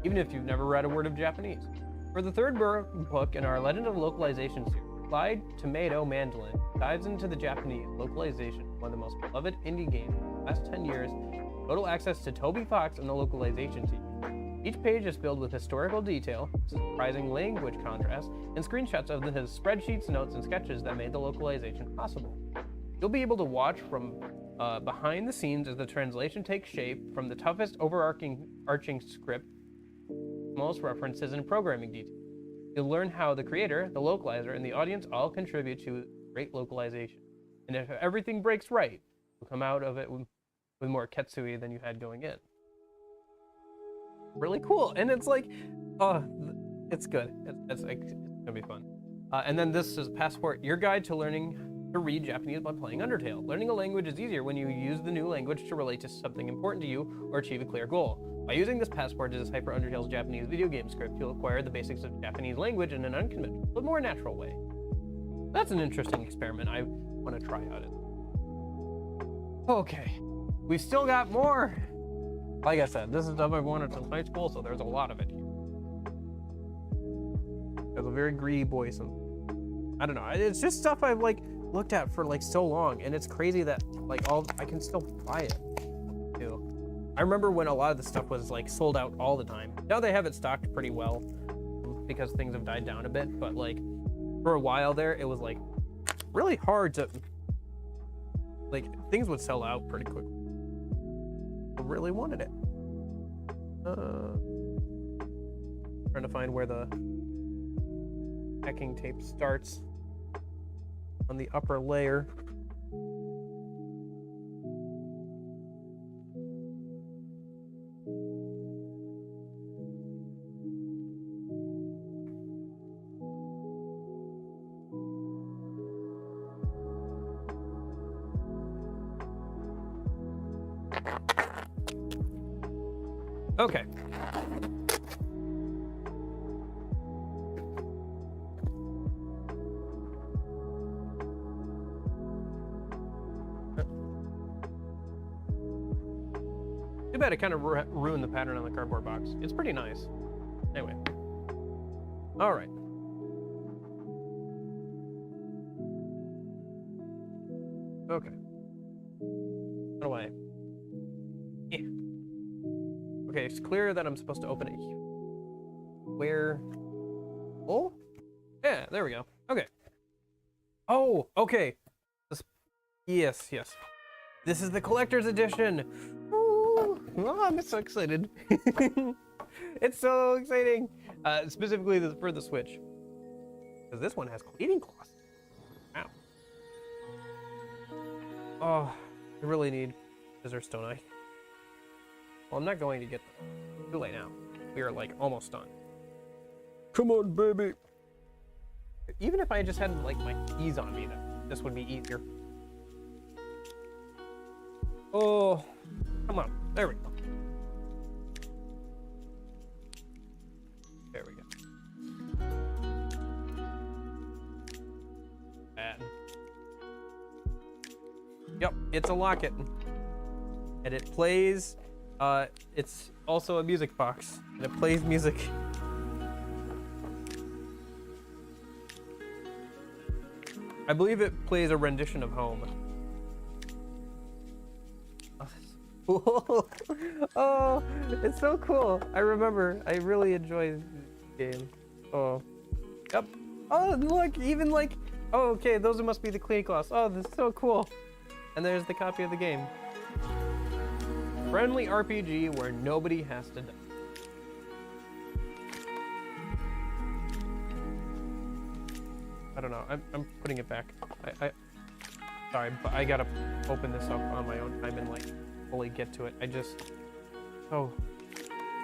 even if you've never read a word of Japanese. For the third book in our Legend of Localization series, Clyde Tomato Mandolin dives into the Japanese localization of one of the most beloved indie games of the last 10 years. Total access to Toby Fox and the localization team. Each page is filled with historical detail, surprising language contrast, and screenshots of his spreadsheets, notes, and sketches that made the localization possible. You'll be able to watch from behind the scenes as the translation takes shape, from the toughest overarching script, most references and programming details. You'll learn how the creator, the localizer, and the audience all contribute to great localization. And if everything breaks right, you'll come out of it with more Katsui than you had going in. Really cool, and it's like, it's good. It's gonna be fun. And then this is Passport, your guide to learning to read Japanese by playing Undertale. Learning a language is easier when you use the new language to relate to something important to you or achieve a clear goal. By using this passport to decipher Undertale's Japanese video game script, you'll acquire the basics of Japanese language in an unconventional but more natural way. That's an interesting experiment I want to try out. Okay, we've still got more. Like I said, this is stuff I've wanted since high school, so there's a lot of it here. There's a very greedy boy, I don't know, it's just stuff I've like looked at for like so long, and it's crazy that like I can still buy it too. I remember when a lot of the stuff was like sold out all the time. Now they have it stocked pretty well because things have died down a bit, but like for a while there, it was like really hard to, like things would sell out pretty quick. I really wanted it. Trying to find where the packing tape starts on the upper layer. Okay. Too bad it kind of ruined the pattern on the cardboard box. It's pretty nice. Anyway. All right. Okay. How do I? Yeah. Okay, it's clear that I'm supposed to open it. Where? Oh? Yeah, there we go. Okay. Oh, okay. Yes. This is the collector's edition. Ooh, oh, I'm so excited. It's so exciting. Specifically for the Switch. Because this one has cleaning cloths. Wow. Oh, I really need scissors, don't I? Well, I'm not going to get them. Too late now. We are like almost done. Come on, baby. Even if I just had like my keys on me, this would be easier. Oh, come on. There we go. There we go. Bad. Yep, it's a locket. And it plays, it's also a music box. And it plays music. I believe it plays a rendition of Home. Cool. Oh, it's so cool. I remember. I really enjoyed the game. Oh. Yep. Oh, look, even like, oh, okay, those must be the clean cloths. Oh, this is so cool. And there's the copy of the game. Friendly RPG where nobody has to die. I don't know. I'm putting it back. Sorry, but I gotta open this up on my own time and like fully get to it. Oh,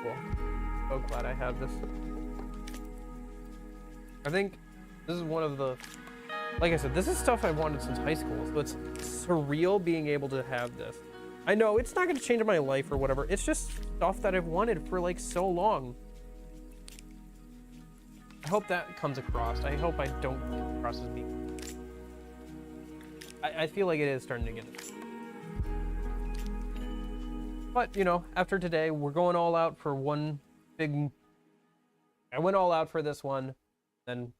cool. So glad I have this. I think this is one of the, like I said, this is stuff I've wanted since high school. So it's surreal being able to have this. I know it's not gonna change my life or whatever. It's just stuff that I've wanted for like so long. I hope that comes across. I hope I don't come across as being. I feel like it is starting to get it. But, you know, after today, we're going all out for one big... I went all out for this one. Then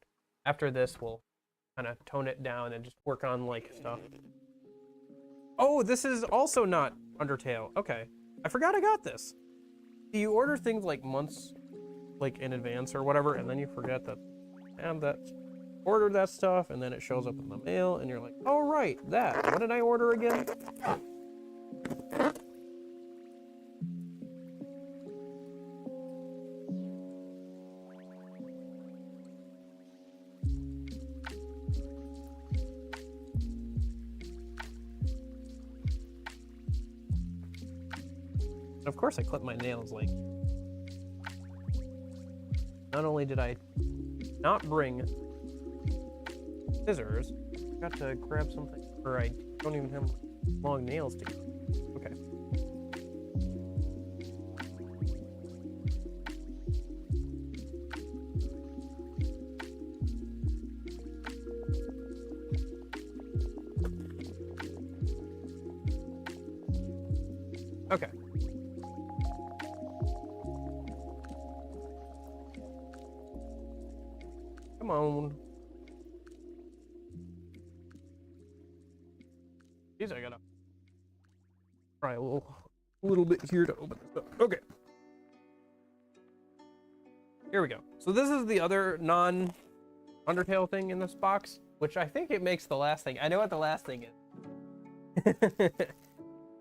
after this, we'll kind of tone it down and just work on, like, stuff. Oh, this is also not Undertale. Okay. I forgot I got this. Do you order things, like, months, like, in advance or whatever, and then you forget that and that ordered that stuff, and then it shows up in the mail, and you're like, oh, right, that. What did I order again? Of course I clipped my nails, like, not only did I not bring scissors, Got to grab something, or I don't even have long nails to get. Okay. Okay. Come on. Jeez, I gotta try a little bit here to open this up. Okay. Here we go. So this is the other non-Undertale thing in this box, which I think it makes the last thing. I know what the last thing is. So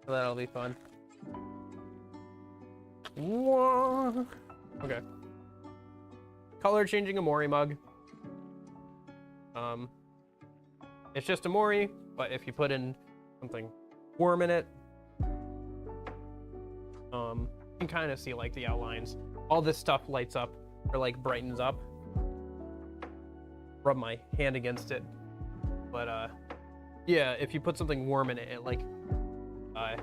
that'll be fun. Whoa. Okay. Color changing a Mori mug. It's just a Mori, but if you put in something warm in it, you can kind of see like the outlines. All this stuff lights up or like brightens up. Rub my hand against it, but yeah, if you put something warm in it, it like yeah,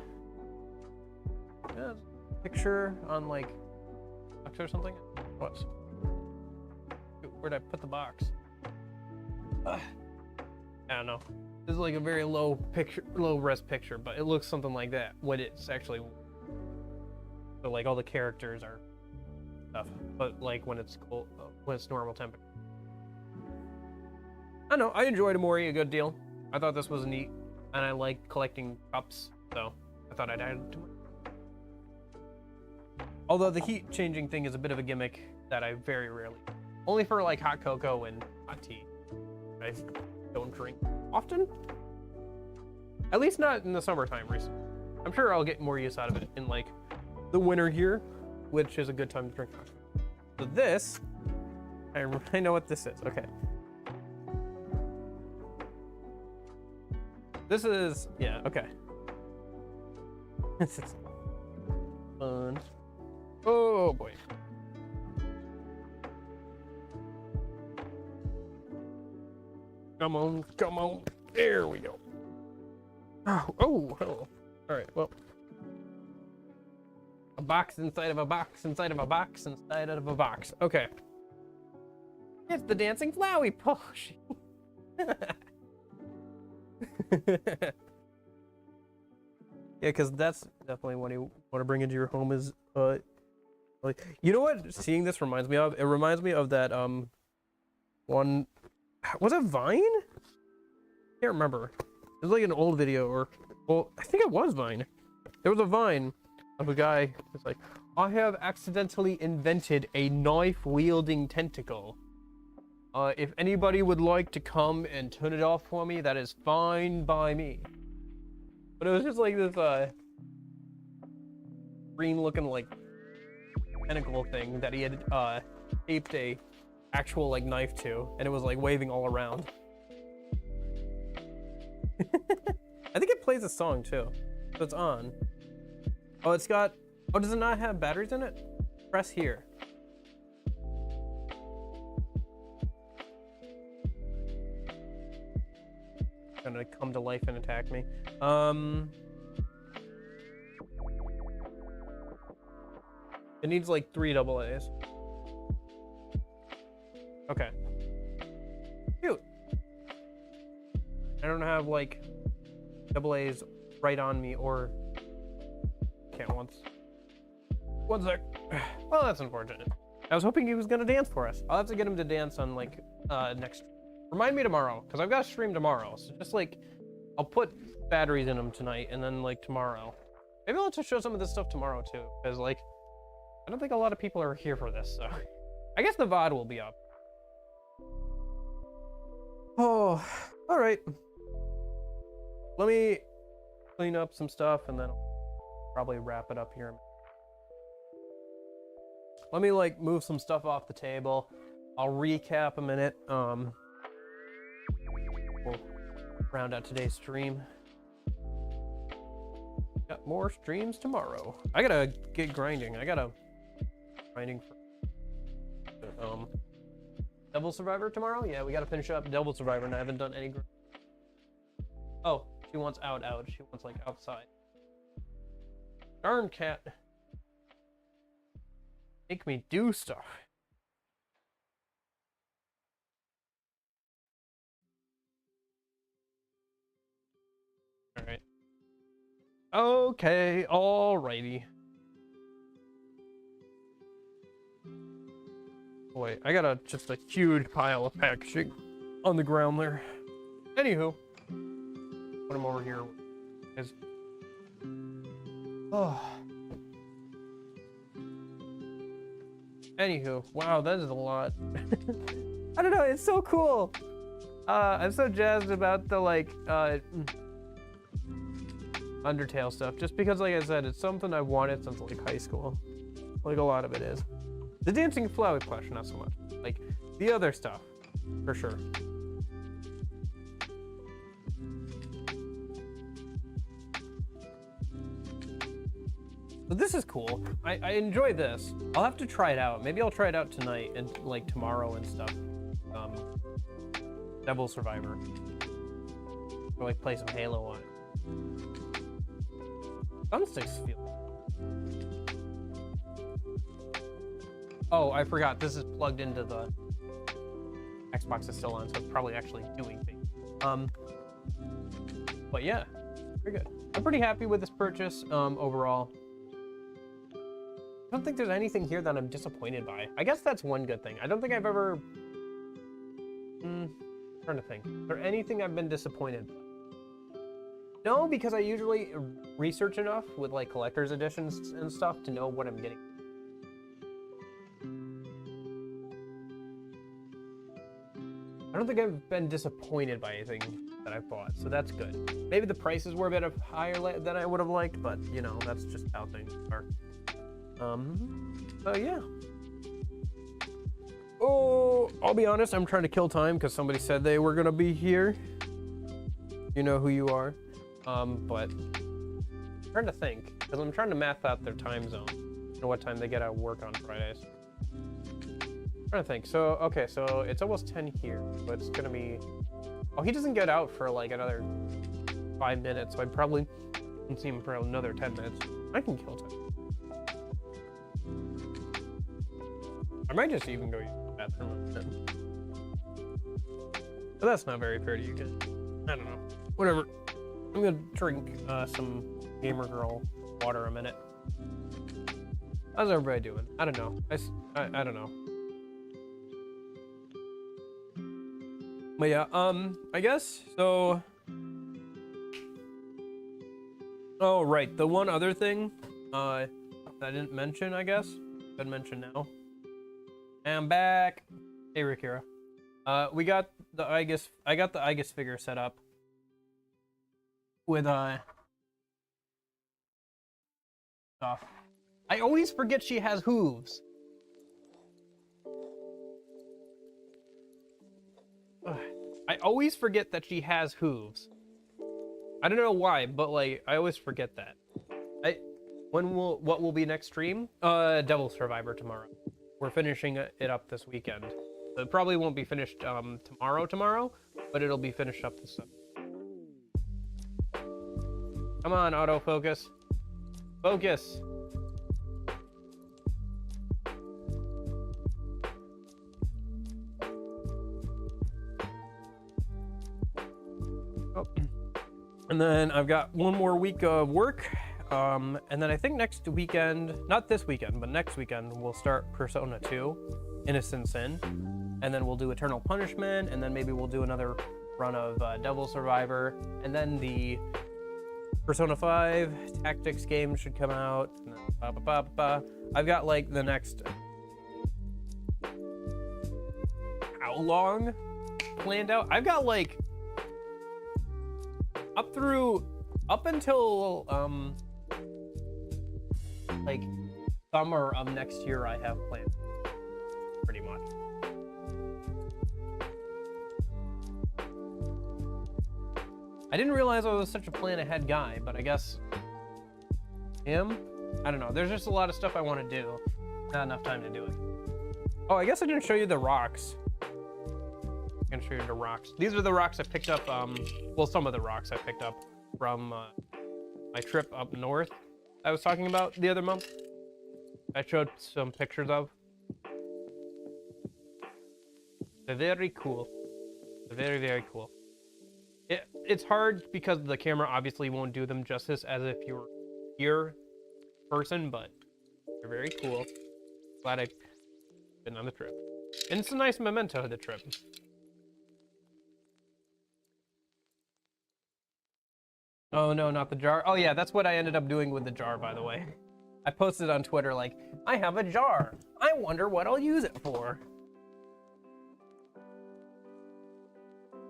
picture on like box or something. What? Where'd I put the box? I don't know. This is like a very low res picture, but it looks something like that when it's actually. So like all the characters are stuff, but like when it's cold, when it's normal temperature. I don't know. I enjoyed Mori a good deal. I thought this was neat, and I like collecting cups, so I thought I'd add it to it. Although the heat changing thing is a bit of a gimmick that I very rarely, only for like hot cocoa and hot tea. I don't drink often, at least not in the summertime recently. I'm sure I'll get more use out of it in like the winter here, which is a good time to drink hot cocoa. So this, I know what this is. Okay. This is, yeah, okay. This is fun. Oh boy. Come on, come on. There we go. Oh. All right, well. A box inside of a box inside of a box inside of a box. Okay. It's the dancing flowy plushie. Yeah, because that's definitely what you want to bring into your home is, like, you know what seeing this reminds me of? It reminds me of that, one, was it Vine? I can't remember. It was like an old video, or, well, I think it was Vine. There was a Vine of a guy who's like, I have accidentally invented a knife-wielding tentacle. If anybody would like to come and turn it off for me, that is fine by me. But it was just like this, green-looking, like, tentacle thing that he had, taped a actual, like, knife to, and it was, like, waving all around. I think it plays a song, too. So it's on. Oh, it's got... Oh, does it not have batteries in it? Press here. Gonna come to life and attack me. It needs like 3 AAs. Okay. Cute. I don't have like AAs right on me, or can't once. One sec. Well, that's unfortunate. I was hoping he was gonna dance for us. I'll have to get him to dance on like next. Remind me tomorrow, because I've got to stream tomorrow. So just like, I'll put batteries in them tonight, and then like tomorrow. Maybe I'll just show some of this stuff tomorrow too, because like, I don't think a lot of people are here for this, so. I guess the VOD will be up. Oh, all right. Let me clean up some stuff, and then I'll probably wrap it up here. Let me like move some stuff off the table. I'll recap a minute. We'll round out today's stream. Got more streams tomorrow. I gotta get grinding. I gotta grinding for Devil Survivor tomorrow. Yeah, we gotta finish up Devil Survivor, and I haven't done any. Oh, she wants out. She wants like outside. Darn cat. Make me do stuff. All right. Okay, alrighty. Wait, I got just a huge pile of packaging on the ground there. Anywho, put them over here. Oh. Anywho, wow, that is a lot. I don't know, it's so cool. I'm so jazzed about the like Undertale stuff, just because, like I said, it's something I've wanted since like high school. Like a lot of it is. The dancing flower plush, not so much. Like the other stuff, for sure. But this is cool. I enjoy this. I'll have to try it out. Maybe I'll try it out tonight and like tomorrow and stuff. Devil Survivor. Or like play some Halo on it. Thumbsticks feel. Oh, I forgot. This is plugged into the Xbox is still on, so it's probably actually doing things. But yeah, very good. I'm pretty happy with this purchase overall. I don't think there's anything here that I'm disappointed by. I guess that's one good thing. I don't think I've ever... I'm trying to think. Is there anything I've been disappointed by? No, because I usually research enough with like collector's editions and stuff to know what I'm getting. I don't think I've been disappointed by anything that I've bought, so that's good. Maybe the prices were a bit higher than I would have liked, but you know, that's just how things are. So yeah. Oh, I'll be honest, I'm trying to kill time because somebody said they were gonna be here. You know who you are. But I'm trying to think, because I'm trying to math out their time zone and what time they get out of work on Fridays. I'm trying to think. So, okay, so it's almost 10 here, so it's gonna be... Oh, he doesn't get out for like another 5 minutes, so I probably can see him for another 10 minutes. I can kill time. I might just even go use the bathroom. But that's not very fair to you guys. I don't know. Whatever. I'm gonna drink some Gamer Girl water a minute. How's everybody doing? I don't know. I don't know. But yeah, I guess, so... Oh, right, the one other thing that I didn't mention, I guess. Could mention now. I'm back. Hey, Rikira. We got the Aegis, I got the Aegis figure set up. With, stuff. I always forget she has hooves. Ugh. I always forget that she has hooves. I don't know why, but like I always forget that. What will be next stream? Devil Survivor tomorrow. We're finishing it up this weekend. So it probably won't be finished tomorrow, but it'll be finished up this Sunday. Come on, autofocus. Focus. Oh. And then I've got one more week of work. And then I think next weekend, not this weekend, but next weekend, we'll start Persona 2, Innocent Sin. And then we'll do Eternal Punishment, and then maybe we'll do another run of Devil Survivor. And then the Persona 5 Tactics game should come out. I've got like the next... How long planned out? I've got like... Up until like summer of next year I have planned, pretty much. I didn't realize I was such a plan ahead guy, but I guess I don't know, there's just a lot of stuff I want to do, not enough time to do it. Oh, I guess I didn't show you the rocks. I'm gonna show you the rocks. These are the rocks I picked up, well, some of the rocks I picked up from my trip up north I was talking about the other month. I showed some pictures of. They're very cool. They're very, very cool. It's hard because the camera obviously won't do them justice as if you were here in person, but they're very cool. Glad I've been on the trip. And it's a nice memento of the trip. Oh no, not the jar. Oh yeah, that's what I ended up doing with the jar, by the way. I posted on Twitter like, I have a jar. I wonder what I'll use it for.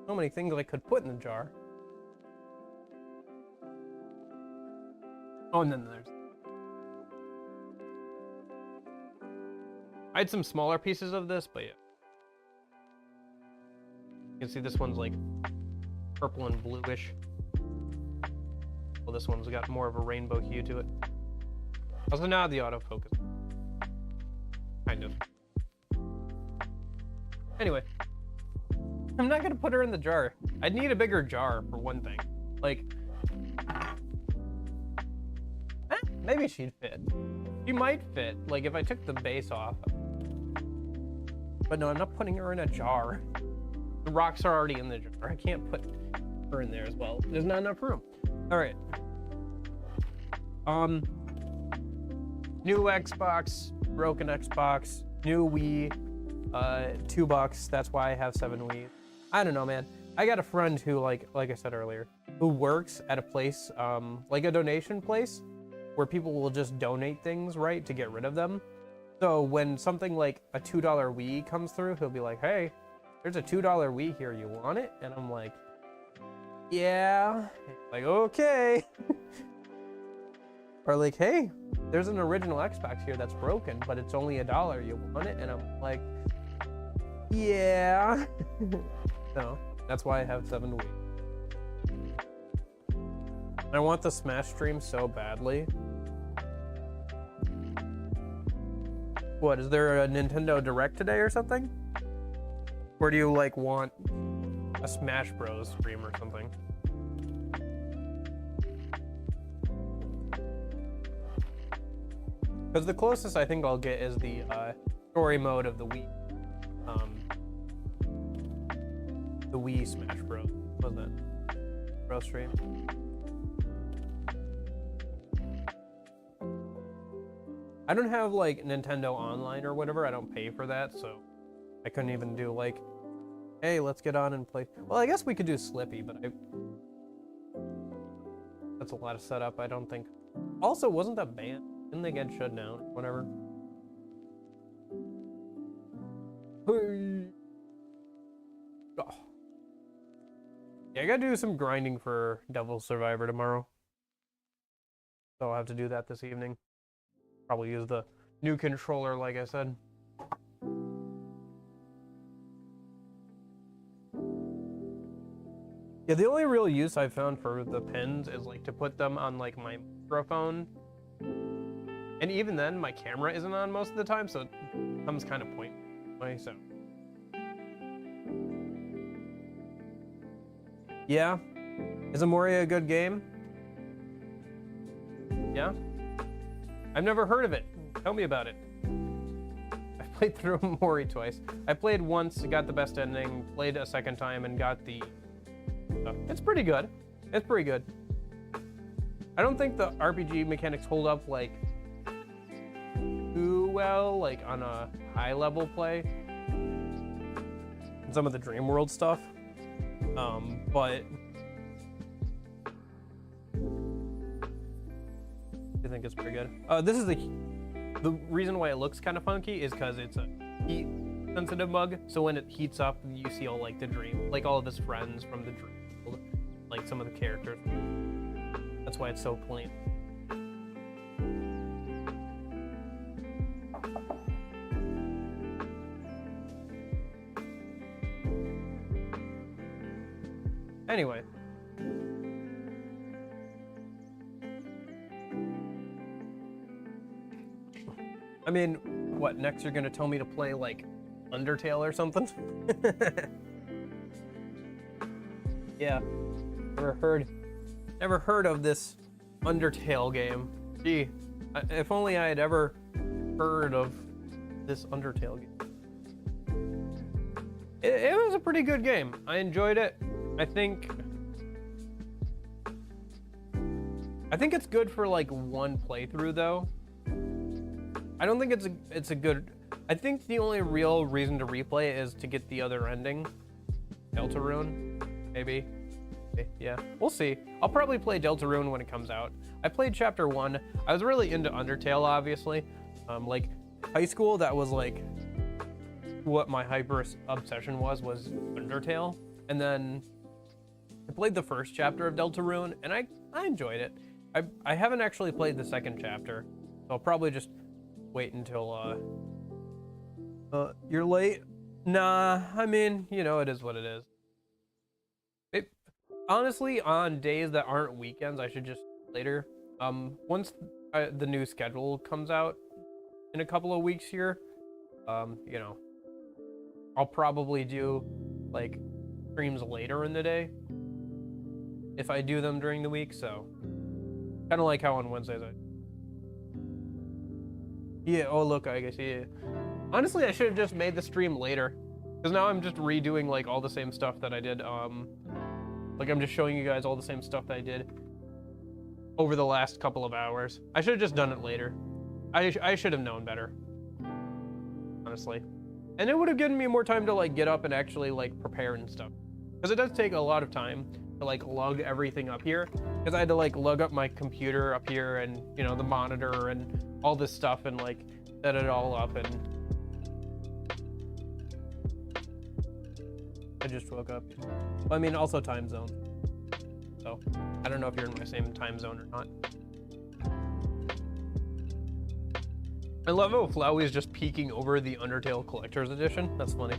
So many things I could put in the jar. Oh, and then there's... I had some smaller pieces of this, but yeah. You can see this one's like purple and bluish. Well, this one's got more of a rainbow hue to it. Also now the autofocus. Kind of. Anyway. I'm not gonna put her in the jar. I'd need a bigger jar for one thing. Like, maybe she'd fit. She might fit, like if I took the base off. But no, I'm not putting her in a jar. The rocks are already in the jar. I can't put her in there as well. There's not enough room. All right. New Xbox, broken Xbox, new Wii, $2. That's why I have 7 Wii. I don't know, man. I got a friend who, like I said earlier, who works at a place, like a donation place, where people will just donate things, right, to get rid of them. So when something like a $2 Wii comes through, he'll be like, hey, there's a $2 Wii here, you want it? And I'm like, yeah. Like, okay. Or like, hey, there's an original Xbox here that's broken, but it's only $1, you want it? And I'm like, yeah. No, that's why I have 7 Wii. I want the Smash stream so badly. What, is there a Nintendo Direct today or something? Or do you like want a Smash Bros stream or something? Because the closest I think I'll get is the story mode of the Wii. The Wii Smash Bros. What was that? Bro stream. I don't have like Nintendo Online or whatever. I don't pay for that, so I couldn't even do like, hey, let's get on and play. Well, I guess we could do Slippy, but that's a lot of setup. I don't think. Also, wasn't that banned? Didn't they get shut down? Whatever. Oh. Yeah, I gotta do some grinding for Devil Survivor tomorrow. So I'll have to do that this evening. Probably use the new controller, like I said. Yeah, the only real use I've found for the pins is like to put them on like my microphone. And even then, my camera isn't on most of the time, so it becomes kind of pointless. So. Yeah? Is Amoria a good game? Yeah? I've never heard of it. Tell me about it. I played through Mori twice. I played once, got the best ending, played a second time, and got the... It's pretty good. It's pretty good. I don't think the RPG mechanics hold up, like, too well, like, on a high-level play. And some of the Dream World stuff. But... I think it's pretty good. This is the reason why it looks kind of funky is because it's a heat sensitive bug. So when it heats up, you see all like the dream, like all of his friends from the dream world, like some of the characters. That's why it's so plain. Anyway. I mean, what, next you're gonna tell me to play, like, Undertale or something? Yeah. Never heard of this Undertale game. Gee, if only I had ever heard of this Undertale game. It was a pretty good game. I enjoyed it. I think it's good for like one playthrough though. I don't think it's a good. I think the only real reason to replay it is to get the other ending, Deltarune, maybe. Yeah, we'll see. I'll probably play Deltarune when it comes out. I played Chapter 1. I was really into Undertale, obviously. Like high school, that was like what my hyper obsession was Undertale. And then I played the first chapter of Deltarune, and I enjoyed it. I haven't actually played the second chapter, so I'll probably just wait until you're late. Nah, I mean, you know, it is what it is. Honestly, on days that aren't weekends, I should just later. Once the new schedule comes out in a couple of weeks here, you know, I'll probably do like streams later in the day if I do them during the week. So kind of like how on Wednesdays yeah, oh look, I guess, yeah. Honestly, I should have just made the stream later, because now I'm just redoing like all the same stuff that I did. Like I'm just showing you guys all the same stuff that I did over the last couple of hours. I should have just done it later. I should have known better, honestly. And it would have given me more time to like get up and actually like prepare and stuff. Because it does take a lot of time to like lug everything up here. Because I had to like lug up my computer up here and, you know, the monitor and all this stuff and like set it all up. And I just woke up. Well, I mean, also time zone. So I don't know if you're in my same time zone or not. I love how Flowey is just peeking over the Undertale Collector's Edition. That's funny.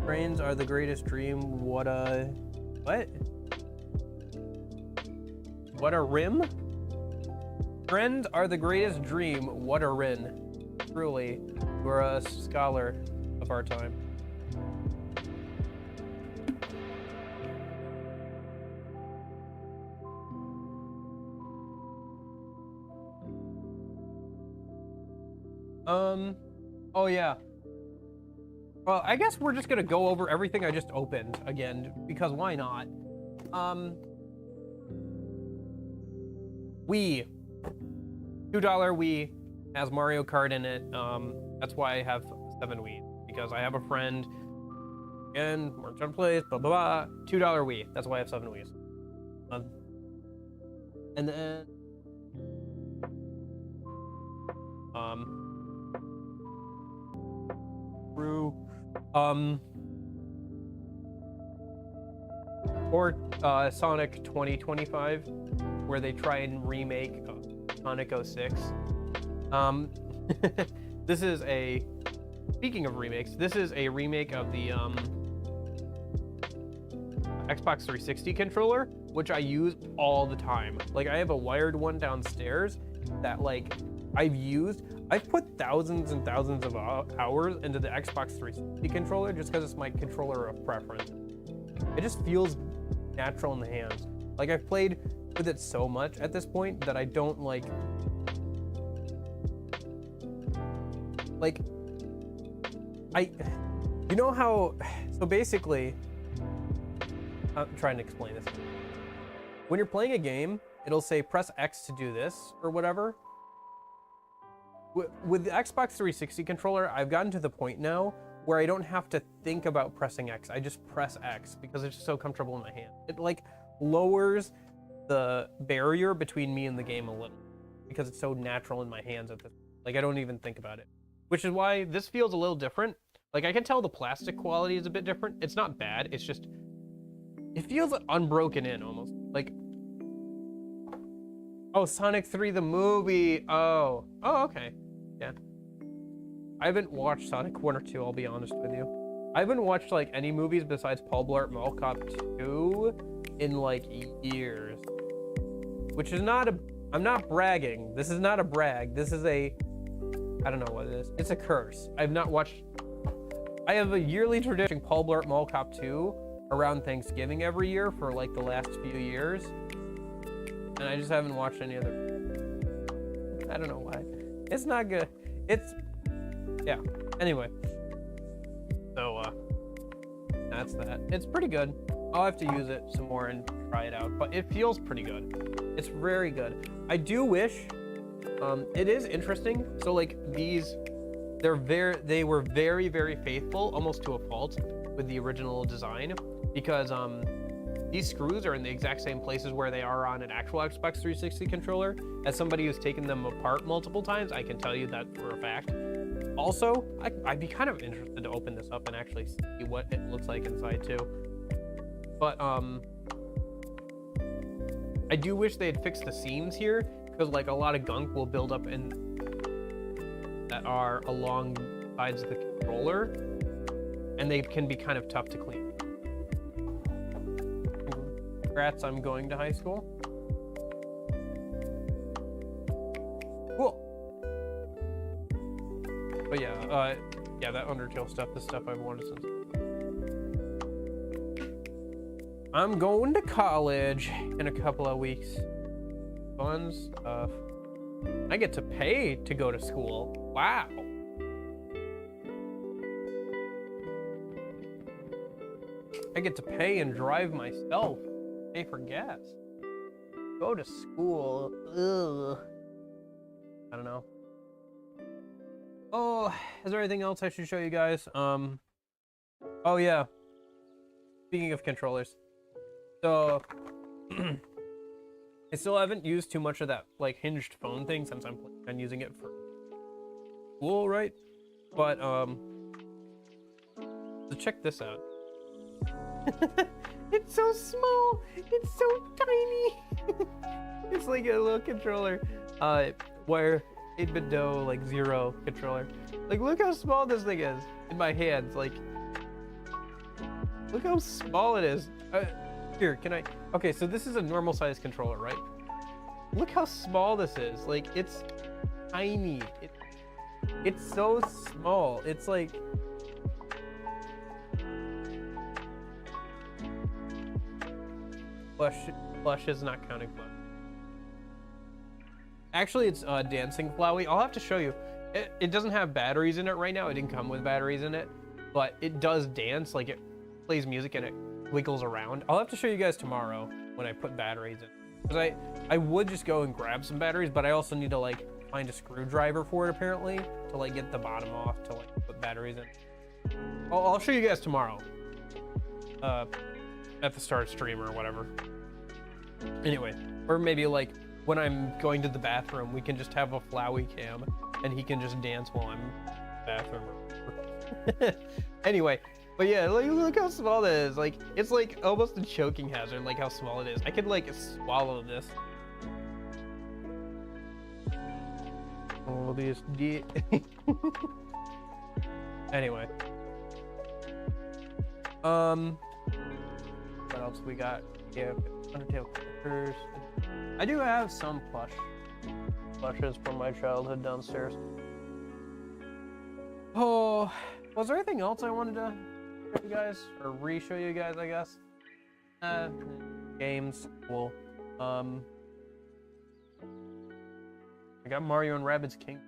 Brains are the greatest dream. What a rim? Friends are the greatest dream. What a rin. Truly, we're a scholar of our time. Oh yeah. Well, I guess we're just gonna go over everything I just opened again, because why not? Wii. $2 Wii has Mario Kart in it. That's why I have 7 Wii's, because I have a friend, and merch on place, blah blah blah. $2 Wii. That's why I have 7 Wii's. And then or Sonic 2025, where they try and remake Sonic 06. This is speaking of remakes, this is a remake of the Xbox 360 controller, which I use all the time. Like, I have a wired one downstairs that like I've put thousands and thousands of hours into the Xbox 360 controller just because it's my controller of preference. It just feels natural in the hands. Like, I've played with it so much at this point that I don't like you know how, so basically, I'm trying to explain this. When you're playing a game, it'll say press X to do this or whatever. With the Xbox 360 controller, I've gotten to the point now where I don't have to think about pressing X. I just press X because it's just so comfortable in my hand. It like lowers the barrier between me and the game a little because it's so natural in my hands at this. Like, I don't even think about it, which is why this feels a little different. Like, I can tell the plastic quality is a bit different. It's not bad. It's just, it feels unbroken in almost. Like, oh, Sonic 3 the movie. Oh, okay. Yeah. I haven't watched Sonic 1 or 2, I'll be honest with you. I haven't watched like any movies besides Paul Blart Mall Cop 2 in like years. Which is not I'm not bragging. This is not a brag. This is I don't know what it is. It's a curse. I've not watched I have a yearly tradition, Paul Blart Mall Cop 2, around Thanksgiving every year for like the last few years. And I just haven't watched any other. I don't know why. It's not good. Yeah. Anyway. So, that's that. It's pretty good. I'll have to use it some more and try it out, but it feels pretty good. It's very good. I do wish, it is interesting. So like these, they were very, very faithful, almost to a fault, with the original design, because these screws are in the exact same places where they are on an actual Xbox 360 controller. As somebody who's taken them apart multiple times, I can tell you that for a fact. Also, I'd be kind of interested to open this up and actually see what it looks like inside too. But I do wish they had fixed the seams here, because like a lot of gunk will build up in that are along sides of the controller, and they can be kind of tough to clean. Congrats, I'm going to high school. Cool. But yeah, yeah, that Undertale stuff, the stuff I've wanted since. I'm going to college in a couple of weeks. Fun stuff. I get to pay to go to school. Wow. I get to pay and drive myself. Pay for gas. Go to school. Ugh. I don't know. Oh, is there anything else I should show you guys? Oh yeah. Speaking of controllers. So I still haven't used too much of that like hinged phone thing since I'm planning on using it for school, right? But so check this out. It's so small. It's so tiny. It's like a little controller. Where 8-bit like 0 controller. Like, look how small this thing is in my hands. Like, look how small it is. Here, can I? Okay, so this is a normal size controller, right? Look how small this is. Like, it's tiny. It's so small. It's like. Flush is not counting flush. Actually, it's dancing Flowey. I'll have to show you. It doesn't have batteries in it right now. It didn't come with batteries in it, but it does dance. Like, it plays music and it wiggles around. I'll have to show you guys tomorrow when I put batteries in. Because I would just go and grab some batteries, but I also need to like find a screwdriver for it apparently to like get the bottom off to like put batteries in. I'll show you guys tomorrow. At the start of stream or whatever. Anyway, or maybe like when I'm going to the bathroom, we can just have a Flowey cam and he can just dance while I'm in the bathroom. Anyway, but yeah, look how small that is. Like, it's like almost a choking hazard, like how small it is. I could like swallow this. Oh, this Anyway. What else we got? Yeah, Undertale characters. I do have some plushes from my childhood downstairs. Oh, was there anything else I wanted to show you guys or re-show you guys? I guess. Games, cool. I got Mario and Rabbids King.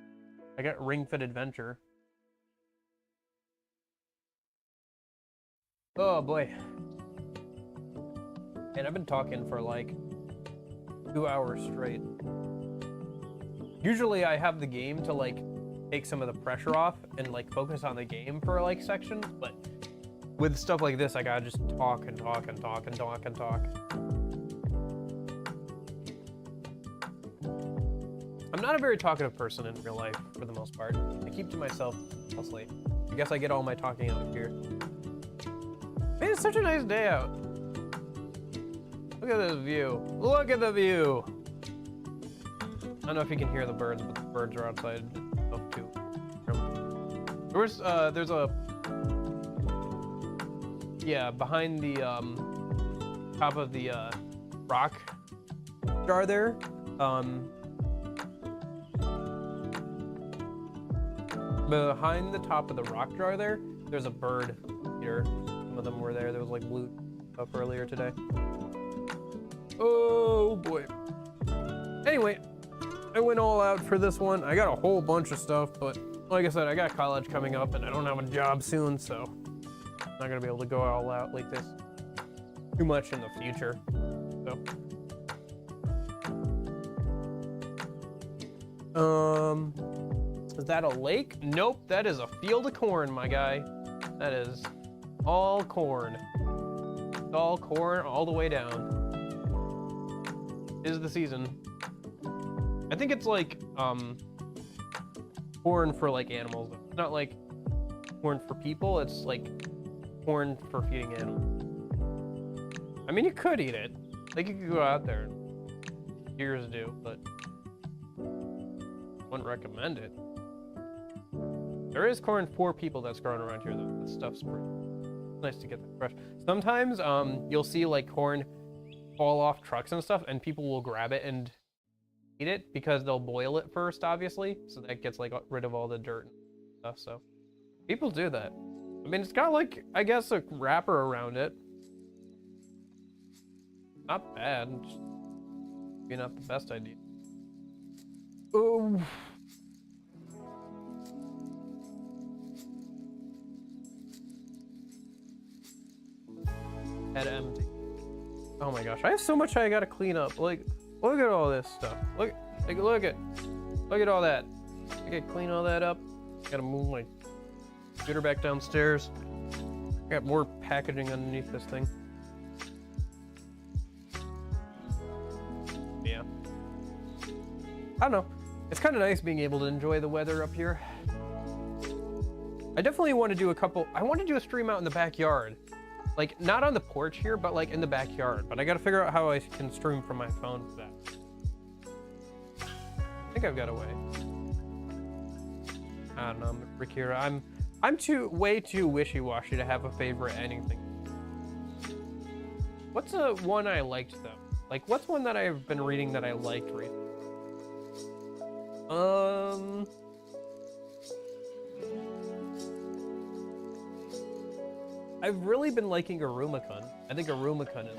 I got Ring Fit Adventure. Oh boy. And I've been talking for like 2 hours straight. Usually I have the game to like take some of the pressure off and like focus on the game for like sections, but with stuff like this, I gotta just talk and talk and talk and talk and talk. I'm not a very talkative person in real life for the most part. I keep to myself mostly. I guess I get all my talking out here. Man, it's such a nice day out. Look at this view. Look at the view. I don't know if you can hear the birds, but the birds are outside of too. There's a behind the top of the rock jar there. Behind the top of the rock jar there, There's a bird here. Some of them were there. There was like blue up earlier today. Oh boy. Anyway, I went all out for this one. I got a whole bunch of stuff, but like I said, I got college coming up and I don't have a job soon, so I'm not gonna be able to go all out like this too much in the future. So is that a lake? Nope, that is a field of corn, my guy. That is all corn. It's all corn all the way down. Is the season. I think it's like corn for like animals. It's not like corn for people, it's like corn for feeding animals. I mean, you could eat it. Like, you could go out there. Deers do, but wouldn't recommend it. There is corn for people that's growing around here, though. That stuff's pretty nice to get that fresh. Sometimes you'll see like corn fall off trucks and stuff, and people will grab it and eat it because they'll boil it first, obviously, so that gets like rid of all the dirt and stuff. So people do that. I mean, it's got like, I guess, a wrapper around it. Not bad. Just maybe not the best idea. Oh. Head empty. Oh my gosh, I have so much I gotta clean up. Like, look at all this stuff. Look at all that. I gotta clean all that up. Gotta move my computer back downstairs. I got more packaging underneath this thing. Yeah. I don't know. It's kind of nice being able to enjoy the weather up here. I definitely want to do I want to do a stream out in the backyard. Like, not on the porch here, but like in the backyard. But I gotta figure out how I can stream from my phone for that. I think I've got a way. I don't know, Rikira. I'm way too wishy-washy to have a favorite anything. What's a one I liked though? Like, what's one that I've been reading that I liked recently? I've really been liking Arumacun. I think Arumacun is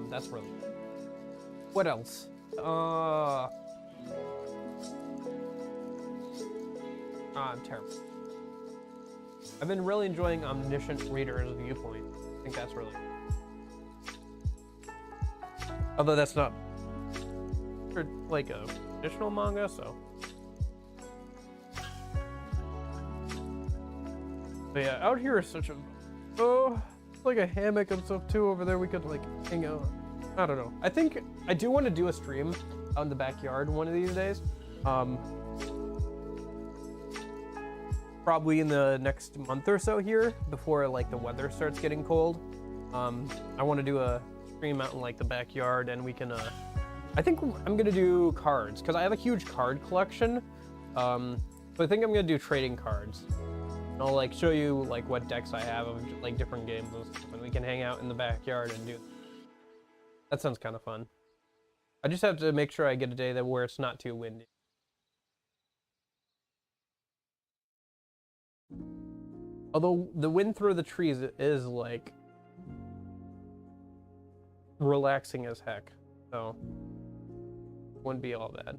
that's really good. What else? I'm terrible. I've been really enjoying Omniscient Reader's Viewpoint. I think that's really good. Although that's not like a traditional manga, so. But yeah, out here is such a, it's like a hammock and stuff too over there. We could like hang out. I don't know. I think I do want to do a stream out in the backyard one of these days. Probably in the next month or so here before like the weather starts getting cold. I want to do a stream out in like the backyard, and we can, I think I'm gonna do cards because I have a huge card collection. So I think I'm gonna do trading cards. I'll like show you like what decks I have of like different games and stuff, and we can hang out in the backyard and do that. That sounds kind of fun. I just have to make sure I get a day where it's not too windy. Although the wind through the trees is like relaxing as heck, so wouldn't be all bad.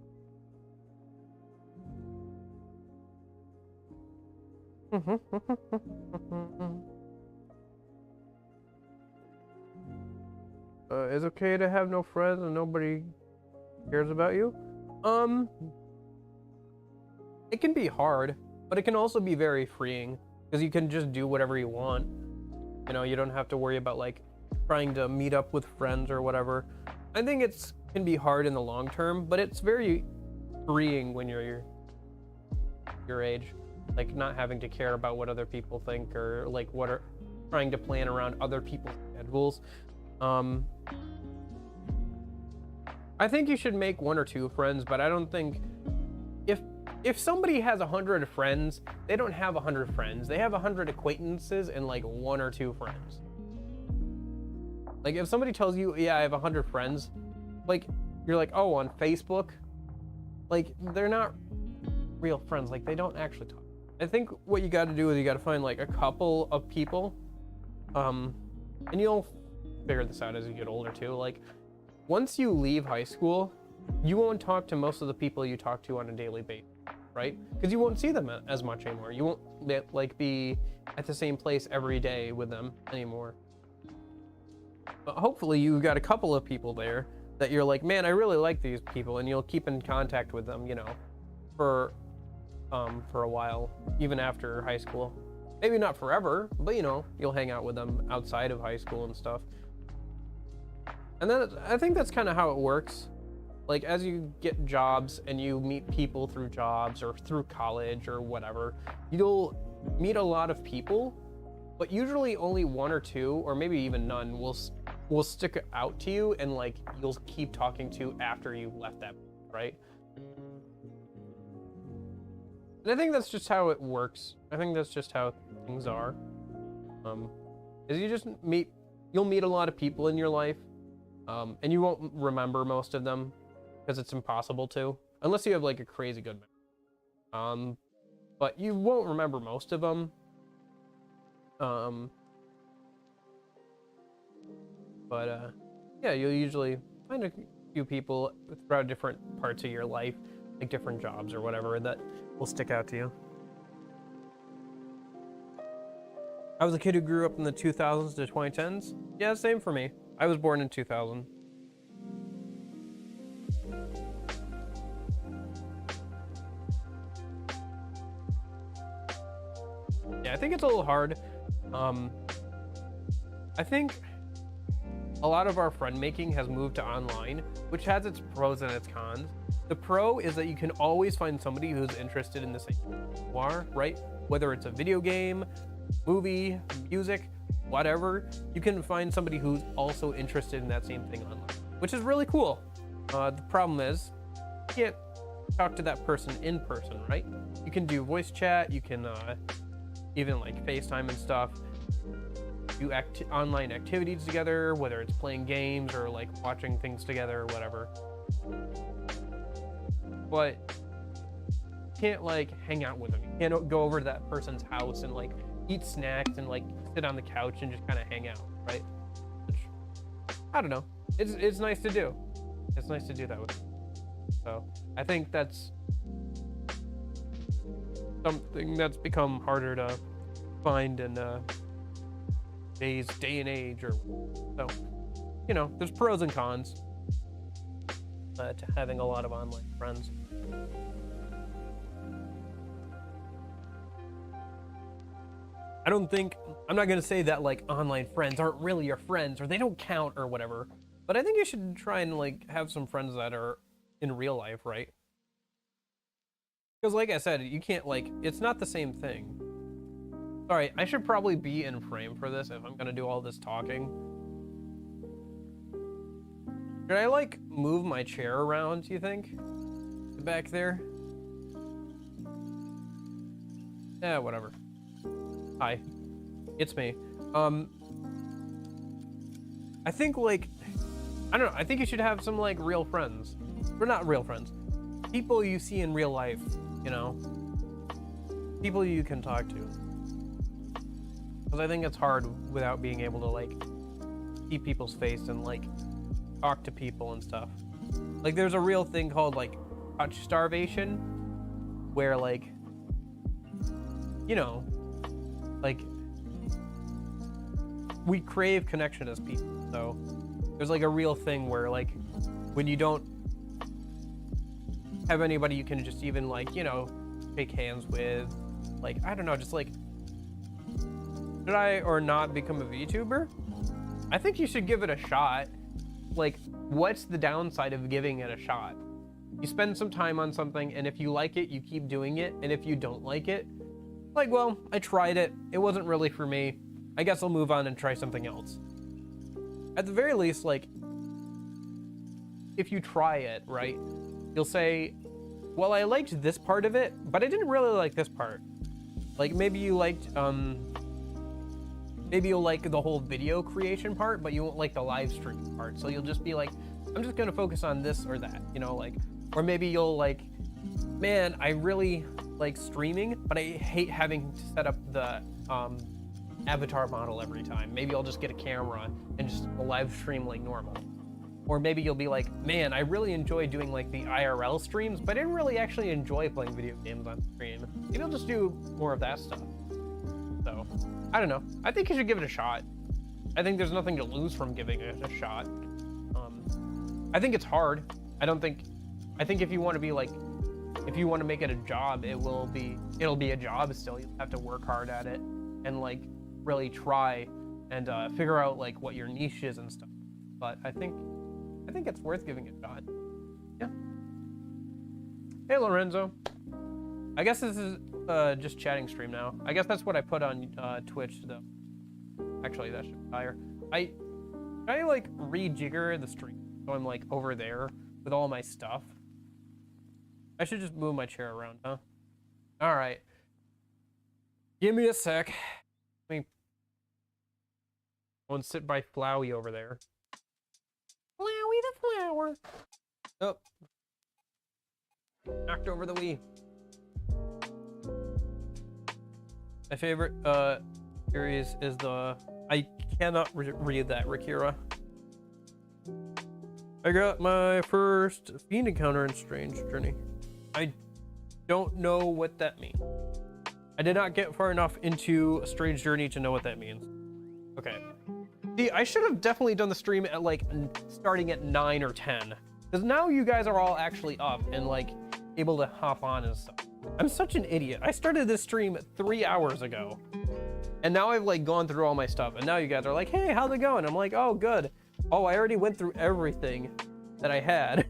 It's okay to have no friends and nobody cares about you. It can be hard, but it can also be very freeing because you can just do whatever you want. You know, you don't have to worry about like trying to meet up with friends or whatever. I think it can be hard in the long term, but it's very freeing when you're your age. Like not having to care about what other people think or like what are trying to plan around other people's schedules. I think you should make 1 or 2 friends, but I don't think if somebody has 100 friends, they don't have 100 friends. They have 100 acquaintances and like 1 or 2 friends. Like if somebody tells you, yeah, I have 100 friends, like you're like, oh, on Facebook, like they're not real friends. Like they don't actually talk. I think what you got to do is you got to find like a couple of people, and you'll figure this out as you get older too. Like, once you leave high school, you won't talk to most of the people you talk to on a daily basis, right? Because you won't see them as much anymore. You won't like be at the same place every day with them anymore. But hopefully you got a couple of people there that you're like, man, I really like these people, and you'll keep in contact with them, you know, for a while, even after high school. Maybe not forever, but you know, you'll hang out with them outside of high school and stuff. And then I think that's kind of how it works. Like, as you get jobs and you meet people through jobs or through college or whatever, you'll meet a lot of people, but usually only one or two, or maybe even none, will stick out to you and like you'll keep talking to after you left that, right? And I think that's just how it works. I think that's just how things are. Is you'll meet a lot of people in your life, and you won't remember most of them because it's impossible to, unless you have like a crazy good memory. But you won't remember most of them. Yeah, you'll usually find a few people throughout different parts of your life, like different jobs or whatever, that will stick out to you. I was a kid who grew up in the 2000s to 2010s. Yeah, same for me. I was born in 2000. Yeah, I think it's a little hard. I think a lot of our friend making has moved to online, which has its pros and its cons. The pro is that you can always find somebody who's interested in the same thing you are, right? Whether it's a video game, movie, music, whatever, you can find somebody who's also interested in that same thing online, which is really cool. The problem is, you can't talk to that person in person, right? You can do voice chat, you can even like FaceTime and stuff, do online activities together, whether it's playing games or like watching things together or whatever. But you can't like hang out with them. You can't go over to that person's house and like eat snacks and like sit on the couch and just kind of hang out, right? Which, I don't know. It's nice to do. It's nice to do that with them. So I think that's something that's become harder to find in today's day and age, or so. You know, there's pros and cons to having a lot of online friends. I'm not gonna say that like online friends aren't really your friends or they don't count or whatever, but I think you should try and like have some friends that are in real life, right? Because like I said, you can't like, it's not the same thing. Sorry, I should probably be in frame for this if I'm gonna do all this talking. Should I like move my chair around, do you think? Back there? Yeah, whatever. Hi, it's me. I think like, I don't know, I think you should have some like real friends. Or not real friends. People you see in real life, you know? People you can talk to. Because I think it's hard without being able to like see people's face and like talk to people and stuff. Like there's a real thing called like touch starvation, where like, you know, like we crave connection as people. So there's like a real thing where like when you don't have anybody you can just even like, you know, shake hands with, like, I don't know, just like, should I or not become a VTuber? I think you should give it a shot. Like, what's the downside of giving it a shot? You spend some time on something, and if you like it, you keep doing it, and if you don't like it, like, well, I tried it, it wasn't really for me, I guess I'll move on and try something else. At the very least, like, if you try it, right, you'll say, well, I liked this part of it, but I didn't really like this part. Like, maybe you liked, maybe you'll like the whole video creation part, but you won't like the live stream part. So you'll just be like, I'm just gonna focus on this or that, you know, like, or maybe you'll like, man, I really like streaming, but I hate having to set up the avatar model every time. Maybe I'll just get a camera and just live stream like normal. Or maybe you'll be like, man, I really enjoy doing like the IRL streams, but I didn't really actually enjoy playing video games on stream. Maybe I'll just do more of that stuff. So, I don't know. I think you should give it a shot. I think there's nothing to lose from giving it a shot. I think it's hard. I think if you want to be like, if you want to make it a job, it'll be a job still. You have to work hard at it and like really try and figure out like what your niche is and stuff. But I think it's worth giving it a shot. Yeah. Hey Lorenzo. I guess this is just chatting stream now. I guess that's what I put on Twitch though. Actually, that should be higher. I like rejigger the stream so I'm like over there with all my stuff. I should just move my chair around, huh? All right. Give me a sec. Let me go and sit by Flowey over there. Flowey the flower. Oh. Knocked over the Wii. My favorite series is the... I cannot read that, Rakira. I got my first fiend encounter in Strange Journey. I don't know what that means. I did not get far enough into Strange Journey to know what that means. Okay. See, I should have definitely done the stream at like starting at 9 or 10. Because now you guys are all actually up and like able to hop on and stuff. I'm such an idiot. I started this stream 3 hours ago. And now I've like gone through all my stuff. And now you guys are like, hey, how's it going? I'm like, oh, good. Oh, I already went through everything that I had.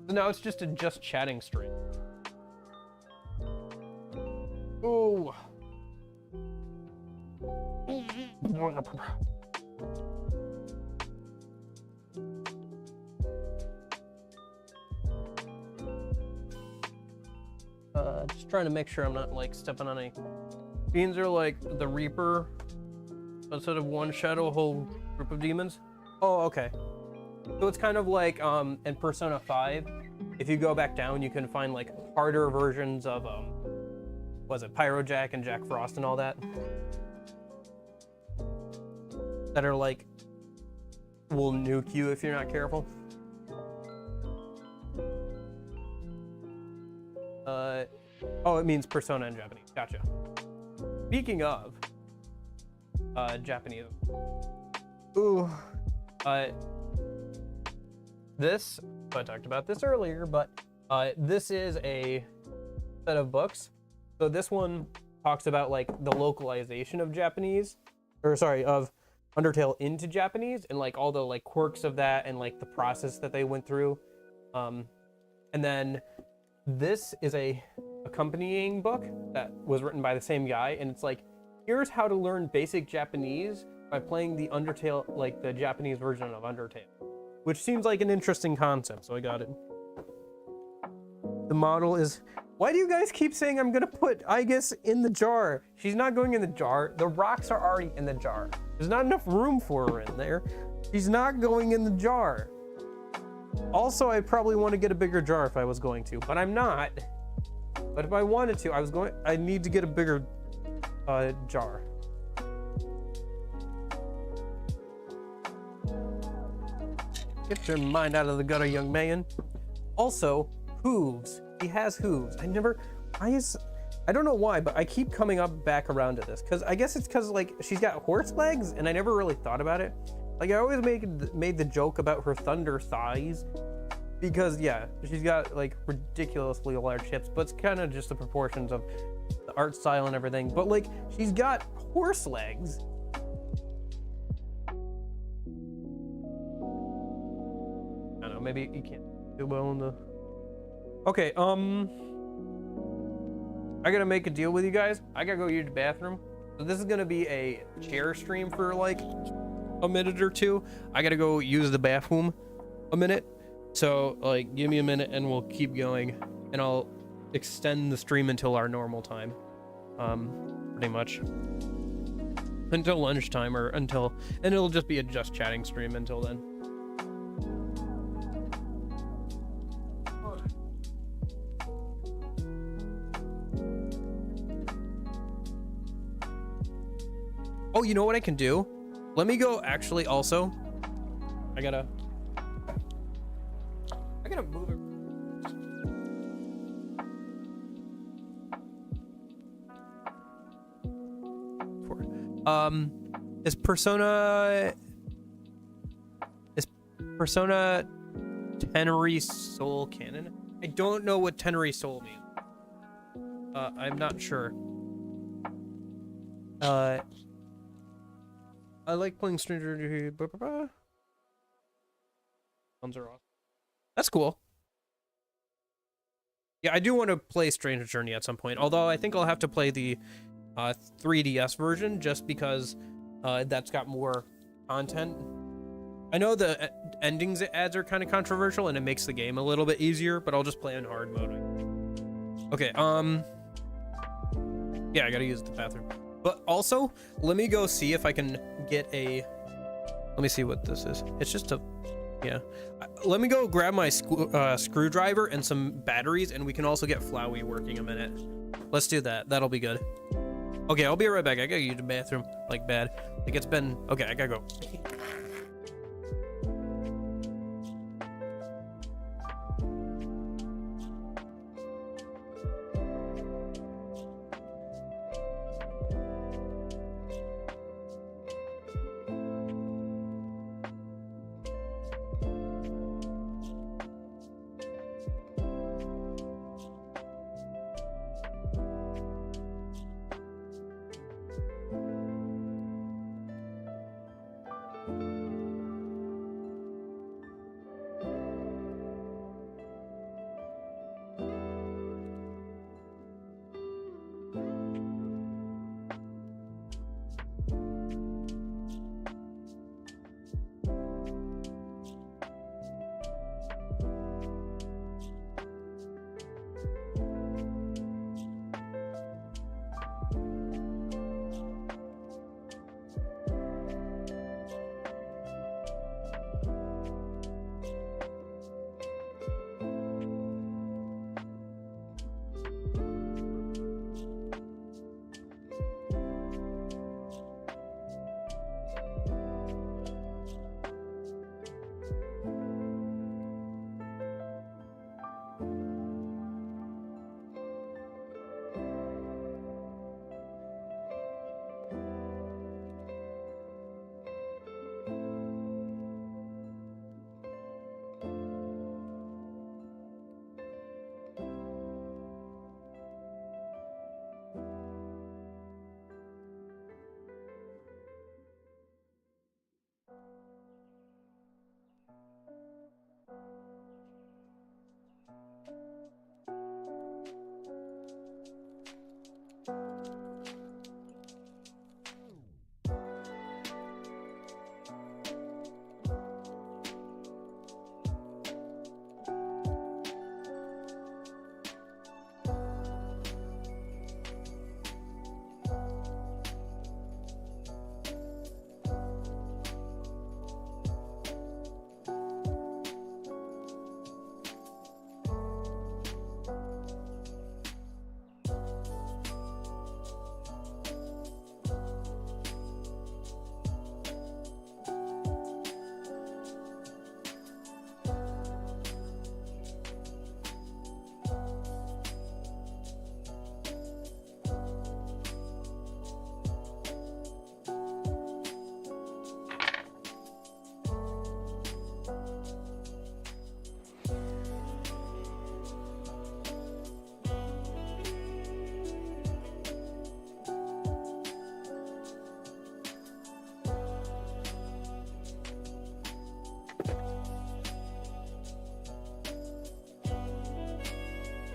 So now it's just a just chatting stream. Ooh. Just trying to make sure I'm not like stepping on any. Fiends are like the Reaper. Instead of one shadow, a whole group of demons. Oh, okay. So it's kind of like in Persona 5. If you go back down, you can find like harder versions of was it Pyrojack and Jack Frost and all that? That are like will nuke you if you're not careful. Oh, it means Persona in Japanese. Gotcha. Speaking of Japanese. Ooh. This, I talked about this earlier, but this is a set of books. So this one talks about like the localization of Japanese, or sorry, of Undertale into Japanese and like all the like quirks of that and like the process that they went through. And then this is a accompanying book that was written by the same guy, and it's like, here's how to learn basic Japanese by playing the Undertale, like the Japanese version of Undertale, which seems like an interesting concept, so I got it. The model is... Why do you guys keep saying I'm gonna put Aigis in the jar? She's not going in the jar. The rocks are already in the jar. There's not enough room for her in there. She's not going in the jar. Also, I probably want to get a bigger jar if I was going to, but I'm not. But if I wanted to, I need to get a bigger jar. Get your mind out of the gutter, young man. Also, hooves. He has hooves. I don't know why, but I keep coming back around to this. I guess it's because like she's got horse legs and I never really thought about it. Like I always made the joke about her thunder thighs. Because yeah, she's got like ridiculously large hips, but it's kind of just the proportions of the art style and everything. But like, she's got horse legs. I don't know, maybe you can't do well in the... Okay, I gotta make a deal with you guys. I gotta go use the bathroom. So this is gonna be a chair stream for like a minute or two. I gotta go use the bathroom a minute. So like, give me a minute and we'll keep going, and I'll extend the stream until our normal time. Pretty much until lunchtime, or and it'll just be a just chatting stream until then. Oh, you know what I can do? Let me go actually also. I gotta move it. Is Persona Tenere Soul canon? I don't know what Tenere Soul means. I'm not sure. I like playing Stranger. Sounds are awesome. That's cool. Yeah, I do want to play Stranger Journey at some point. Although I think I'll have to play the 3DS version just because that's got more content. I know the endings it adds are kind of controversial and it makes the game a little bit easier, but I'll just play in hard mode. Okay, yeah, I gotta use the bathroom. But also, let me go see if I can get a... Let me see what this is. It's just a... Yeah. Let me go grab my screwdriver and some batteries, and we can also get Flowey working a minute. Let's do that. That'll be good. Okay, I'll be right back. I gotta use the bathroom, like bad. Like it's been... Okay, I gotta go.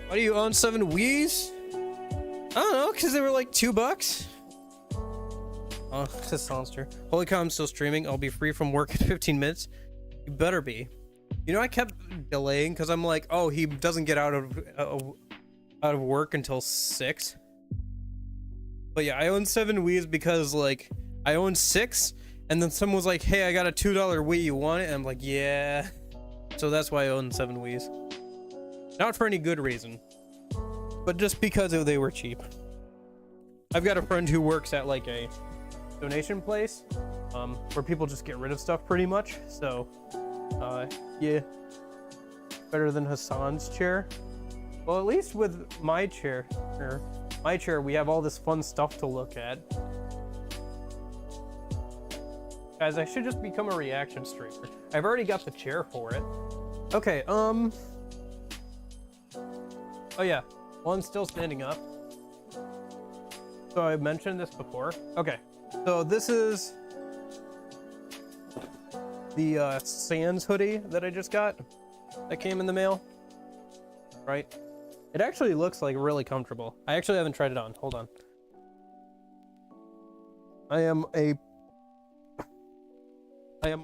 Why do you own 7 Wii's? I don't know, because they were like $2. Oh, this sounds true. Holy cow, I'm still streaming. I'll be free from work in 15 minutes. You better be. You know, I kept delaying because I'm like, oh, he doesn't get out of work until 6. But yeah, I own 7 Wii's because like I own 6, and then someone was like, hey, I got a $2 Wii, you want it? And I'm like, yeah. So that's why I own 7 Wii's. Not for any good reason, but just because they were cheap. I've got a friend who works at like a donation place, where people just get rid of stuff pretty much. So, yeah, better than Hassan's chair. Well, at least with my chair, we have all this fun stuff to look at. Guys, I should just become a reaction streamer. I've already got the chair for it. Okay, oh yeah, well, I'm still standing up. So I mentioned this before. Okay, so this is the Sans hoodie that I just got that came in the mail, right? It actually looks like really comfortable. I actually haven't tried it on. Hold on. I am a I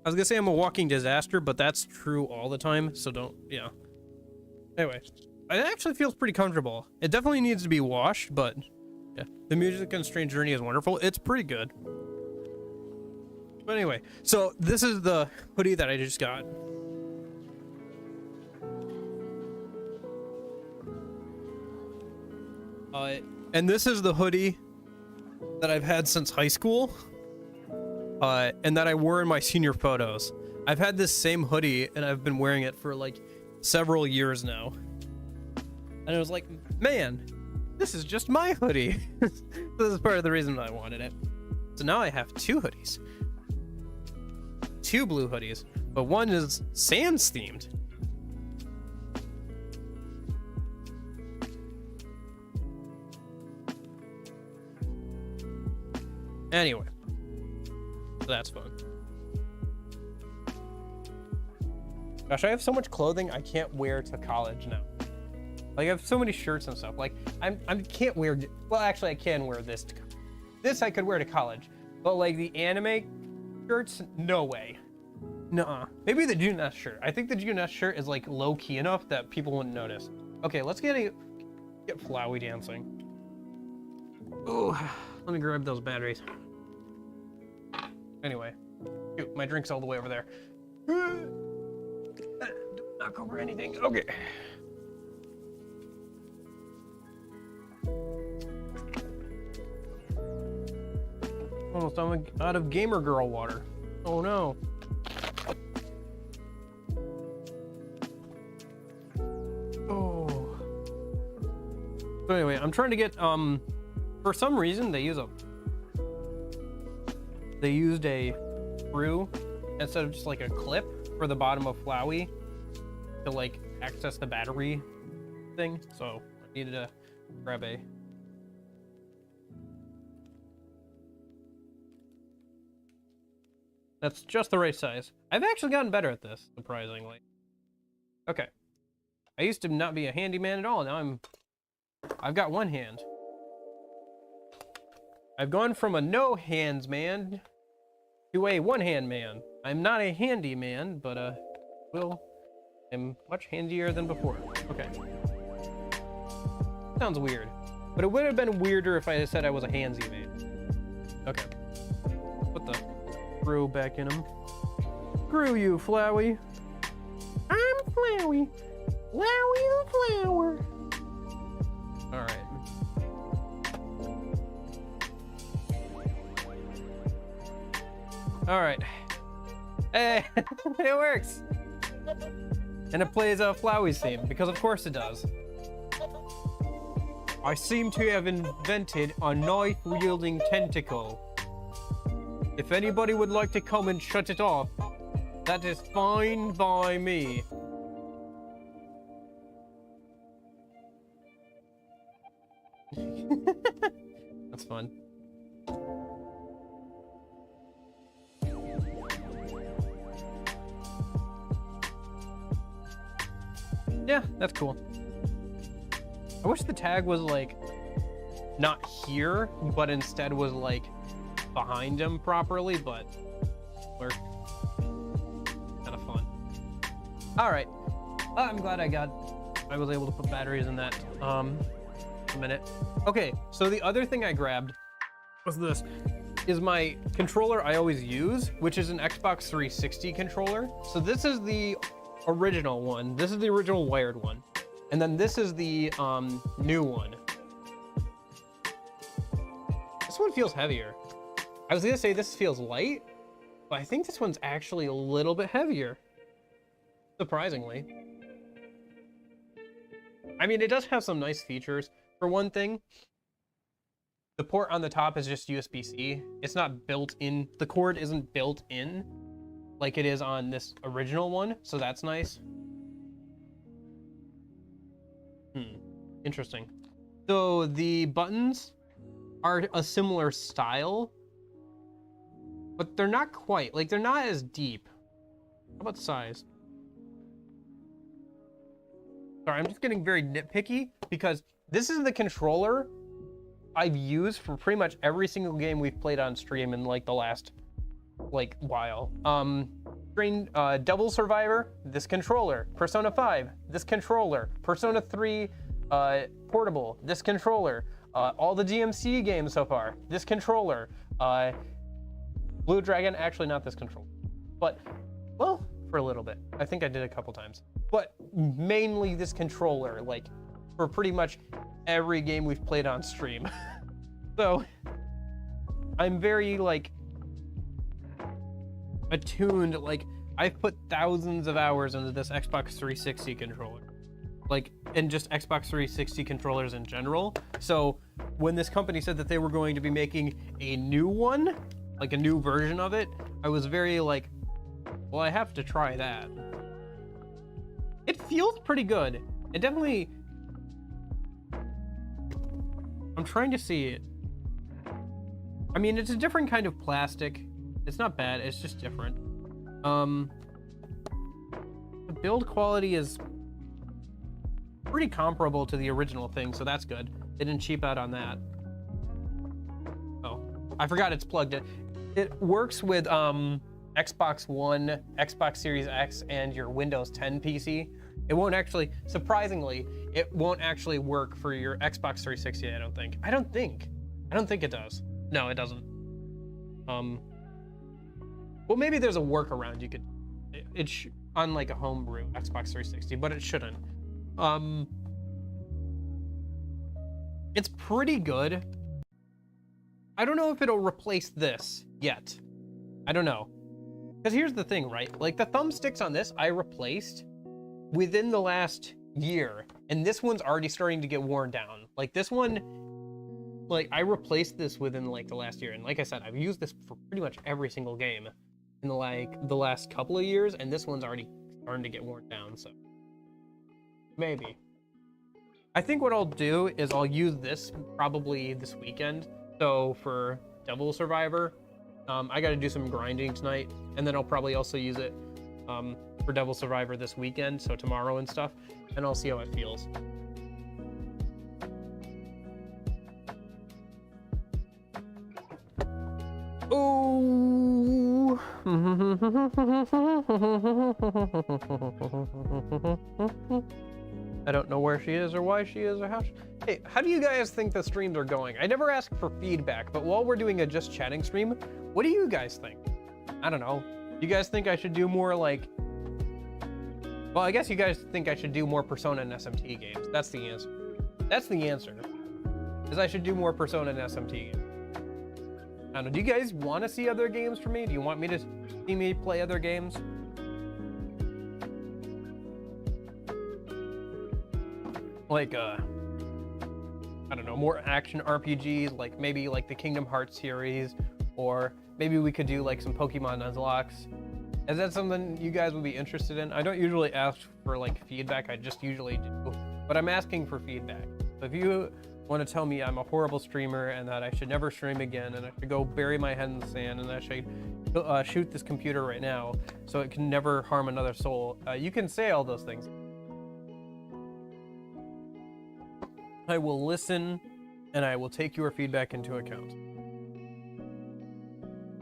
was gonna say I'm a walking disaster, but that's true all the time, so don't, yeah. Anyway, it actually feels pretty comfortable. It definitely needs to be washed, but yeah. The music in Strange Journey is wonderful. It's pretty good. But anyway, so this is the hoodie that I just got. And this is the hoodie that I've had since high school, and that I wore in my senior photos. I've had this same hoodie and I've been wearing it for like several years now. And I was like, man, this is just my hoodie. This is part of the reason I wanted it. So now I have two hoodies. Two blue hoodies, but one is Sans themed. Anyway, so that's fun. Gosh, I have so much clothing I can't wear to college now. Like, I have so many shirts and stuff. Like, I can't wear, well, actually I can wear this to, this I could wear to college, but like the anime shirts, no way. Nuh-uh. Maybe the Junas shirt. I think the Junas shirt is like low key enough that people wouldn't notice. Okay, let's get Flowey dancing. Oh, let me grab those batteries. Anyway, shoot, my drink's all the way over there. Do not cover anything. Okay. Almost out of gamer girl water. Oh no. Oh. So anyway, I'm trying to get for some reason they used a screw instead of just like a clip for the bottom of Flowey to like access the battery thing. So I needed to grab a. That's just the right size. I've actually gotten better at this, surprisingly. Okay. I used to not be a handyman at all. Now I've got one hand. I've gone from a no hands man to a one hand man. I'm not a handy man, but I'm much handier than before. Okay. Sounds weird, but it would have been weirder if I said I was a handsy man. Okay. Put the screw back in him. Screw you, Flowey. I'm Flowey. Flowey the flower. All right. All right. Hey, it works. And it plays Flowey's theme, because of course it does. I seem to have invented a knife-wielding tentacle. If anybody would like to come and shut it off, that is fine by me. That's fun. Yeah, that's cool. I wish the tag was like not here, but instead was like behind him properly, but worked. Kind of fun. All right. I'm glad I was able to put batteries in that. A minute. Okay, so the other thing I grabbed was this. Is my controller I always use, which is an Xbox 360 controller. So this is the original one. This is the original wired one. And then this is the new one. This one feels heavier. I was gonna say this feels light, but I think this one's actually a little bit heavier. Surprisingly. I mean, it does have some nice features. For one thing, the port on the top is just USB-C. It's not built in. The cord isn't built in like it is on this original one, so that's nice. Interesting. So the buttons are a similar style, but they're not quite. Like, they're not as deep. How about size? Sorry, I'm just getting very nitpicky because this is the controller I've used for pretty much every single game we've played on stream in like the last while. Devil Survivor, this controller. Persona 5, this controller. Persona 3 Portable, this controller. All the DMC games so far, this controller. Blue Dragon, actually not this controller, but, well, for a little bit. I think I did a couple times. But mainly this controller, like, for pretty much every game we've played on stream. So, I'm very, like, attuned, like, I've put thousands of hours into this Xbox 360 controller. Like, and just Xbox 360 controllers in general. So when this company said that they were going to be making a new one, like a new version of it, I was very like, well, I have to try that. It feels pretty good. It definitely, I'm trying to see it. I mean, it's a different kind of plastic. It's not bad, it's just different. The build quality is pretty comparable to the original thing, so that's good. They didn't cheap out on that. Oh, I forgot it's plugged in. It works with Xbox One, Xbox Series X, and your Windows 10 PC. It won't actually, surprisingly, it won't actually work for your Xbox 360, I don't think. I don't think it does. No, it doesn't. Well, maybe there's a workaround you could, it's on like a homebrew Xbox 360, but it shouldn't. It's pretty good. I don't know if it'll replace this yet. I don't know. Because here's the thing, right? Like, the thumbsticks on this I replaced within the last year, and this one's already starting to get worn down. Like, this one, like, I replaced this within like the last year, and like I said, I've used this for pretty much every single game in the last couple of years, and this one's already starting to get worn down, so maybe. I think what I'll do is I'll use this probably this weekend. So for Devil Survivor, I got to do some grinding tonight, and then I'll probably also use it for Devil Survivor this weekend, so tomorrow and stuff, and I'll see how it feels. Oh. I don't know where she is or why she is or how Hey, how do you guys think the streams are going? I never ask for feedback, but while we're doing a just chatting stream, what do you guys think? I don't know. You guys think I should do more like... Well, I guess you guys think I should do more Persona and SMT games. That's the answer. That's the answer. Is I should do more Persona and SMT games. I don't know. Do you guys want to see other games from me? Do you want me to see me play other games? Like, I don't know, more action RPGs, like maybe like the Kingdom Hearts series, or maybe we could do like some Pokemon Nuzlocke. Is that something you guys would be interested in? I don't usually ask for like feedback, I just usually do, but I'm asking for feedback. So if you want to tell me I'm a horrible streamer and that I should never stream again and I should go bury my head in the sand and I should shoot this computer right now so it can never harm another soul, you can say all those things. I will listen, and I will take your feedback into account.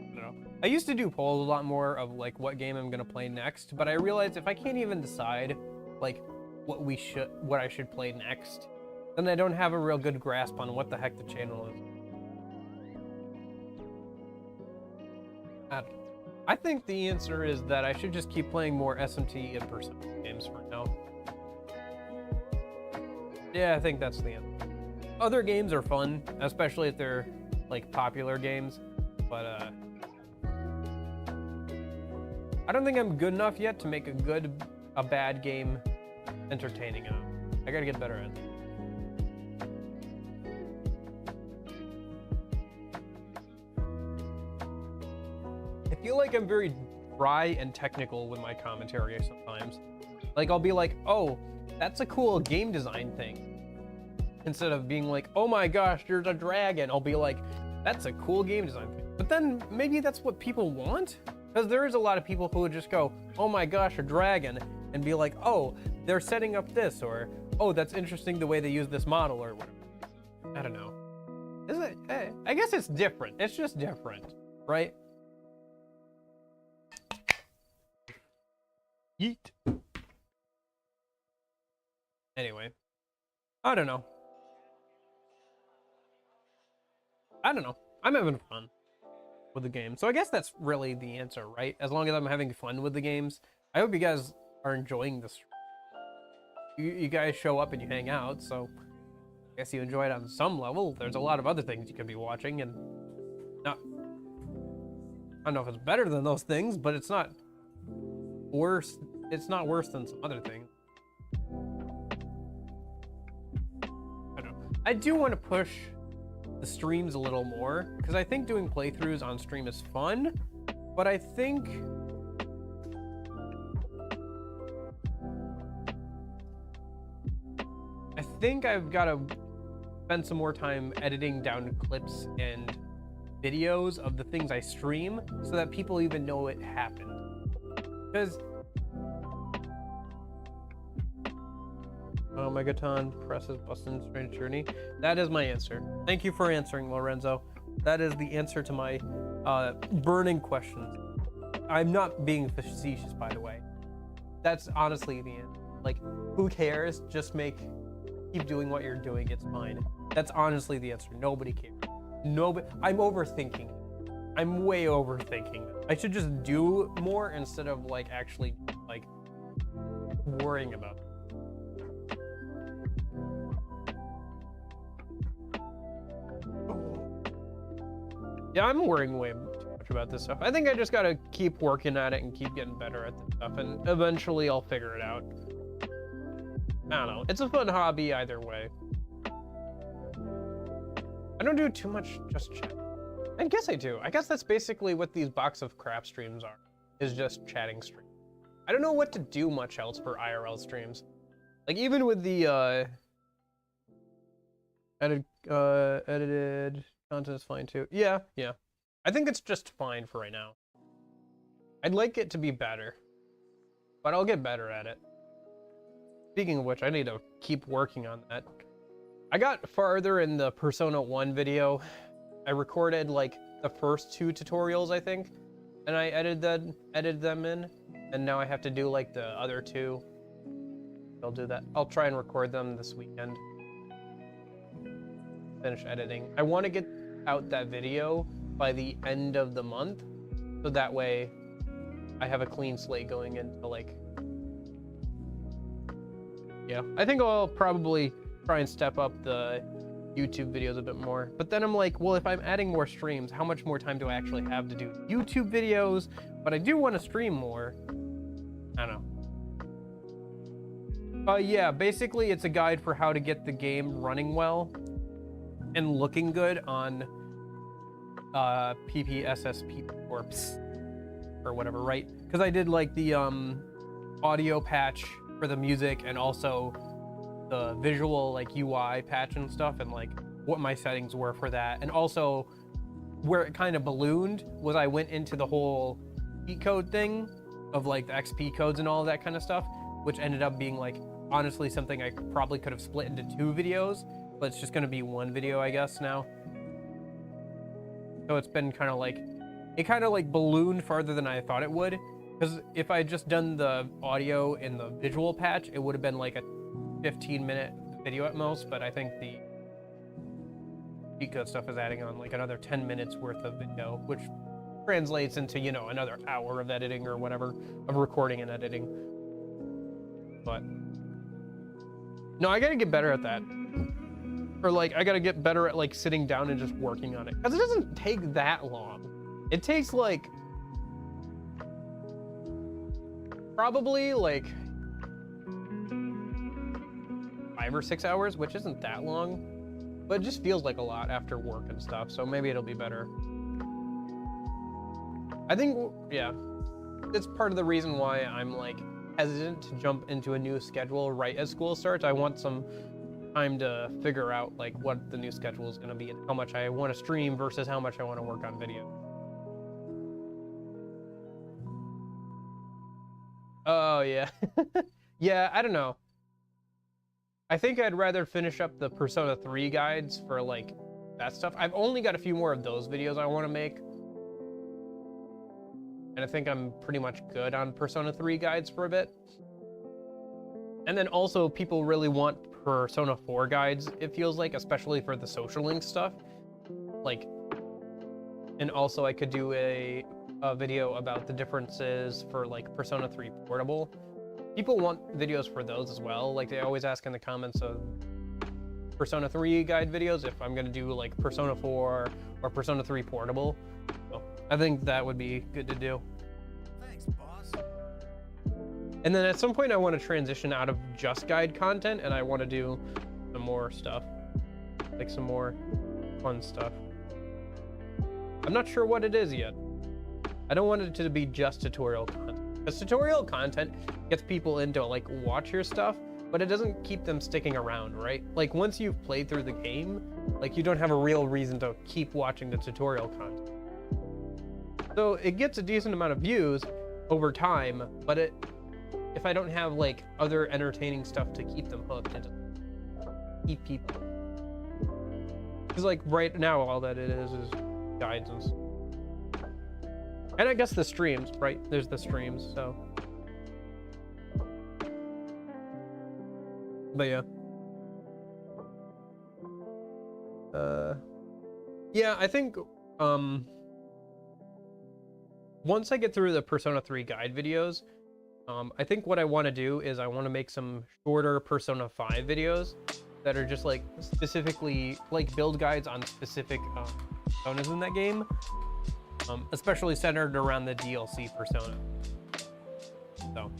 I don't know. I used to do polls a lot more of like what game I'm gonna play next, but I realized if I can't even decide like what I should play next, then I don't have a real good grasp on what the heck the channel is. I don't know. I think the answer is that I should just keep playing more SMT and Persona games for now. Yeah, I think that's the answer. Other games are fun, especially if they're like popular games, but I don't think I'm good enough yet to make a bad game entertaining enough. I gotta get better at it. I feel like I'm very dry and technical with my commentary sometimes. Like I'll be like, oh, that's a cool game design thing. Instead of being like, oh my gosh, there's a dragon, I'll be like, that's a cool game design thing. But then maybe that's what people want? Because there is a lot of people who would just go, oh my gosh, a dragon, and be like, oh, they're setting up this, or oh, that's interesting the way they use this model, or whatever. I don't know. Is it? I guess it's different. It's just different, right? Yeet. Anyway, I don't know. I'm having fun with the game. So I guess that's really the answer, right? As long as I'm having fun with the games. I hope you guys are enjoying this. You guys show up and you hang out, so I guess you enjoy it on some level. There's a lot of other things you could be watching, and not, I don't know if it's better than those things, but it's not worse. It's not worse than some other things. I don't know. I do want to push the streams a little more, because I think doing playthroughs on stream is fun, but I think I've got to spend some more time editing down clips and videos of the things I stream so that people even know it happened. Because oh, Megaton presses Boston Strange Journey. That is my answer. Thank you for answering, Lorenzo. That is the answer to my burning questions. I'm not being facetious, by the way. That's honestly the answer. Like, who cares? Just keep doing what you're doing. It's fine. That's honestly the answer. Nobody cares. Nobody. I'm overthinking. I'm way overthinking. I should just do more instead of like actually like worrying about it. Yeah, I'm worrying way too much about this stuff. I think I just gotta keep working at it and keep getting better at this stuff, and eventually I'll figure it out. I don't know. It's a fun hobby either way. I don't do too much just chat. I guess I do. I guess that's basically what these box of crap streams are, is just chatting streams. I don't know what to do much else for IRL streams. Like even with the edited content is fine too. Yeah. I think it's just fine for right now. I'd like it to be better, but I'll get better at it. Speaking of which, I need to keep working on that. I got farther in the Persona 1 video. I recorded like the first 2 tutorials, I think, and I edited them in, and now I have to do like the other 2. I'll do that. I'll try and record them this weekend. Finish editing. I want to get out that video by the end of the month, so that way I have a clean slate going into like, yeah, I think I'll probably try and step up the YouTube videos a bit more. But then I'm like, well, if I'm adding more streams, how much more time do I actually have to do YouTube videos? But I do want to stream more. I don't know. Yeah, basically it's a guide for how to get the game running well and looking good on PPSSP Corpse or whatever, right? Because I did like the audio patch for the music and also the visual like UI patch and stuff, and like what my settings were for that. And also where it kind of ballooned was I went into the whole cheat code thing of like the XP codes and all of that kind of stuff, which ended up being like honestly something I probably could have split into 2 videos, but it's just going to be 1 video, I guess, now. So it's been kind of like, it kind of like ballooned farther than I thought it would, because if I had just done the audio in the visual patch, it would have been like a 15-minute video at most, but I think the cheat code stuff is adding on like another 10 minutes worth of video, which translates into, you know, another hour of editing or whatever, of recording and editing. But no, I gotta get better at that. Or like, I gotta get better at like sitting down and just working on it. Because it doesn't take that long. It takes like, probably like 5 or 6 hours, which isn't that long. But it just feels like a lot after work and stuff. So maybe it'll be better. I think, yeah, it's part of the reason why I'm like hesitant to jump into a new schedule right as school starts. I want some time to figure out like what the new schedule is going to be and how much I want to stream versus how much I want to work on video. Oh yeah. Yeah, I don't know. I think I'd rather finish up the Persona 3 guides for like that stuff. I've only got a few more of those videos I want to make. And I think I'm pretty much good on Persona 3 guides for a bit. And then also people really want Persona 4 guides, it feels like, especially for the social link stuff. Like, and also I could do a video about the differences for like Persona 3 Portable. People want videos for those as well. Like they always ask in the comments of Persona 3 guide videos if I'm gonna do like Persona 4 or Persona 3 Portable. So I think that would be good to do. Thanks, boss. And then at some point I want to transition out of just guide content and I want to do some more stuff. Like some more fun stuff. I'm not sure what it is yet. I don't want it to be just tutorial content. Because tutorial content gets people into like watch your stuff, but it doesn't keep them sticking around, right? Like once you've played through the game, like you don't have a real reason to keep watching the tutorial content. So it gets a decent amount of views over time, but if I don't have like other entertaining stuff to keep them hooked and keep people. Because like right now all that it is guides and stuff. And I guess the streams, right? There's the streams, so. But yeah. Yeah, I think, once I get through the Persona 3 guide videos, I think what I want to do is I want to make some shorter Persona 5 videos that are just like specifically like build guides on specific personas in that game. Especially centered around the DLC persona. So,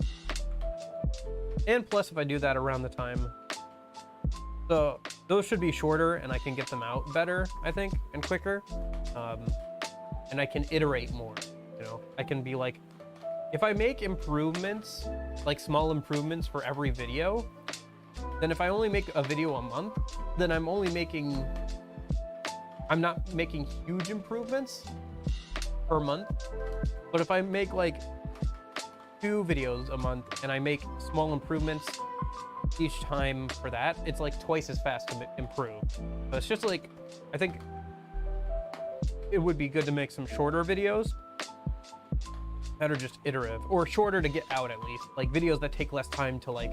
and plus if I do that around the time, so those should be shorter and I can get them out better, I think, and quicker. And I can iterate more, you know, I can be like, if I make improvements, like small improvements for every video, then if I only make a video a month, then I'm not making huge improvements per month. But if I make like 2 videos a month and I make small improvements each time for that, it's like twice as fast to improve. But it's just like, I think it would be good to make some shorter videos that are just iterative, or shorter to get out at least, like videos that take less time to like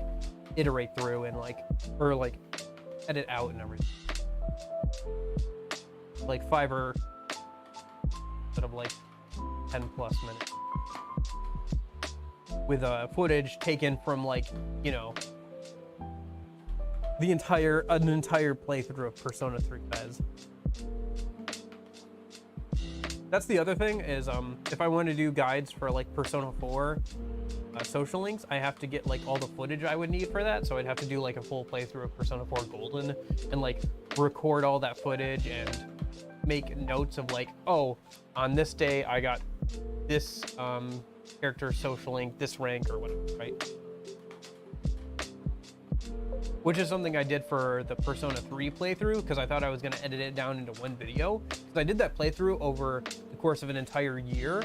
iterate through and like, or like edit out and everything. Like 5 or instead of like 10+ minutes with footage taken from like, you know, an entire playthrough of Persona 3 guys. That's the other thing is if I want to do guides for like Persona 4 social links, I have to get like all the footage I would need for that. So I'd have to do like a full playthrough of Persona 4 Golden and like record all that footage and make notes of like, oh, on this day I got this character social link, this rank or whatever, right? Which is something I did for the Persona 3 playthrough because I thought I was going to edit it down into one video. Because I did that playthrough over the course of an entire year,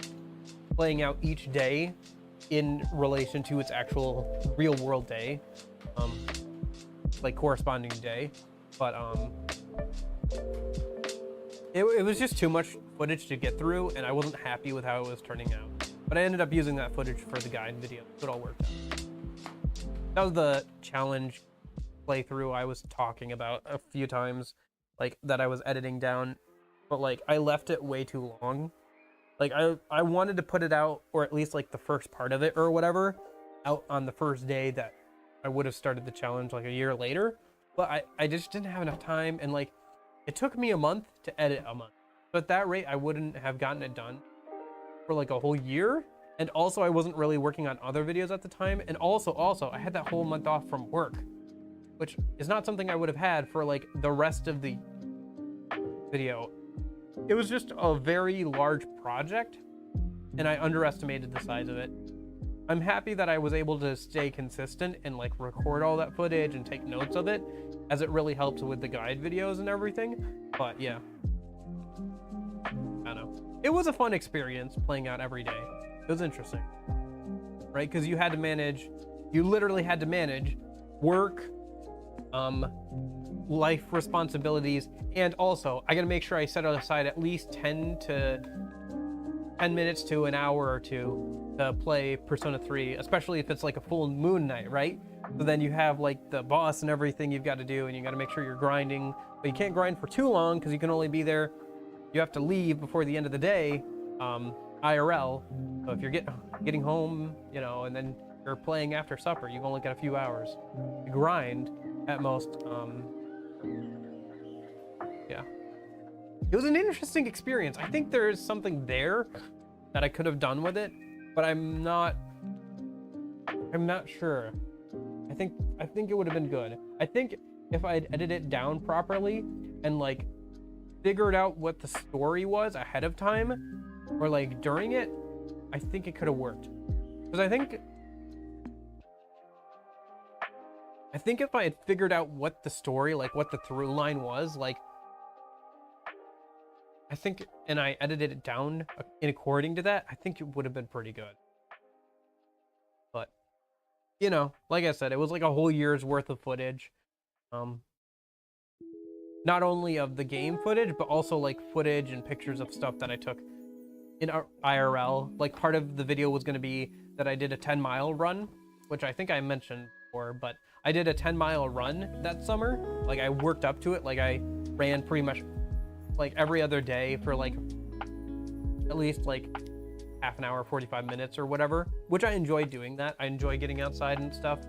playing out each day in relation to its actual real world day, like corresponding day. But it was just too much footage to get through, and I wasn't happy with how it was turning out. But I ended up using that footage for the guide video, so it all worked out. That was the challenge playthrough I was talking about a few times, like that I was editing down, but like I left it way too long Like I wanted to put it out, or at least like the first part of it or whatever, out on the first day that I would have started the challenge like a year later. But I just didn't have enough time, and like it took me a month to edit a month. So at that rate, I wouldn't have gotten it done for like a whole year. And also I wasn't really working on other videos at the time. And also I had that whole month off from work, which is not something I would have had for like the rest of the video. It was just a very large project, and I underestimated the size of it. I'm happy that I was able to stay consistent and like record all that footage and take notes of it, as it really helps with the guide videos and everything. But yeah, I don't know. It was a fun experience playing out every day. It was interesting, right? Because you literally had to manage work, life responsibilities, and also I gotta make sure I set aside at least 10 minutes to an hour or two to play Persona 3, especially if it's like a full moon night, right? So then you have like the boss and everything you've got to do, and you got to make sure you're grinding, but you can't grind for too long because you can only be there. You have to leave before the end of the day, IRL. So if you're getting home, you know, and then you're playing after supper, you've only got a few hours to grind at most. Yeah, it was an interesting experience. I think there's something there that I could have done with it, but I'm not sure. I think it would have been good. I think if I'd edited it down properly and like figured out what the story was ahead of time, or like during it, I think it could have worked. Because I think if I had figured out what the story, like what the through line was, like I think, and I edited it down in according to that, I think it would have been pretty good. But you know, like I said, it was like a whole year's worth of footage. Not only of the game footage, but also like footage and pictures of stuff that I took in IRL. Like part of the video was going to be that I did a 10-mile run, which I think I mentioned before, but I did a 10-mile run that summer. Like I worked up to it. Like I ran pretty much like every other day for like at least like half an hour, 45 minutes or whatever, which I enjoy doing that. I enjoy getting outside and stuff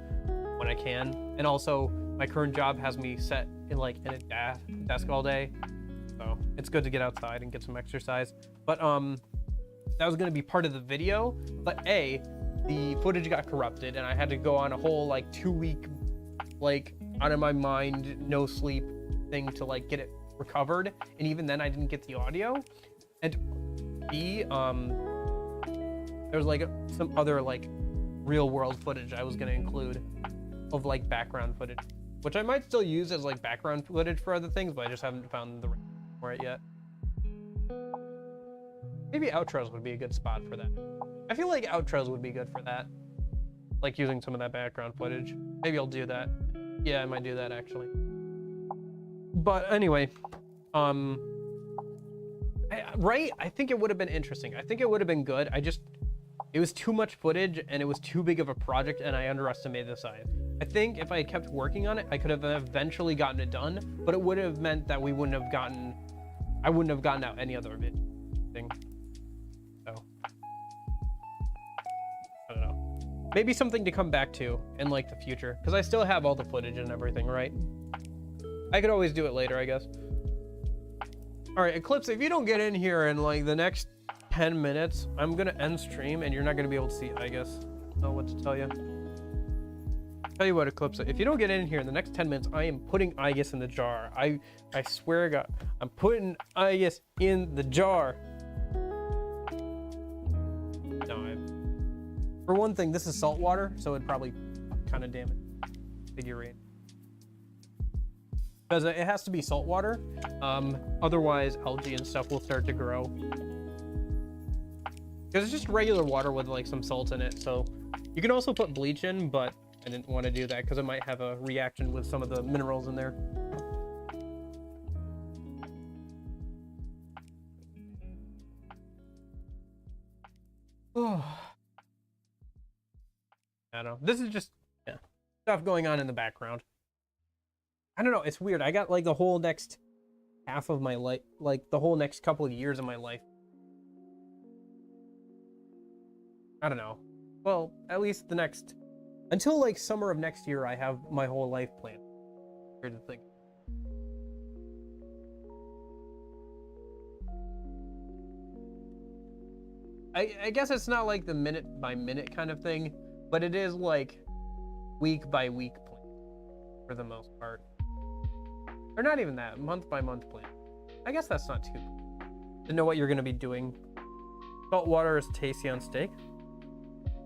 when I can. And also my current job has me set in like in a desk all day. So it's good to get outside and get some exercise. But that was going to be part of the video, but the footage got corrupted and I had to go on a whole like 2-week like out of my mind, no sleep thing to like get it recovered. And even then I didn't get the audio. And there was like some other like real world footage I was going to include of like background footage, which I might still use as like background footage for other things, but I just haven't found the right for it yet. Maybe outros would be a good spot for that. I feel like outros would be good for that. Like using some of that background footage. Maybe I'll do that. Yeah, I might do that actually. But anyway, right? I think it would have been interesting. I think it would have been good. It was too much footage and it was too big of a project and I underestimated the size. I think if I had kept working on it, I could have eventually gotten it done, but it would have meant that I wouldn't have gotten out any other thing. So, I don't know. Maybe something to come back to in like the future, because I still have all the footage and everything, right? I could always do it later, I guess. All right, Eclipse, if you don't get in here in like the next 10 minutes, I'm gonna end stream and you're not gonna be able to see it, I guess. I don't know what to tell you. Tell you what, Eclipse, if you don't get in here in the next 10 minutes, I am putting Aegis in the jar. I swear to God, I'm putting Aegis in the jar. No, for one thing, this is salt water, so it'd probably kind of damage figurine. Because it has to be salt water, otherwise algae and stuff will start to grow. Because it's just regular water with like some salt in it, so you can also put bleach in, but I didn't want to do that because it might have a reaction with some of the minerals in there. Oh, I don't know. This is just stuff going on in the background. I don't know. It's weird. I got like the whole next half of my life, like the whole next couple of years of my life I don't know. Well, at least until like summer of next year, I have my whole life planned. Here's the thing. I guess it's not like the minute by minute kind of thing, but it is like week by week plan for the most part. Or not even that, month by month plan. I guess that's not too bad. To know what you're going to be doing. Salt water is tasty on steak.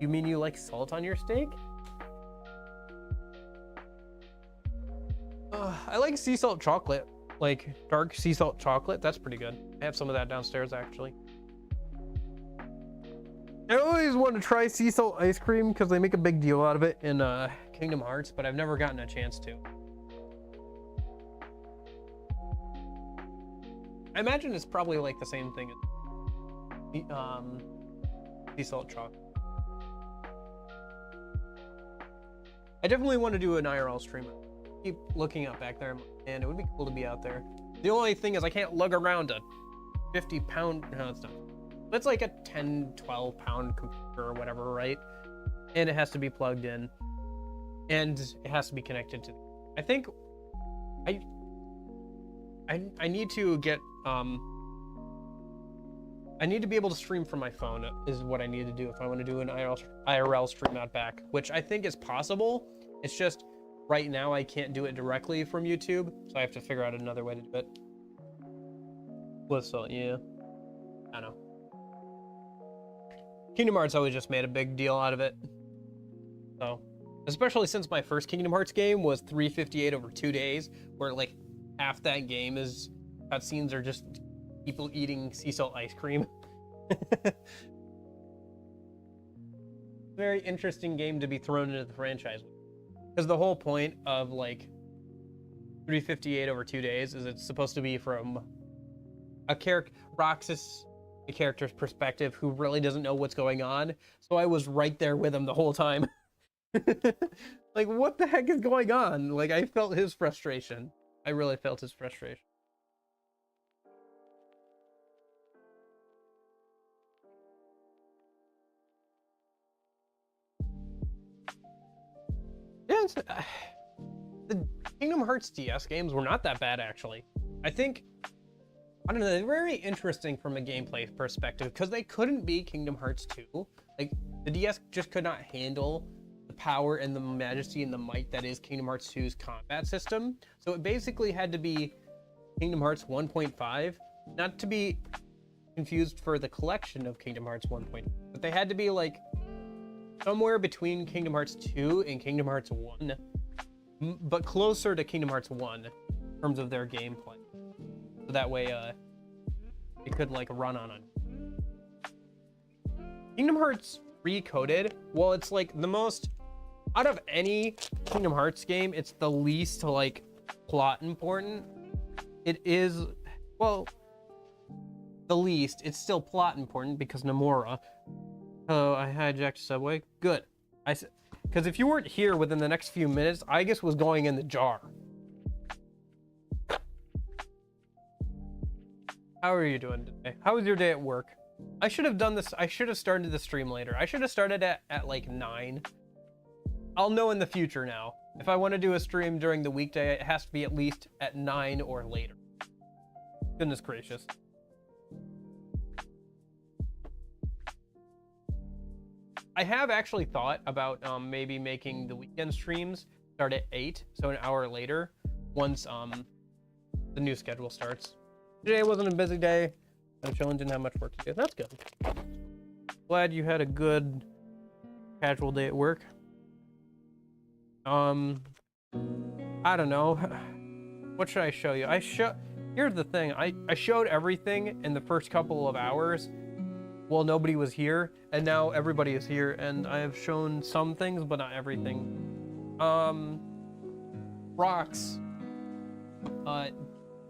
You mean you like salt on your steak? I like sea salt chocolate, like dark sea salt chocolate. That's pretty good. I have some of that downstairs actually. I always want to try sea salt ice cream because they make a big deal out of it in Kingdom Hearts, but I've never gotten a chance to. I imagine it's probably like the same thing as sea salt chocolate. I definitely want to do an IRL stream. I keep looking up back there, and it would be cool to be out there. The only thing is I can't lug around a 50-pound, no, it's not. It's like a 10, 12-pound computer or whatever, right? And it has to be plugged in, and it has to be connected to. I think I need to get I need to be able to stream from my phone is what I need to do if I want to do an IRL stream out back, which I think is possible. It's just right now I can't do it directly from YouTube, so I have to figure out another way to do it. What's up? Yeah, I know. Kingdom Hearts always just made a big deal out of it. So, especially since my first Kingdom Hearts game was 358 over 2 days, where like half that game is cutscenes are just people eating sea salt ice cream. Very interesting game to be thrown into the franchise with. Because the whole point of like 358 over 2 days is it's supposed to be from a character, Roxas, a character's perspective who really doesn't know what's going on. So I was right there with him the whole time. Like, what the heck is going on? Like, I felt his frustration. I really felt his frustration. Yeah, the Kingdom Hearts DS games were not that bad, actually. I think, I don't know, they're very interesting from a gameplay perspective because they couldn't be Kingdom Hearts 2. Like, the DS just could not handle the power and the majesty and the might that is Kingdom Hearts 2's combat system. So it basically had to be Kingdom Hearts 1.5, not to be confused for the collection of Kingdom Hearts 1.5, but they had to be like somewhere between Kingdom Hearts 2 and Kingdom Hearts 1, but closer to Kingdom Hearts 1 in terms of their gameplay. So that way, it could like run on it. Kingdom Hearts Recoded, well, it's like the most, out of any Kingdom Hearts game, it's the least like plot important. It is, well, the least, it's still plot important because Nomura. Oh, I hijacked Subway. Good. Because if you weren't here within the next few minutes, I guess was going in the jar. How are you doing today? How was your day at work? I should have done this. I should have started the stream later. I should have started at like 9. I'll know in the future now. If I want to do a stream during the weekday, it has to be at least at 9 or later. Goodness gracious. I have actually thought about maybe making the weekend streams start at 8, so an hour later, once the new schedule starts. Today wasn't a busy day. I'm chilling, didn't have much work to do. That's good. Glad you had a good casual day at work. I don't know. What should I show you? Here's the thing. I showed everything in the first couple of hours. Well, nobody was here, and now everybody is here, and I have shown some things, but not everything. Rocks.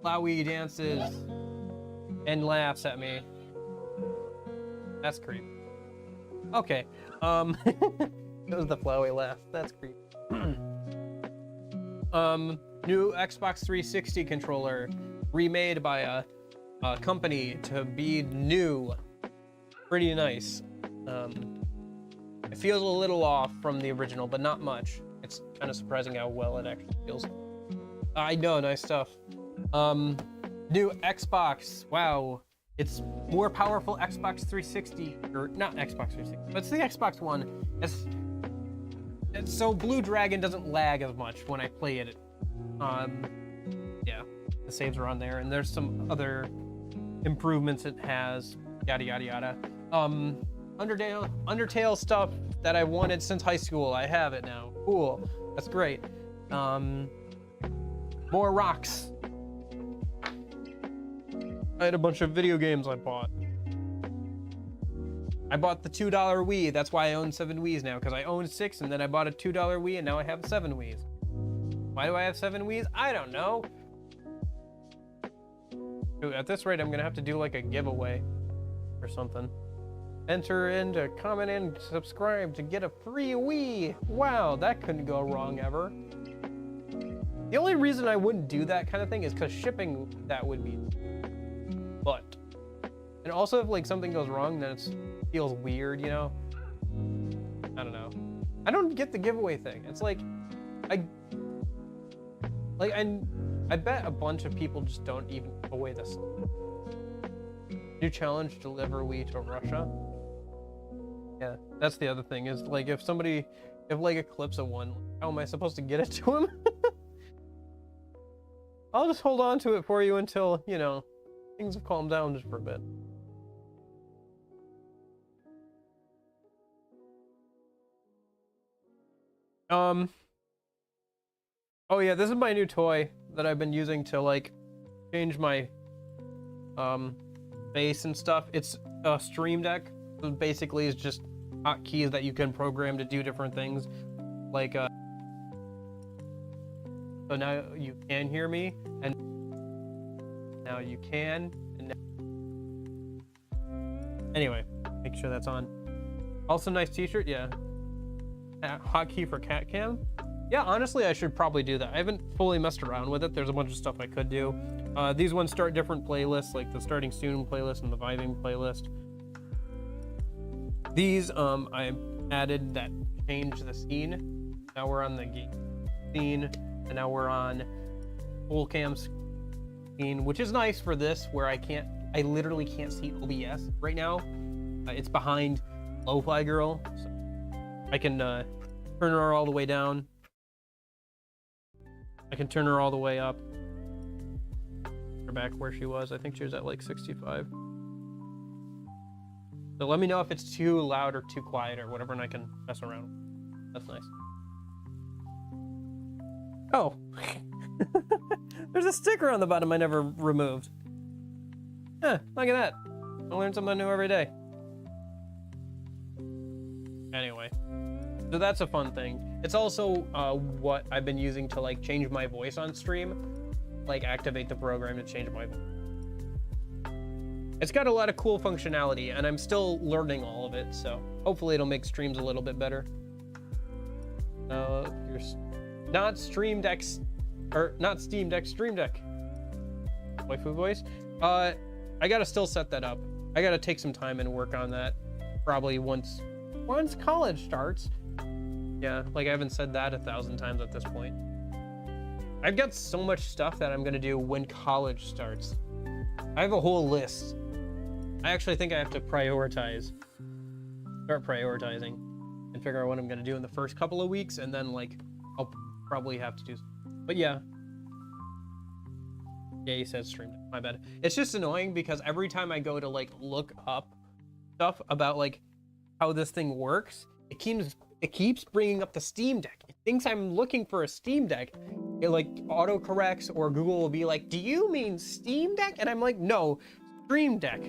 Flowey dances and laughs at me. That's creepy. Okay. It was the Flowey laugh. That's creepy. New Xbox 360 controller remade by a company to be new. Pretty nice. It feels a little off from the original, but not much. It's kind of surprising how well it actually feels. I know, nice stuff. New Xbox. Wow. It's more powerful Xbox 360, or not Xbox 360, but it's the Xbox One. It's so Blue Dragon doesn't lag as much when I play it. Yeah, the saves are on there, and there's some other improvements it has, yada yada yada. Undertale stuff that I wanted since high school. I have it now. Cool. That's great. More rocks. I had a bunch of video games I bought. I bought the $2 Wii. That's why I own 7 Wiis now, because I owned 6 and then I bought a $2 Wii and now I have 7 Wiis. Why do I have 7 Wiis? I don't know. Dude, at this rate, I'm gonna have to do like a giveaway or something. Enter in to comment and subscribe to get a free Wii. Wow, that couldn't go wrong ever. The only reason I wouldn't do that kind of thing is because shipping that would be. But, and also if like something goes wrong, then it feels weird, you know? I don't know. I don't get the giveaway thing. It's like, I bet a bunch of people just don't even give away this. New challenge, deliver Wii to Russia. Yeah, that's the other thing is like if like Eclipse won, how am I supposed to get it to him? I'll just hold on to it for you until, you know, things have calmed down just for a bit. Oh yeah, this is my new toy that I've been using to like change my face and stuff. It's a Stream Deck. So basically it's just hotkeys that you can program to do different things. Like so now you can hear me, and now you can, and now... Anyway, make sure that's on. Also nice t-shirt, yeah. Hotkey for cat cam. Yeah, honestly, I should probably do that. I haven't fully messed around with it. There's a bunch of stuff I could do. These ones start different playlists, like the Starting Soon playlist and the Vibing playlist. These, I added that change the scene. Now we're on the game scene, and now we're on full cam scene, which is nice for this, where I literally can't see OBS right now. It's behind Lo-Fi Girl, so I can turn her all the way down. I can turn her all the way up. Her back where she was. I think she was at like 65. So let me know if it's too loud or too quiet or whatever, and I can mess around. That's nice. Oh. There's a sticker on the bottom I never removed. Huh, look at that. I learn something new every day. Anyway. So that's a fun thing. It's also what I've been using to like change my voice on stream, like activate the program to change my voice. It's got a lot of cool functionality, and I'm still learning all of it, so hopefully it'll make streams a little bit better. You're not Stream Deck, or not Steam Deck, Stream Deck. Waifu voice. I gotta still set that up. I gotta take some time and work on that. Probably once college starts. Yeah, like I haven't said that 1,000 times at this point. I've got so much stuff that I'm gonna do when college starts. I have a whole list. I actually think I have to start prioritizing and figure out what I'm gonna do in the first couple of weeks, and then like I'll probably have to do. But yeah, you said stream. My bad. It's just annoying because every time I go to like look up stuff about like how this thing works, it keeps bringing up the Steam Deck. It thinks I'm looking for a Steam Deck. It like autocorrects, or Google will be like, "Do you mean Steam Deck?" And I'm like, "No, Stream Deck."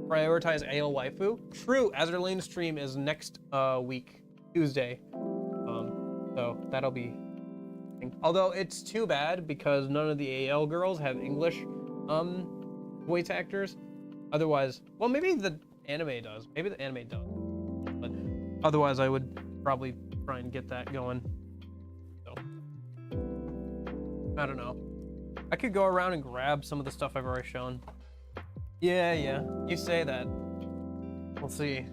Prioritize AL Waifu. True, Azerlane's stream is next week, Tuesday. So that'll be. Although it's too bad because none of the AL girls have English voice actors. Otherwise, well, maybe the anime does. Maybe the anime does. But otherwise, I would probably try and get that going. So I don't know. I could go around and grab some of the stuff I've already shown. Yeah, you say that. We'll see.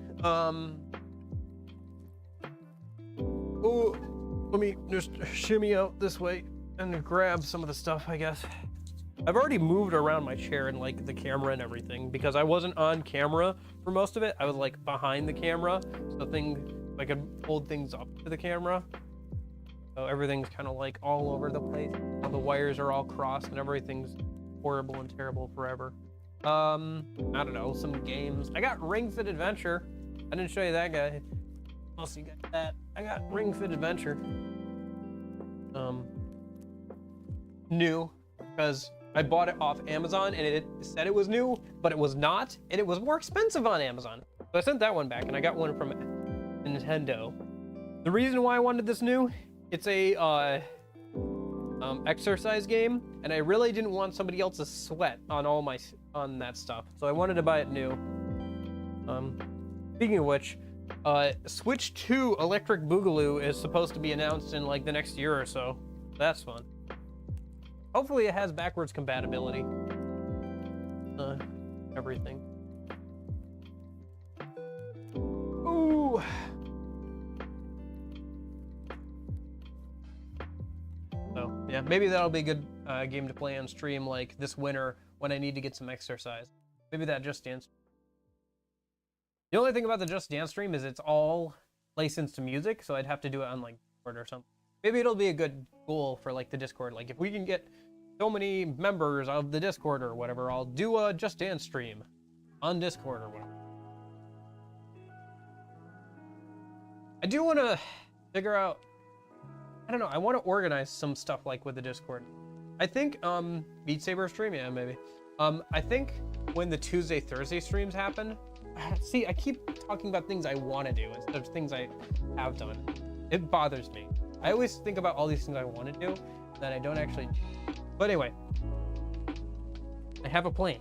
Oh, let me just shimmy out this way and grab some of the stuff, I guess. I've already moved around my chair and like the camera and everything because I wasn't on camera for most of it. I was like behind the camera, so I could hold things up to the camera. So everything's kind of like all over the place. All the wires are all crossed and everything's horrible and terrible forever. I don't know, some games. I got Ring Fit Adventure. I didn't show you that guy. Unless you got that. I got Ring Fit Adventure. New, because I bought it off Amazon and it said it was new, but it was not, and it was more expensive on Amazon. So I sent that one back and I got one from Nintendo. The reason why I wanted this new, it's a exercise game, and I really didn't want somebody else's sweat on that stuff, so I wanted to buy it new. Speaking of which, Switch 2 Electric Boogaloo is supposed to be announced in like the next year or so. That's fun. Hopefully it has backwards compatibility. Everything. Ooh. So yeah, maybe that'll be a good game to play on stream like this winter when I need to get some exercise. Maybe that Just Dance. The only thing about the Just Dance stream is it's all licensed to music, so I'd have to do it on like Discord or something. Maybe it'll be a good goal for like the Discord. Like if we can get so many members of the Discord or whatever, I'll do a Just Dance stream on Discord or whatever. I do want to figure out, I don't know, I want to organize some stuff like with the Discord. I think Beat Saber stream, yeah, maybe. I think when the Tuesday, Thursday streams happen, see, I keep talking about things I want to do instead of things I have done. It bothers me. I always think about all these things I want to do that I don't actually do. But anyway, I have a plan.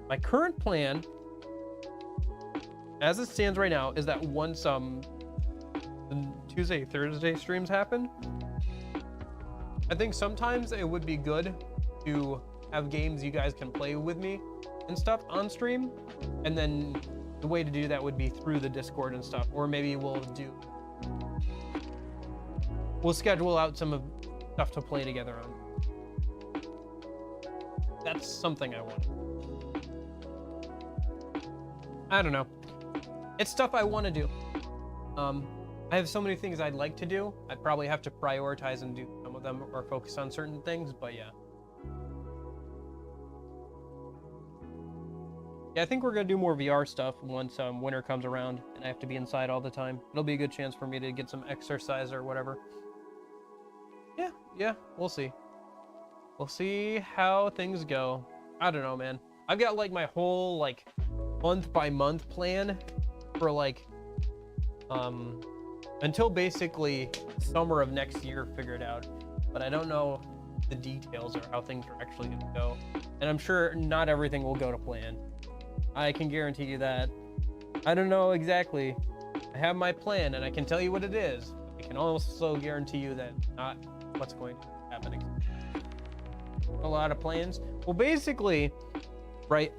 My current plan, as it stands right now, is that once the Tuesday, Thursday streams happen, I think sometimes it would be good to have games you guys can play with me and stuff on stream, and then the way to do that would be through the Discord and stuff, or maybe we'll schedule out some of stuff to play together on. That's something I want. I don't know. It's stuff I want to do. I have so many things I'd like to do. I'd probably have to prioritize and do some of them or focus on certain things, but yeah. Yeah, I think we're gonna do more VR stuff once winter comes around and I have to be inside all the time. It'll be a good chance for me to get some exercise or whatever. Yeah, we'll see. We'll see how things go. I don't know, man. I've got like my whole like month by month plan for like until basically summer of next year figured out, but I don't know the details or how things are actually gonna go, and I'm sure not everything will go to plan. I can guarantee you that. I don't know exactly. I have my plan and I can tell you what it is. I can also guarantee you that not what's going to happen. A lot of plans. Well, basically, right,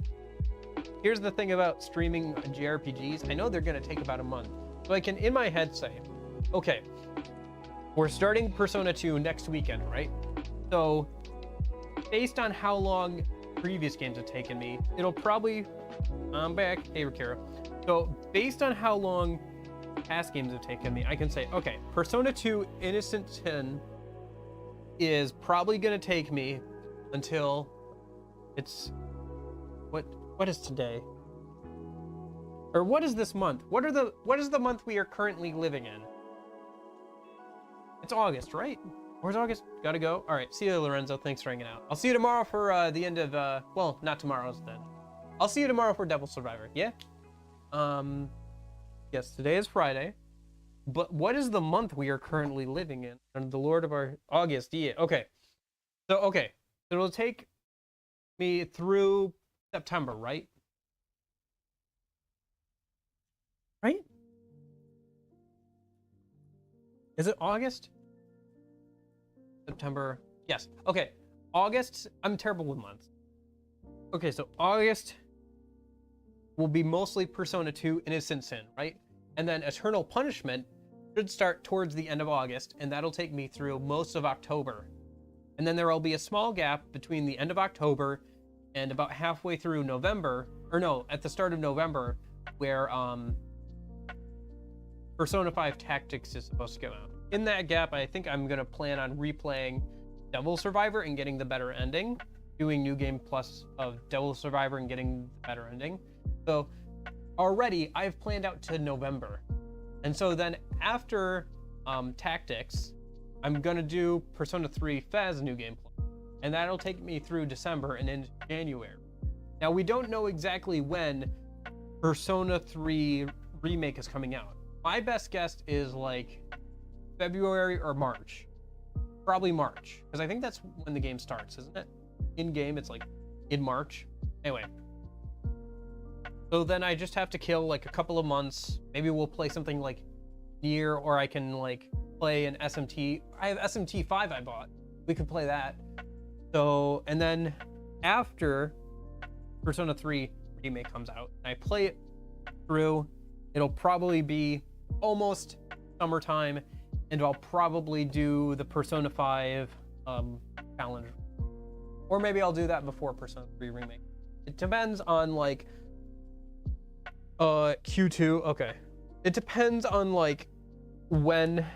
here's the thing about streaming JRPGs. I know they're gonna take about a month. So I can, in my head, say, okay, we're starting Persona 2 next weekend, right? So based on how long previous games have taken me, it'll probably, I'm back, hey Rakira. So based on how long past games have taken me, I can say, okay, Persona 2 Innocent Sin is probably gonna take me until it's, what is today? Or what is this month? What is the month we are currently living in? It's August, right? Where's August? Gotta go. All right, see you, Lorenzo. Thanks for hanging out. I'll see you tomorrow for the end of, well, not tomorrow's then. I'll see you tomorrow for Devil Survivor, yeah? Yes, today is Friday. But what is the month we are currently living in? And the Lord of our August, yeah, okay. So, okay, it'll take me through September, right? Right? Is it August? September, yes, okay. August, I'm terrible with months. Okay, so August will be mostly Persona 2 Innocent Sin, right? And then Eternal Punishment should start towards the end of August, and that'll take me through most of October. And then there will be a small gap between the end of October and about halfway through November, or no, at the start of November, where Persona 5 Tactics is supposed to come out. In that gap, I think I'm gonna plan on replaying Devil Survivor and getting the better ending, doing New Game Plus of Devil Survivor and getting the better ending. So already I've planned out to November. And so then after Tactics, I'm gonna do Persona 3 Fez New Game Plus, and that'll take me through December and into January. Now we don't know exactly when Persona 3 Remake is coming out. My best guess is like February or March. Probably March, because I think that's when the game starts, isn't it? In game, it's like in March. Anyway. So then I just have to kill like a couple of months. Maybe we'll play something like Nier, or I can like play an SMT. I have SMT 5 I bought. We could play that. So, and then after Persona 3 Remake comes out, and I play it through, it'll probably be almost summertime, and I'll probably do the Persona 5 challenge. Or maybe I'll do that before Persona 3 Remake. It depends on like Q2. Okay. It depends on like when.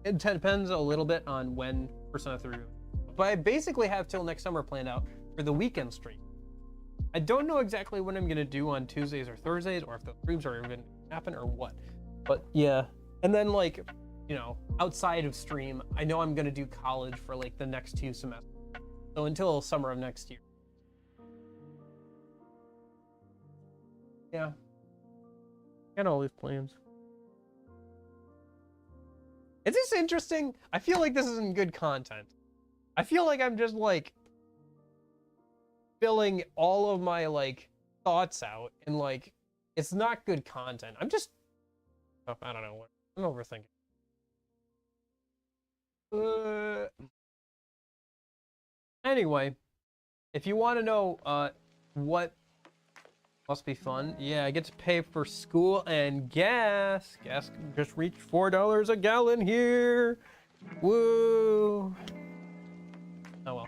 It depends a little bit on when Persona 3. But I basically have till next summer planned out for the weekend stream. I don't know exactly what I'm gonna do on Tuesdays or Thursdays, or if the streams are even gonna happen or what. But yeah. And then like, you know, outside of stream, I know I'm gonna do college for like the next 2 semesters. So until summer of next year. Yeah. Got all these plans. Is this interesting? I feel like this isn't good content. I feel like I'm just like filling all of my like thoughts out, and like it's not good content. I'm just, oh, I don't know what I'm overthinking. Anyway, if you want to know what must be fun, yeah, I get to pay for school and gas. Gas just reached $4 a gallon here. Woo! Oh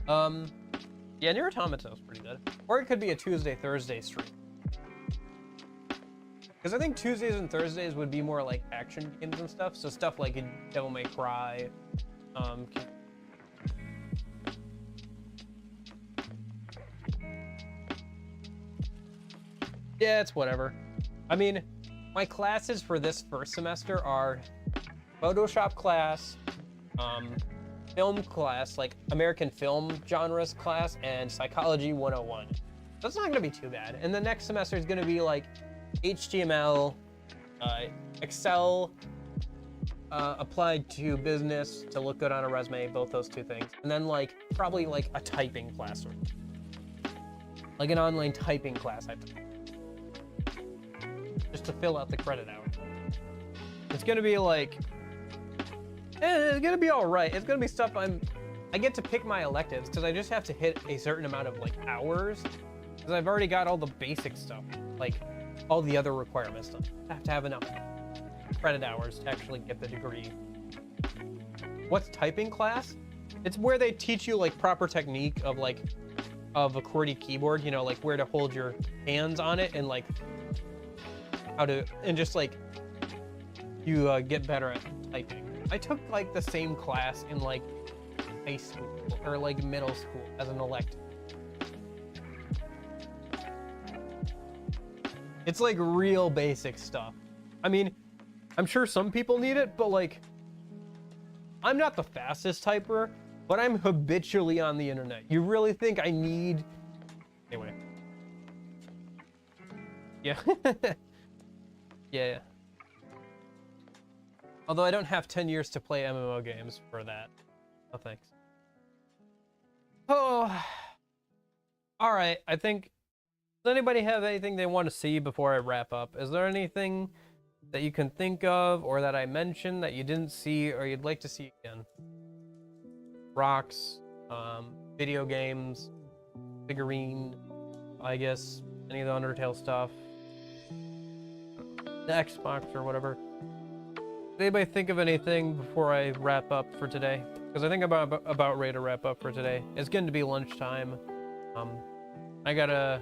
well. Yeah, Nier Automata is pretty good. Or it could be a Tuesday, Thursday stream. Because I think Tuesdays and Thursdays would be more like action games and stuff. So stuff like Devil May Cry. Yeah, it's whatever. I mean, my classes for this first semester are Photoshop class, film class, like American film genres class, and Psychology 101. That's not gonna be too bad. And the next semester is gonna be like HTML, Excel, applied to business to look good on a resume, both those 2 things. And then like, probably like a typing class, or like an online typing class, I think. Just to fill out the credit hour. It's gonna be like, it's gonna be all right. It's gonna be stuff I get to pick my electives, because I just have to hit a certain amount of like hours, because I've already got all the basic stuff, like all the other requirements stuff. I have to have enough credit hours to actually get the degree. What's typing class? It's where they teach you like proper technique of like of a QWERTY keyboard, you know, like where to hold your hands on it, and like how to, and just like you get better at typing. I took like the same class in like high school or like middle school as an elective. It's like real basic stuff. I mean, I'm sure some people need it, but like, I'm not the fastest typer, but I'm habitually on the internet. You really think I need, anyway. Yeah. Yeah. Although I don't have 10 years to play MMO games for that. No thanks. Oh. Alright, I think... Does anybody have anything they want to see before I wrap up? Is there anything that you can think of, or that I mentioned that you didn't see, or you'd like to see again? Rocks, video games, figurine, I guess, any of the Undertale stuff, the Xbox or whatever. Did anybody think of anything before I wrap up for today? Because I think I'm about ready to wrap up for today. It's getting to be lunchtime. I gotta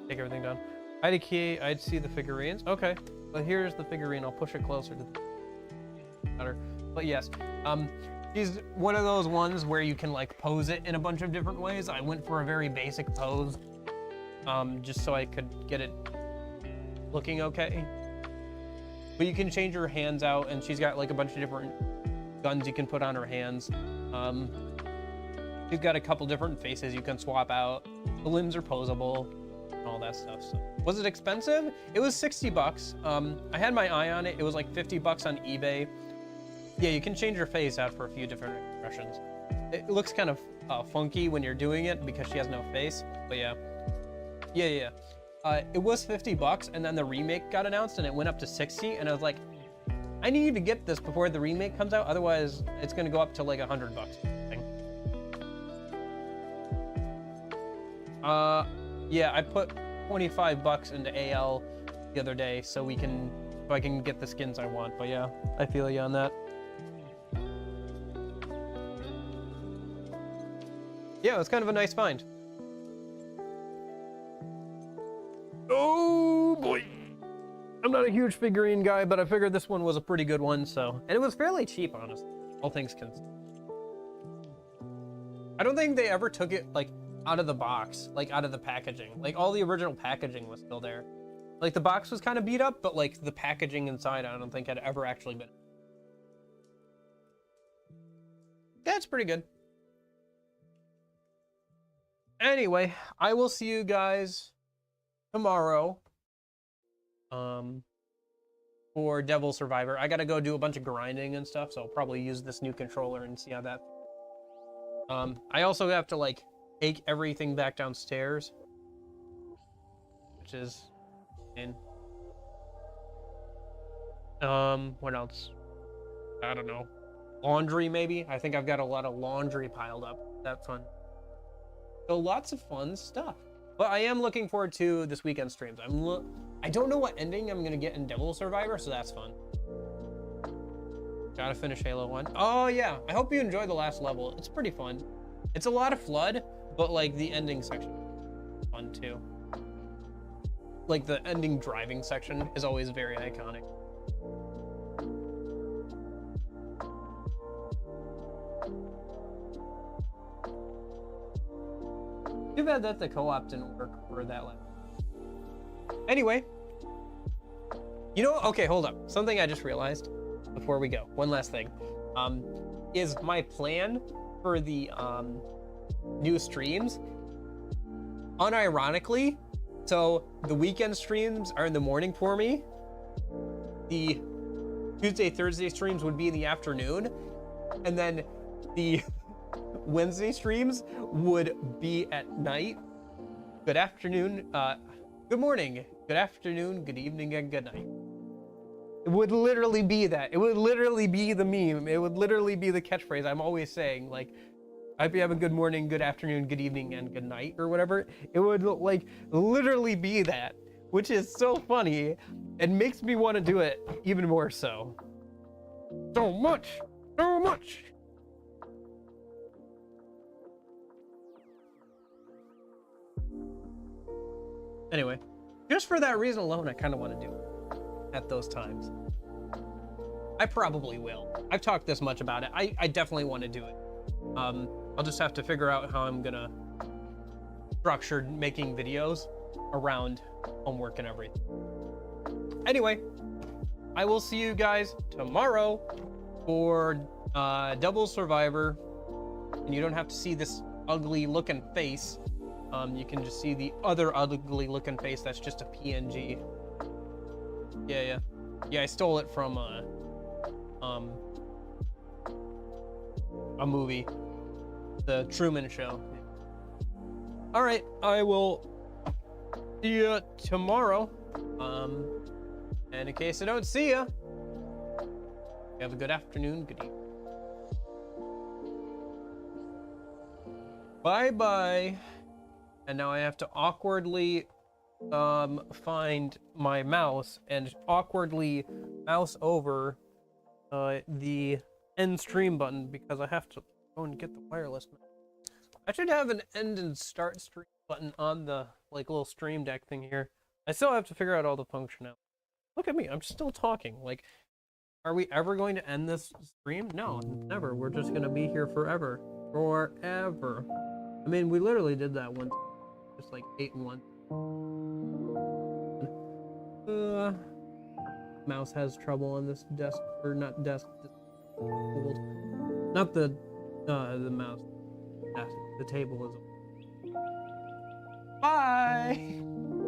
take everything down. I had a key. I'd see the figurines. Okay, but here's the figurine. I'll push it closer to the matter. But yes, she's one of those ones where you can like pose it in a bunch of different ways. I went for a very basic pose, just so I could get it looking okay. But you can change her hands out, and she's got like a bunch of different guns you can put on her hands. She's got a couple different faces you can swap out. The limbs are posable, and all that stuff. So, was it expensive? It was 60 bucks. I had my eye on it. It was like 50 bucks on eBay. Yeah, you can change your face out for a few different expressions. It looks kind of funky when you're doing it because she has no face. But yeah. It was 50 bucks, and then the remake got announced, and it went up to 60, and I was like, I need to get this before the remake comes out, otherwise it's gonna go up to like 100 bucks. Yeah, I put 25 bucks into AL the other day so I can get the skins I want, but yeah, I feel you on that. Yeah, it was kind of a nice find. Oh boy. I'm not a huge figurine guy, but I figured this one was a pretty good one, so. And it was fairly cheap, honestly, all things considered. I don't think they ever took it, like, out of the box, like, out of the packaging. Like, all the original packaging was still there. Like, the box was kind of beat up, but, like, the packaging inside, I don't think had ever actually been. Yeah, it's pretty good. Anyway, I will see you guys tomorrow for Devil Survivor. I gotta go do a bunch of grinding and stuff, so I'll probably use this new controller and see how that. I also have to like take everything back downstairs, which is in. What else? I don't know. Laundry maybe. I think I've got a lot of laundry piled up. That's fun. So lots of fun stuff. But I am looking forward to this weekend streams. I don't know what ending I'm gonna get in Devil Survivor, so that's fun. Gotta finish Halo 1. Oh yeah, I hope you enjoy the last level. It's pretty fun. It's a lot of FLUDD, but like the ending section is fun too. Like the ending driving section is always very iconic. Too bad that the co-op didn't work for that level. Anyway, you know, okay, hold up. Something I just realized before we go. One last thing. Is my plan for the new streams, unironically, so the weekend streams are in the morning for me. The Tuesday, Thursday streams would be in the afternoon, and then the Wednesday streams would be at night. Good afternoon, good morning, good afternoon, good evening, and good night. It would literally be that. It would literally be the meme. It would literally be the catchphrase I'm always saying. Like, I hope you have a good morning, good afternoon, good evening, and good night, or whatever. It would like literally be that, which is so funny and makes me want to do it even more so. So much. Anyway, just for that reason alone, I kind of want to do it at those times. I probably will. I've talked this much about it. I definitely want to do it. I'll just have to figure out how I'm gonna structure making videos around homework and everything. Anyway, I will see you guys tomorrow for Double Survivor, and you don't have to see this ugly looking face. You can just see the other ugly looking face that's just a PNG. Yeah, I stole it from a movie, The Truman Show. All right, I will see you tomorrow. And in case I don't see you, have a good afternoon, good evening. Bye-bye. And now I have to awkwardly find my mouse and awkwardly mouse over the end stream button because I have to go and get the wireless mouse. I should have an end and start stream button on the like little stream deck thing here. I still have to figure out all the functionality. Look at me, I'm still talking. Like, are we ever going to end this stream? No, never. We're just gonna be here forever. Forever. I mean, we literally did that once. Just like 8 and 1. Mouse has trouble on this desk, or not desk, old. Not the mouse. Desk. The table is. Bye!